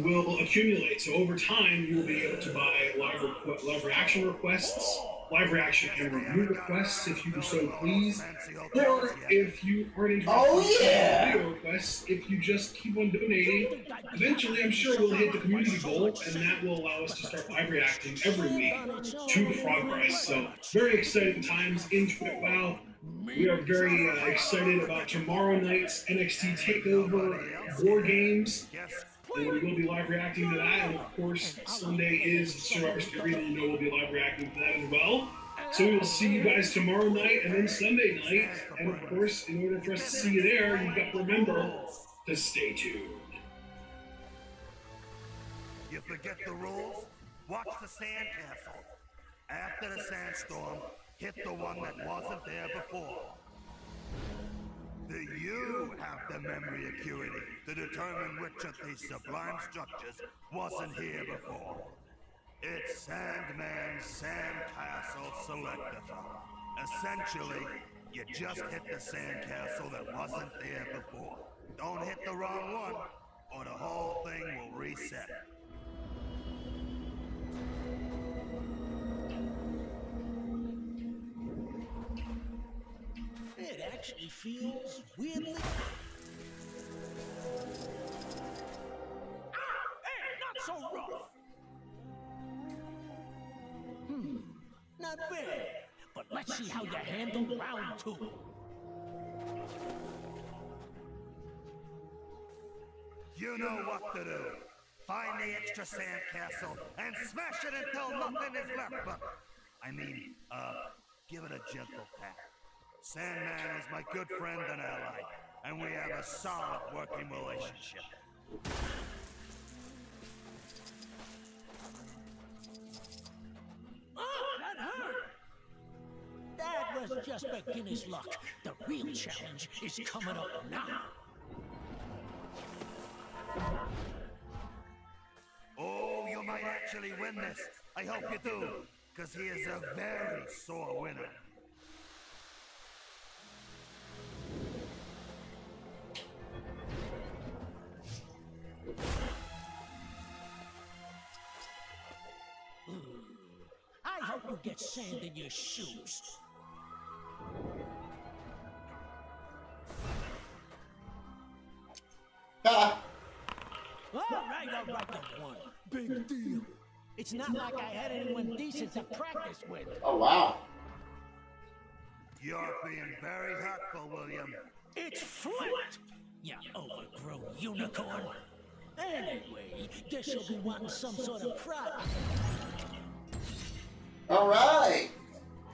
will accumulate. So over time, you will be able to buy live reaction requests, live reaction and review requests, if you so please. Or if you aren't interested in video requests, if you just keep on donating, eventually I'm sure we'll hit the community goal, and that will allow us to start live reacting every week to progress. So very exciting times in Twit WoW. We are very excited about tomorrow night's NXT TakeOver War Games. And we will be live reacting to that. And of course, Sunday is Survivor Series, and we'll be live reacting to that as well. So we will see you guys tomorrow night and then Sunday night. And of course, in order for us to see you there, you've got to remember to stay tuned. You forget the rules? Watch the sandcastle. After the sandstorm, hit the one that wasn't there before. Do you have the memory acuity to determine which of these sublime structures wasn't here before? It's Sandman's Sandcastle Selectathon. Essentially, you just hit the sandcastle that wasn't there before. Don't hit the wrong one, or the whole thing will reset. It actually feels weirdly... Hey, not so rough! Not bad. But let's see how you handle round 2. You know what to do. Find the extra sandcastle and smash it until nothing is left but... give it a gentle pat. Sandman is my good friend and ally, and we have a solid working relationship. Oh, that hurt! That was just beginner's luck. The real challenge is coming up now. Oh, you might actually win this. I hope you do, because he is a very sore winner. I hope you get sand in your shoes. All right, that one. Big deal. It's not like I had anyone decent to practice with. Oh, wow. You're being very hurtful, William. It's Flint! You overgrown unicorn. Anyway, guess you'll be wanting some sort of pride. All right.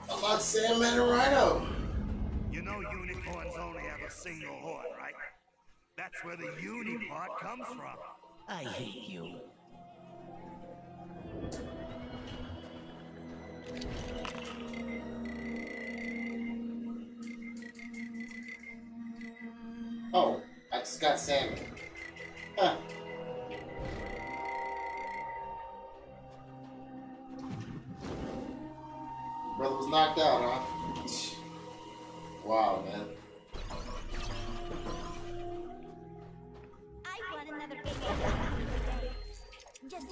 How about Sandman and Rhino? You know unicorns only have a single horn, right? That's where the uni part comes from. I hate you. Oh, I just got Sandman. Huh. Brother was knocked out, huh? Wow, man. I want another big just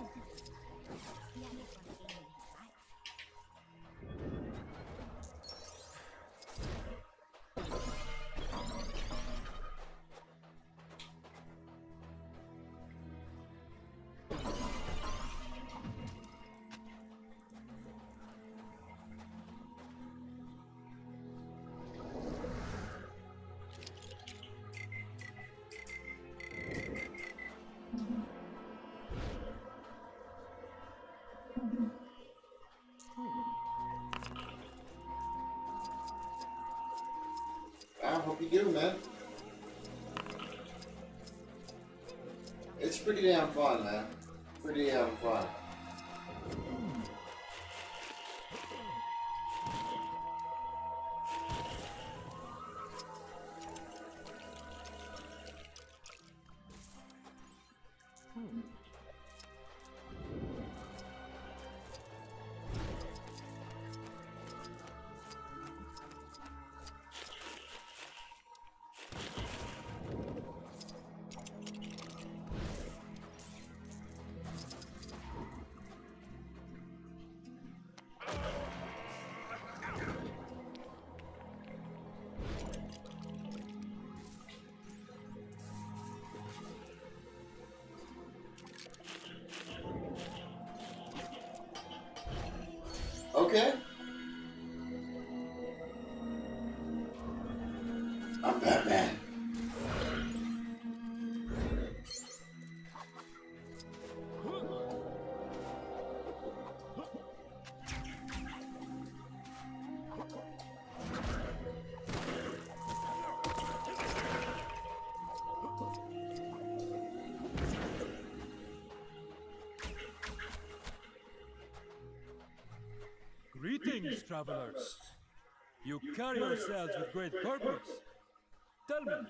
I hope you do, man. It's pretty damn fun, man. Pretty damn fun. Okay. I'm Batman. Greetings, travelers. You carry yourselves with great purpose. Tell me,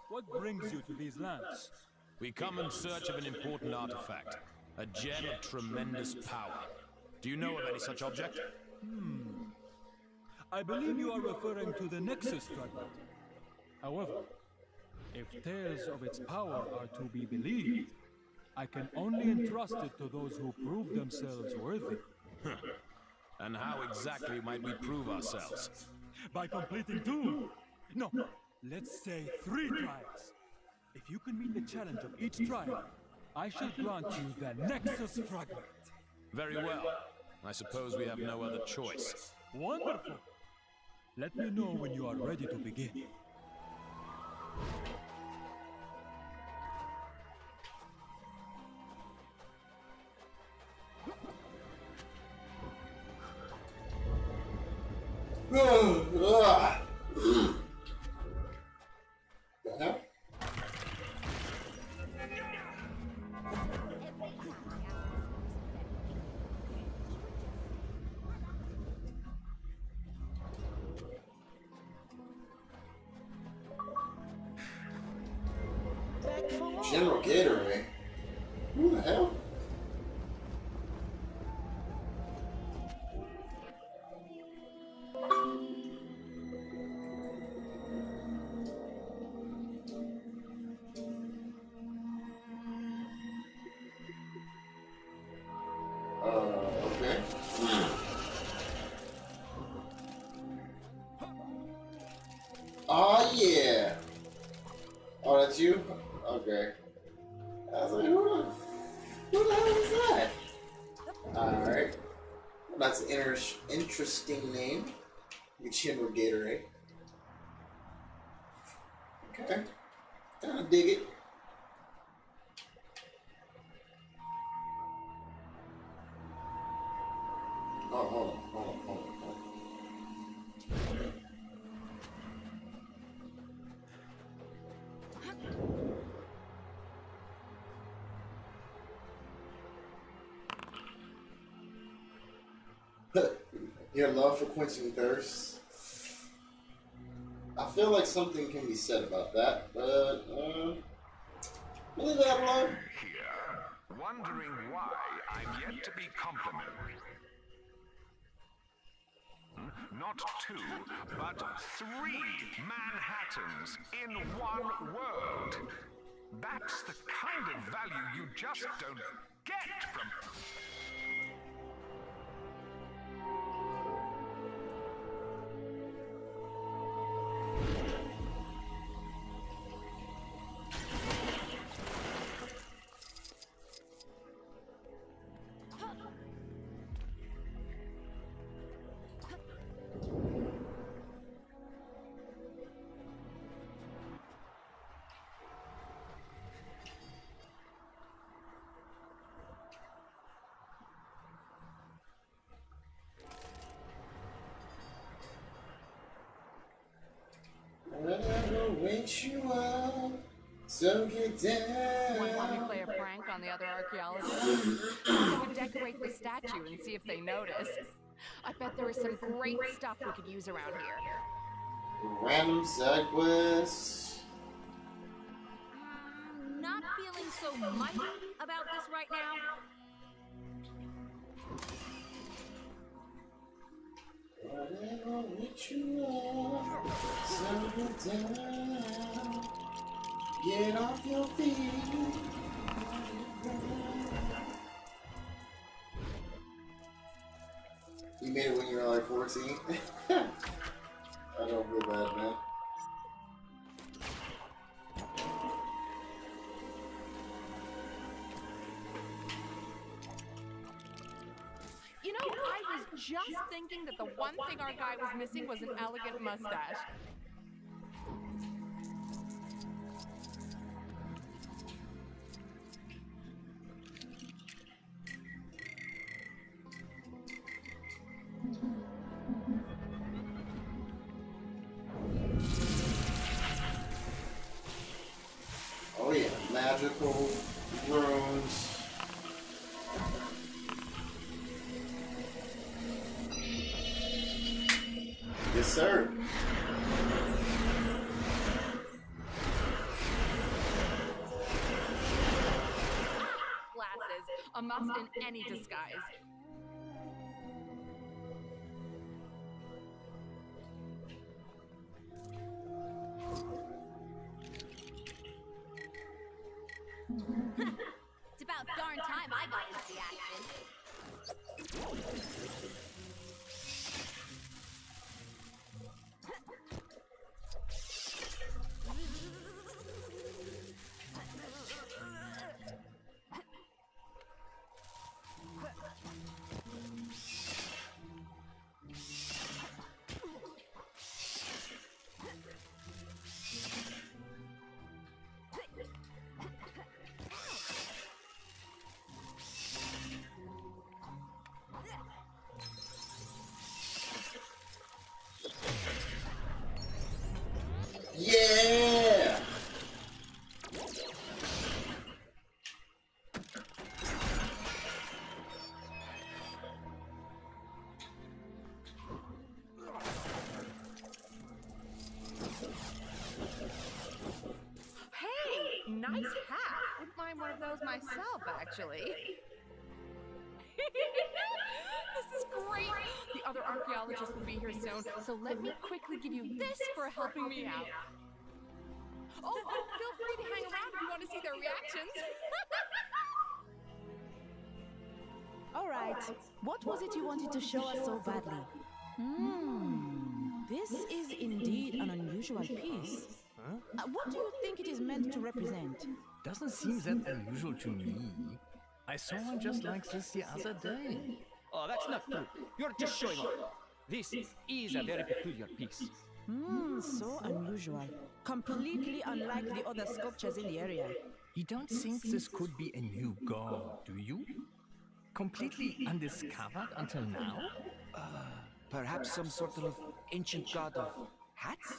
what brings you to these lands? We come in search of an important artifact, a gem of tremendous power. Do you know of any such object? I believe you are referring to the Nexus fragment. However, if tales of its power are to be believed, I can only entrust it to those who prove themselves worthy. And how exactly might we prove ourselves? By completing 2, no, let's say 3 trials. If you can meet the challenge of each trial, I shall grant you the Nexus fragment. Very well. I suppose we have no other choice. Wonderful. Let me know when you are ready to begin. General Gatorade? Who the hell? Okay. Oh yeah. Oh, that's you? Okay. I was like, who the hell is that? Alright. Well, that's an interesting name. General Gatorade. Okay. Kinda dig it. Oh, hold on. Your love for quenching thirst. I feel like something can be said about that, but we'll leave that alone. Here, wondering why I'm yet to be complimented. Not 2, but 3 Manhattans in one world. That's the kind of value you just don't get from... Whatever wakes you up, so get down. Want me to play a prank on the other archaeologists? We could decorate the statue and see if they notice. I bet there is some great stuff we could use around here. Random side quests. Not feeling so mighty about this right now. Whatever wakes you up, so get down. Get off your feet. You made it when you were like 14? I don't feel bad, man. You know, I was just thinking that the one thing our guy was missing was an elegant mustache. Oh yeah, magical runes. Yes, sir. Glasses, a must in any disguise. It's about darn time I got into the action. Yeah! Hey, nice hat. Wouldn't mind one of those myself, actually. This is great. The other archaeologists will be here soon, so let me quickly give you this for helping me out. Oh, but feel free to hang around if you want to see their reactions. All right. What was it you wanted to show us so badly? This is indeed an unusual piece. Huh? What do you think it is meant to represent? Doesn't seem that unusual to me. I saw one just like this the other day. Oh, that's not true. You're just showing off. This is a very peculiar piece. So unusual. Completely unlike the other sculptures in the area. You don't think this could be a new god, do you? Completely undiscovered until now? Perhaps some sort of ancient god of hats?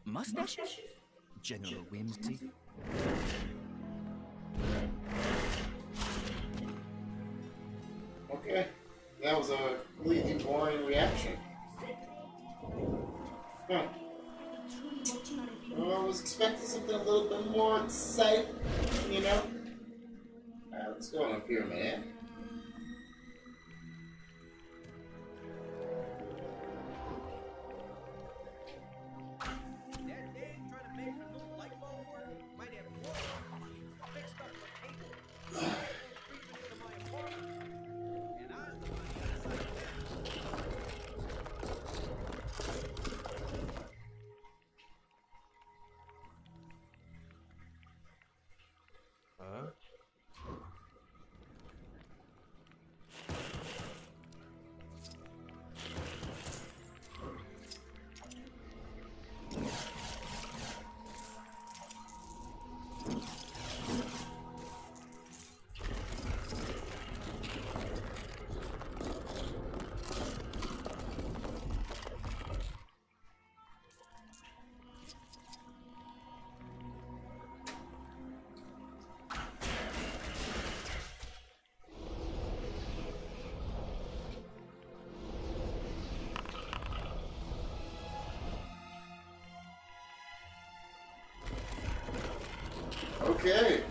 Mustaches? General whimsy? Okay, that was a completely boring reaction. Huh. Well, I was expecting something a little bit more exciting, you know? Alright, what's going on here, man? Okay.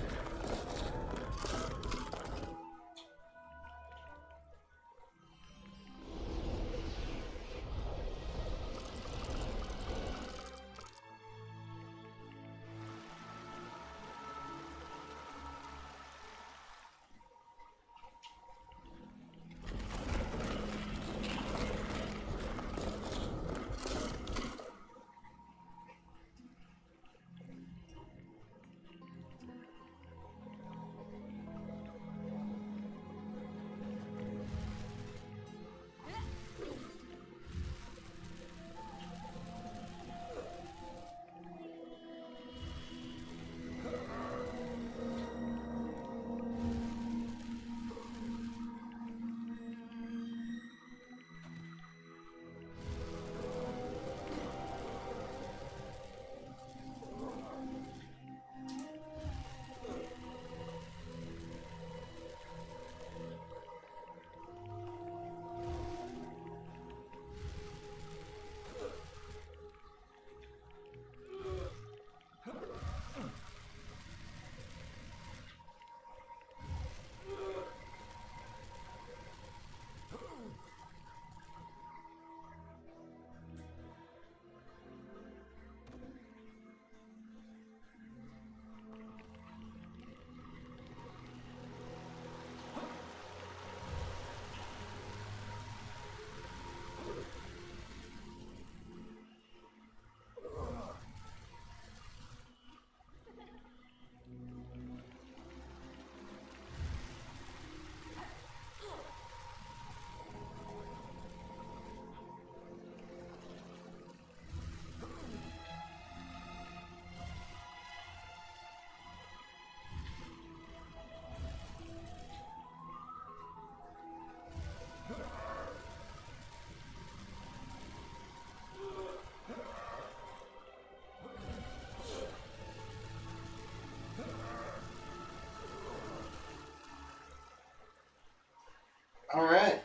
All right.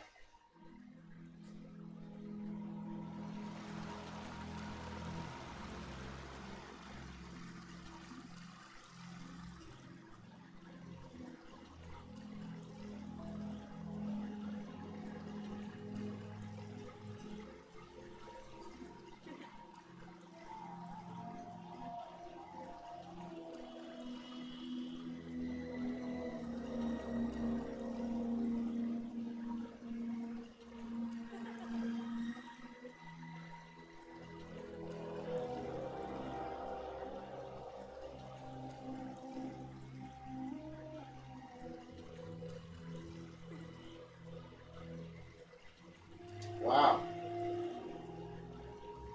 Wow.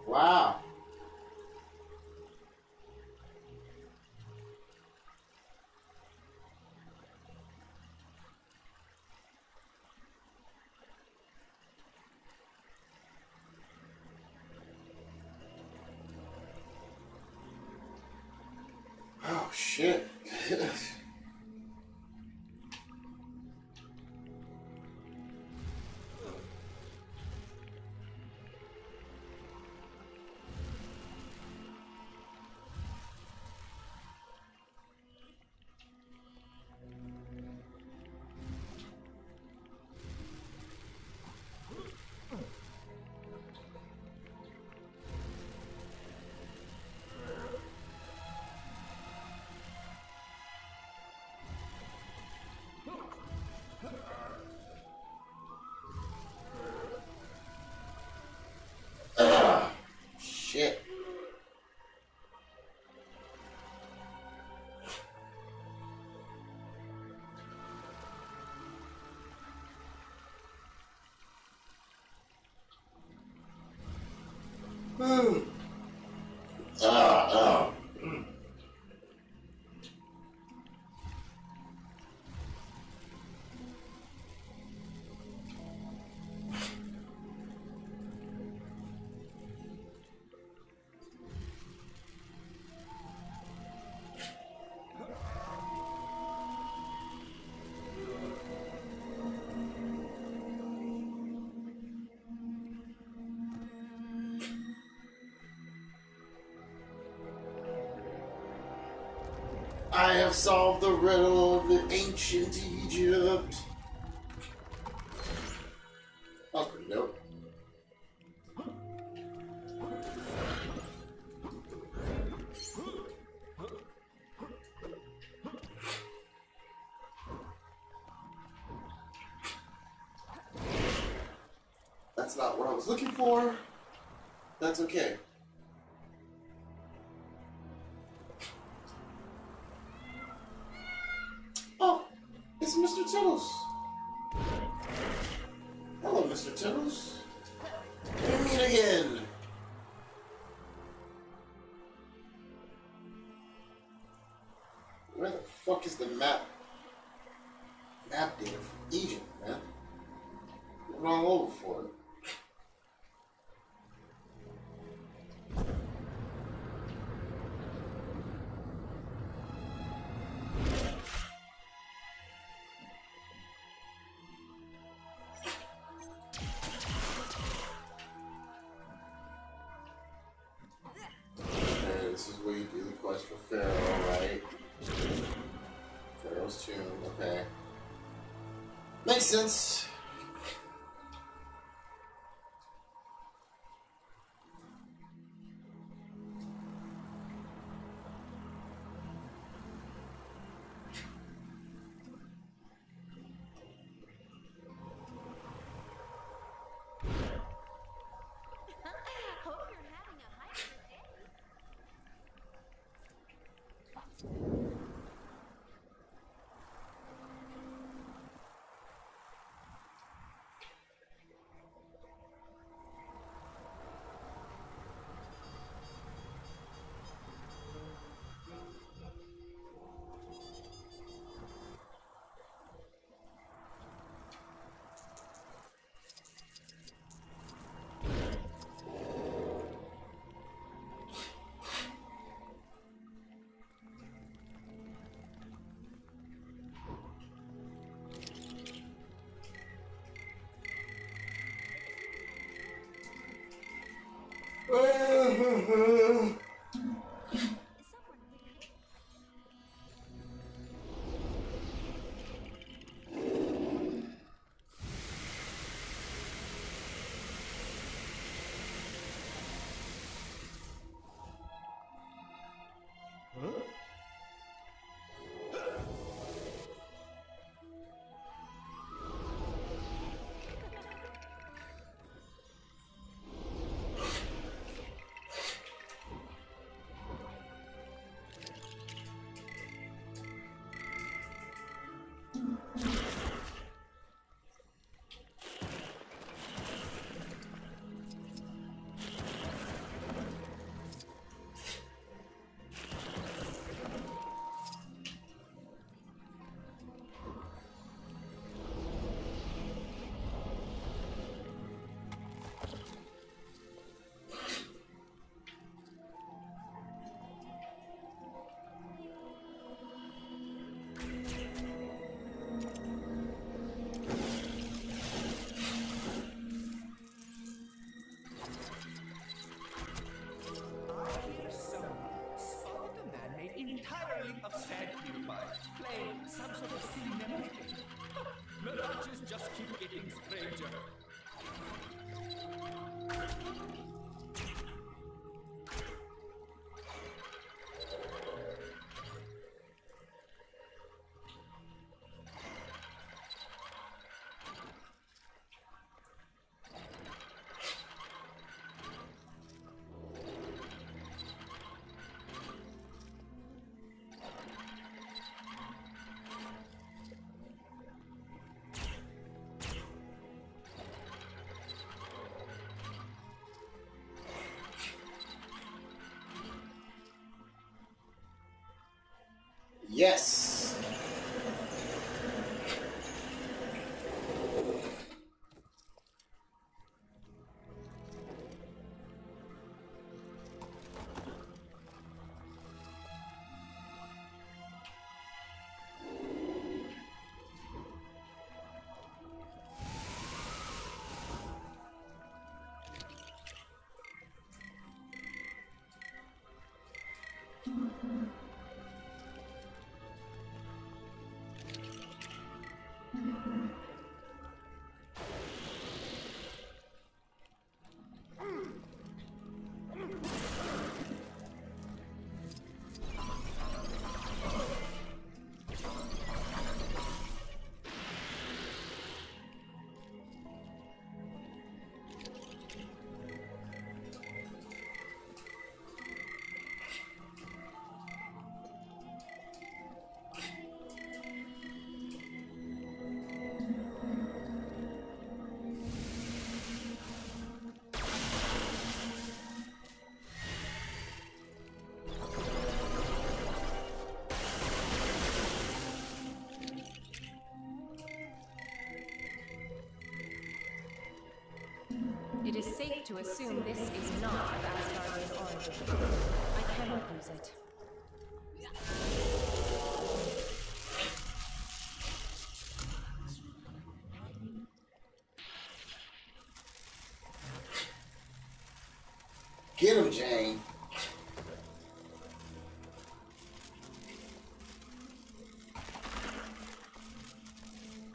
Wow. Oh, shit. Shit. I have solved the riddle of the ancient Egypt. That was pretty dope. That's not what I was looking for. That's okay. Oh, it's Mr. Tittles. Hello, Mr. Tittles. We meet again. Where the fuck is the map? Map data from Egypt, man. We're all over for it. This is where you do the quest for Pharaoh, right? Pharaoh's tomb, okay. Makes sense. entirely upset you by playing some sort of cinematic. Mirages just keep getting stranger. Yes. It is safe to assume this is not of Asgardian origin. I cannot use it. Get him, Jane.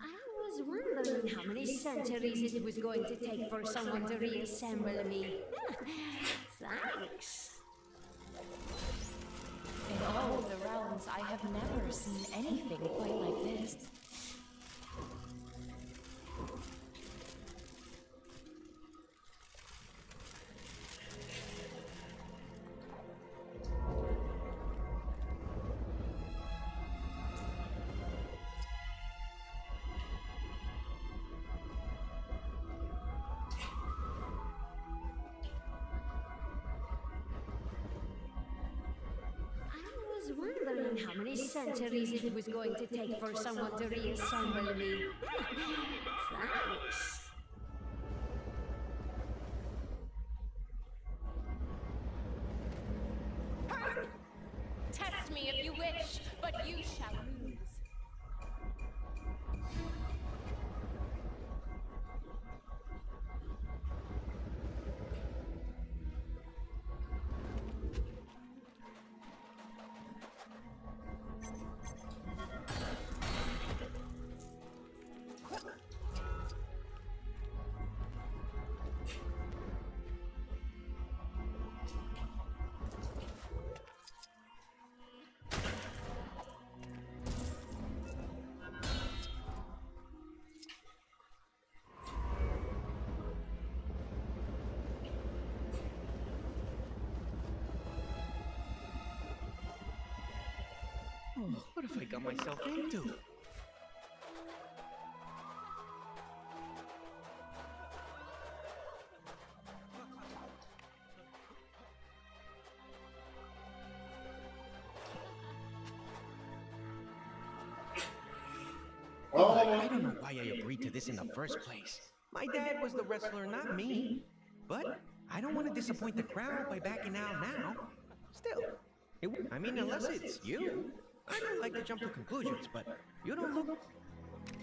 I was wondering how many centuries it was going to take for someone to reassemble me. Thanks. In all of the realms, I have never seen anything quite like this. I was wondering how many centuries it was going to take for someone to reassemble me. Thanks. Test me if you wish, but you shall lose. What have I got myself into? I don't know why I agreed to this in the first place. My dad was the wrestler, not me. But I don't want to disappoint the crowd by backing out now. Still, I mean, unless it's you. I don't like to jump to conclusions, but you don't look...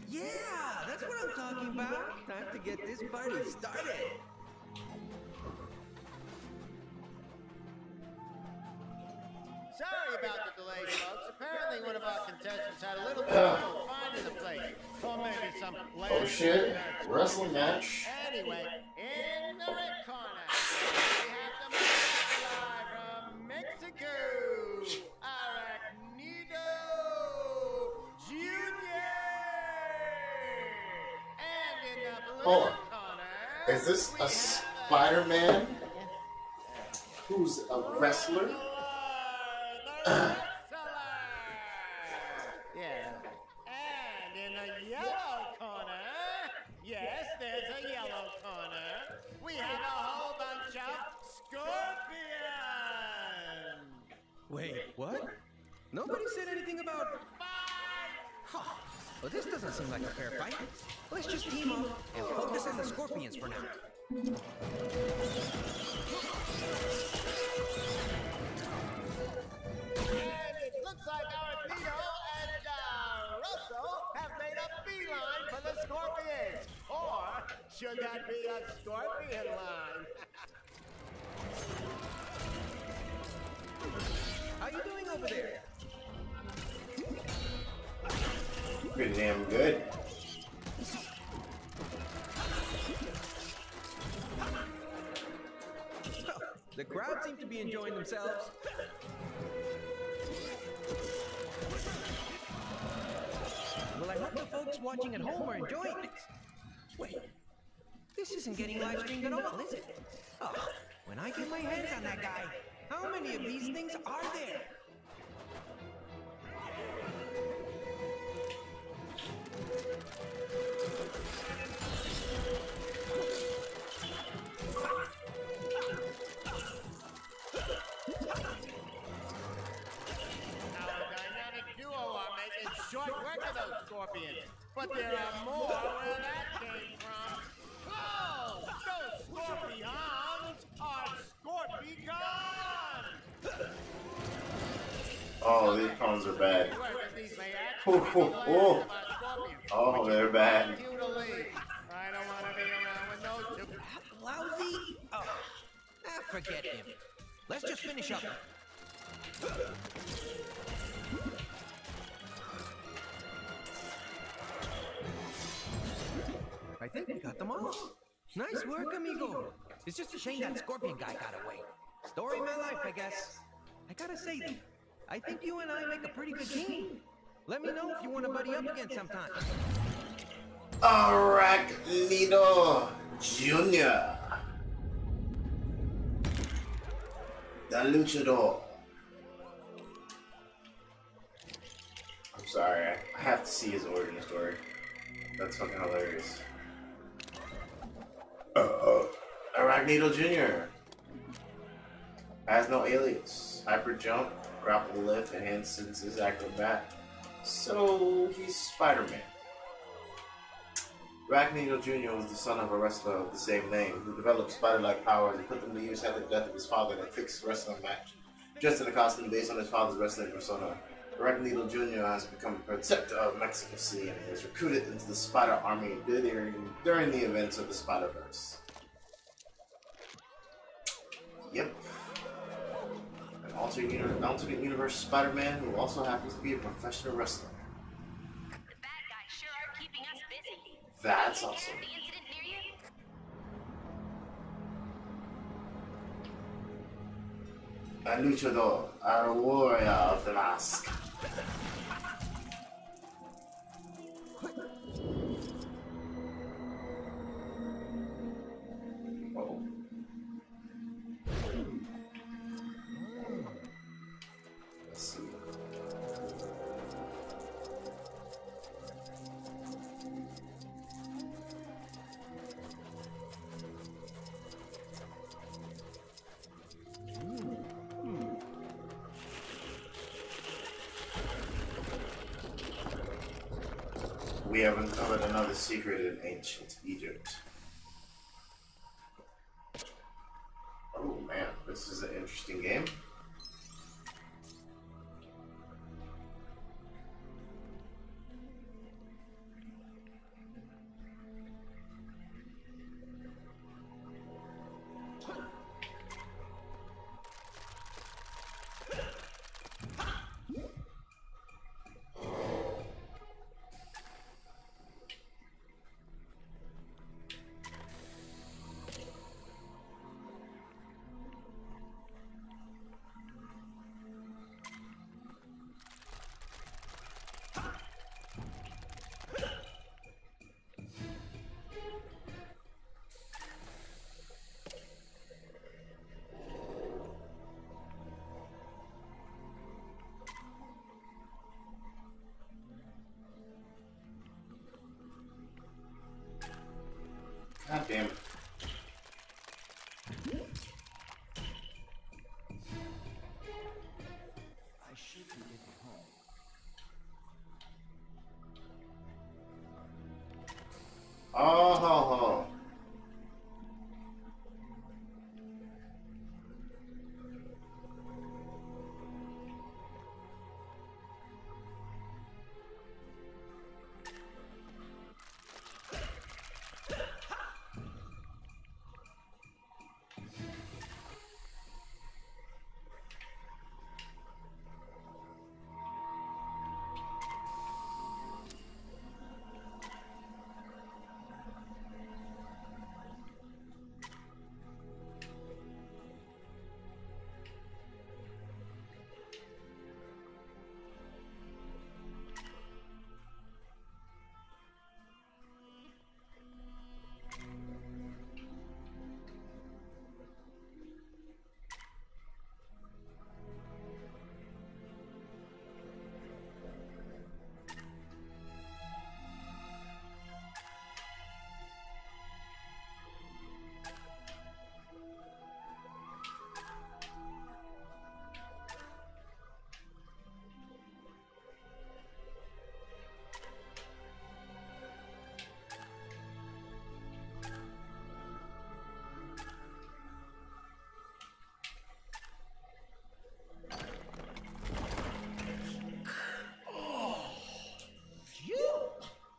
Yeah, that's what I'm talking about. Time to get this party started. Sorry about the delay, folks. Apparently one of our contestants had a little trouble finding the place. Or maybe some Oh shit, wrestling match. Anyway, in the red corner, we have the man live from Mexico, Aracnido Jr. And in the blue corner, is this a Spider-Man who's a wrestler? Yeah. And in the yellow corner, yes, there's a yellow corner, we have a whole bunch of scorpions. Wait, what? Nobody said anything about... Huh. Well, this doesn't seem like a fair fight. Let's just team up and focus on the scorpions for now. And it looks like Aracnido and Russell have made a beeline for the scorpions. Or should that be a scorpion line? How you doing over there? Pretty damn good. The crowd seems to be enjoying themselves. Well, I hope the folks watching at home are enjoying this. Wait, this isn't getting live streamed at all, is it? Oh, when I get my hands on that guy, how many of these things are there? Short work of those scorpions, but there are more where that came from. Oh, those scorpions are scorpions! Oh, these clones are bad. Oh, they're bad. I don't want to be around with those two. Lousy? Oh, forget him. Let's just finish up. I think we got them all. Nice work, amigo. It's just a shame that scorpion guy got away. Story of my life, I guess. I gotta say, though, I think you and I make a pretty good team. Let me know if you want to buddy up again sometime. Aracnido Jr. The Luchador. I'm sorry, I have to see his origin story. That's fucking hilarious. Aracnido Jr. has no alias. Hyper jump, grapple lift, enhances his acrobat. So he's Spider-Man. Aracnido Jr. was the son of a wrestler of the same name who developed spider-like powers and put them to use after the death of his father in a fixed wrestling match. Dressed in a costume based on his father's wrestling persona, Aracnido Jr. has become a protector of Mexico City and was recruited into the Spider Army during the events of the Spider-Verse. Yep. An alternate universe Spider-Man who also happens to be a professional wrestler. The bad guys sure are keeping us busy. That's awesome. The incident near you? A luchador, a warrior of the mask. Oh. Let's see. We have uncovered another secret in ancient Egypt. Oh man, this is an interesting game. God damn it. I should be getting home. Oh, ho, ho.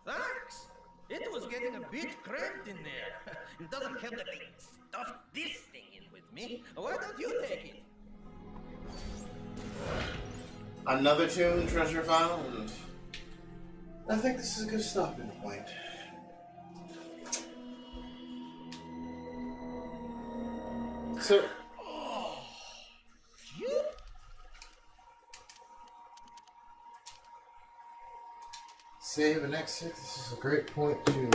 Thanks. It was getting a bit cramped in there. It doesn't help that they stuffed this thing in with me. Why don't you take it? Another tune treasure found. I think this is a good stopping point. So, save and exit. This is a great point to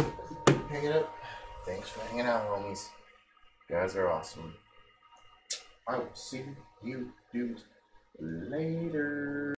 hang it up. Thanks for hanging out, homies. You guys are awesome. I will see you dudes later.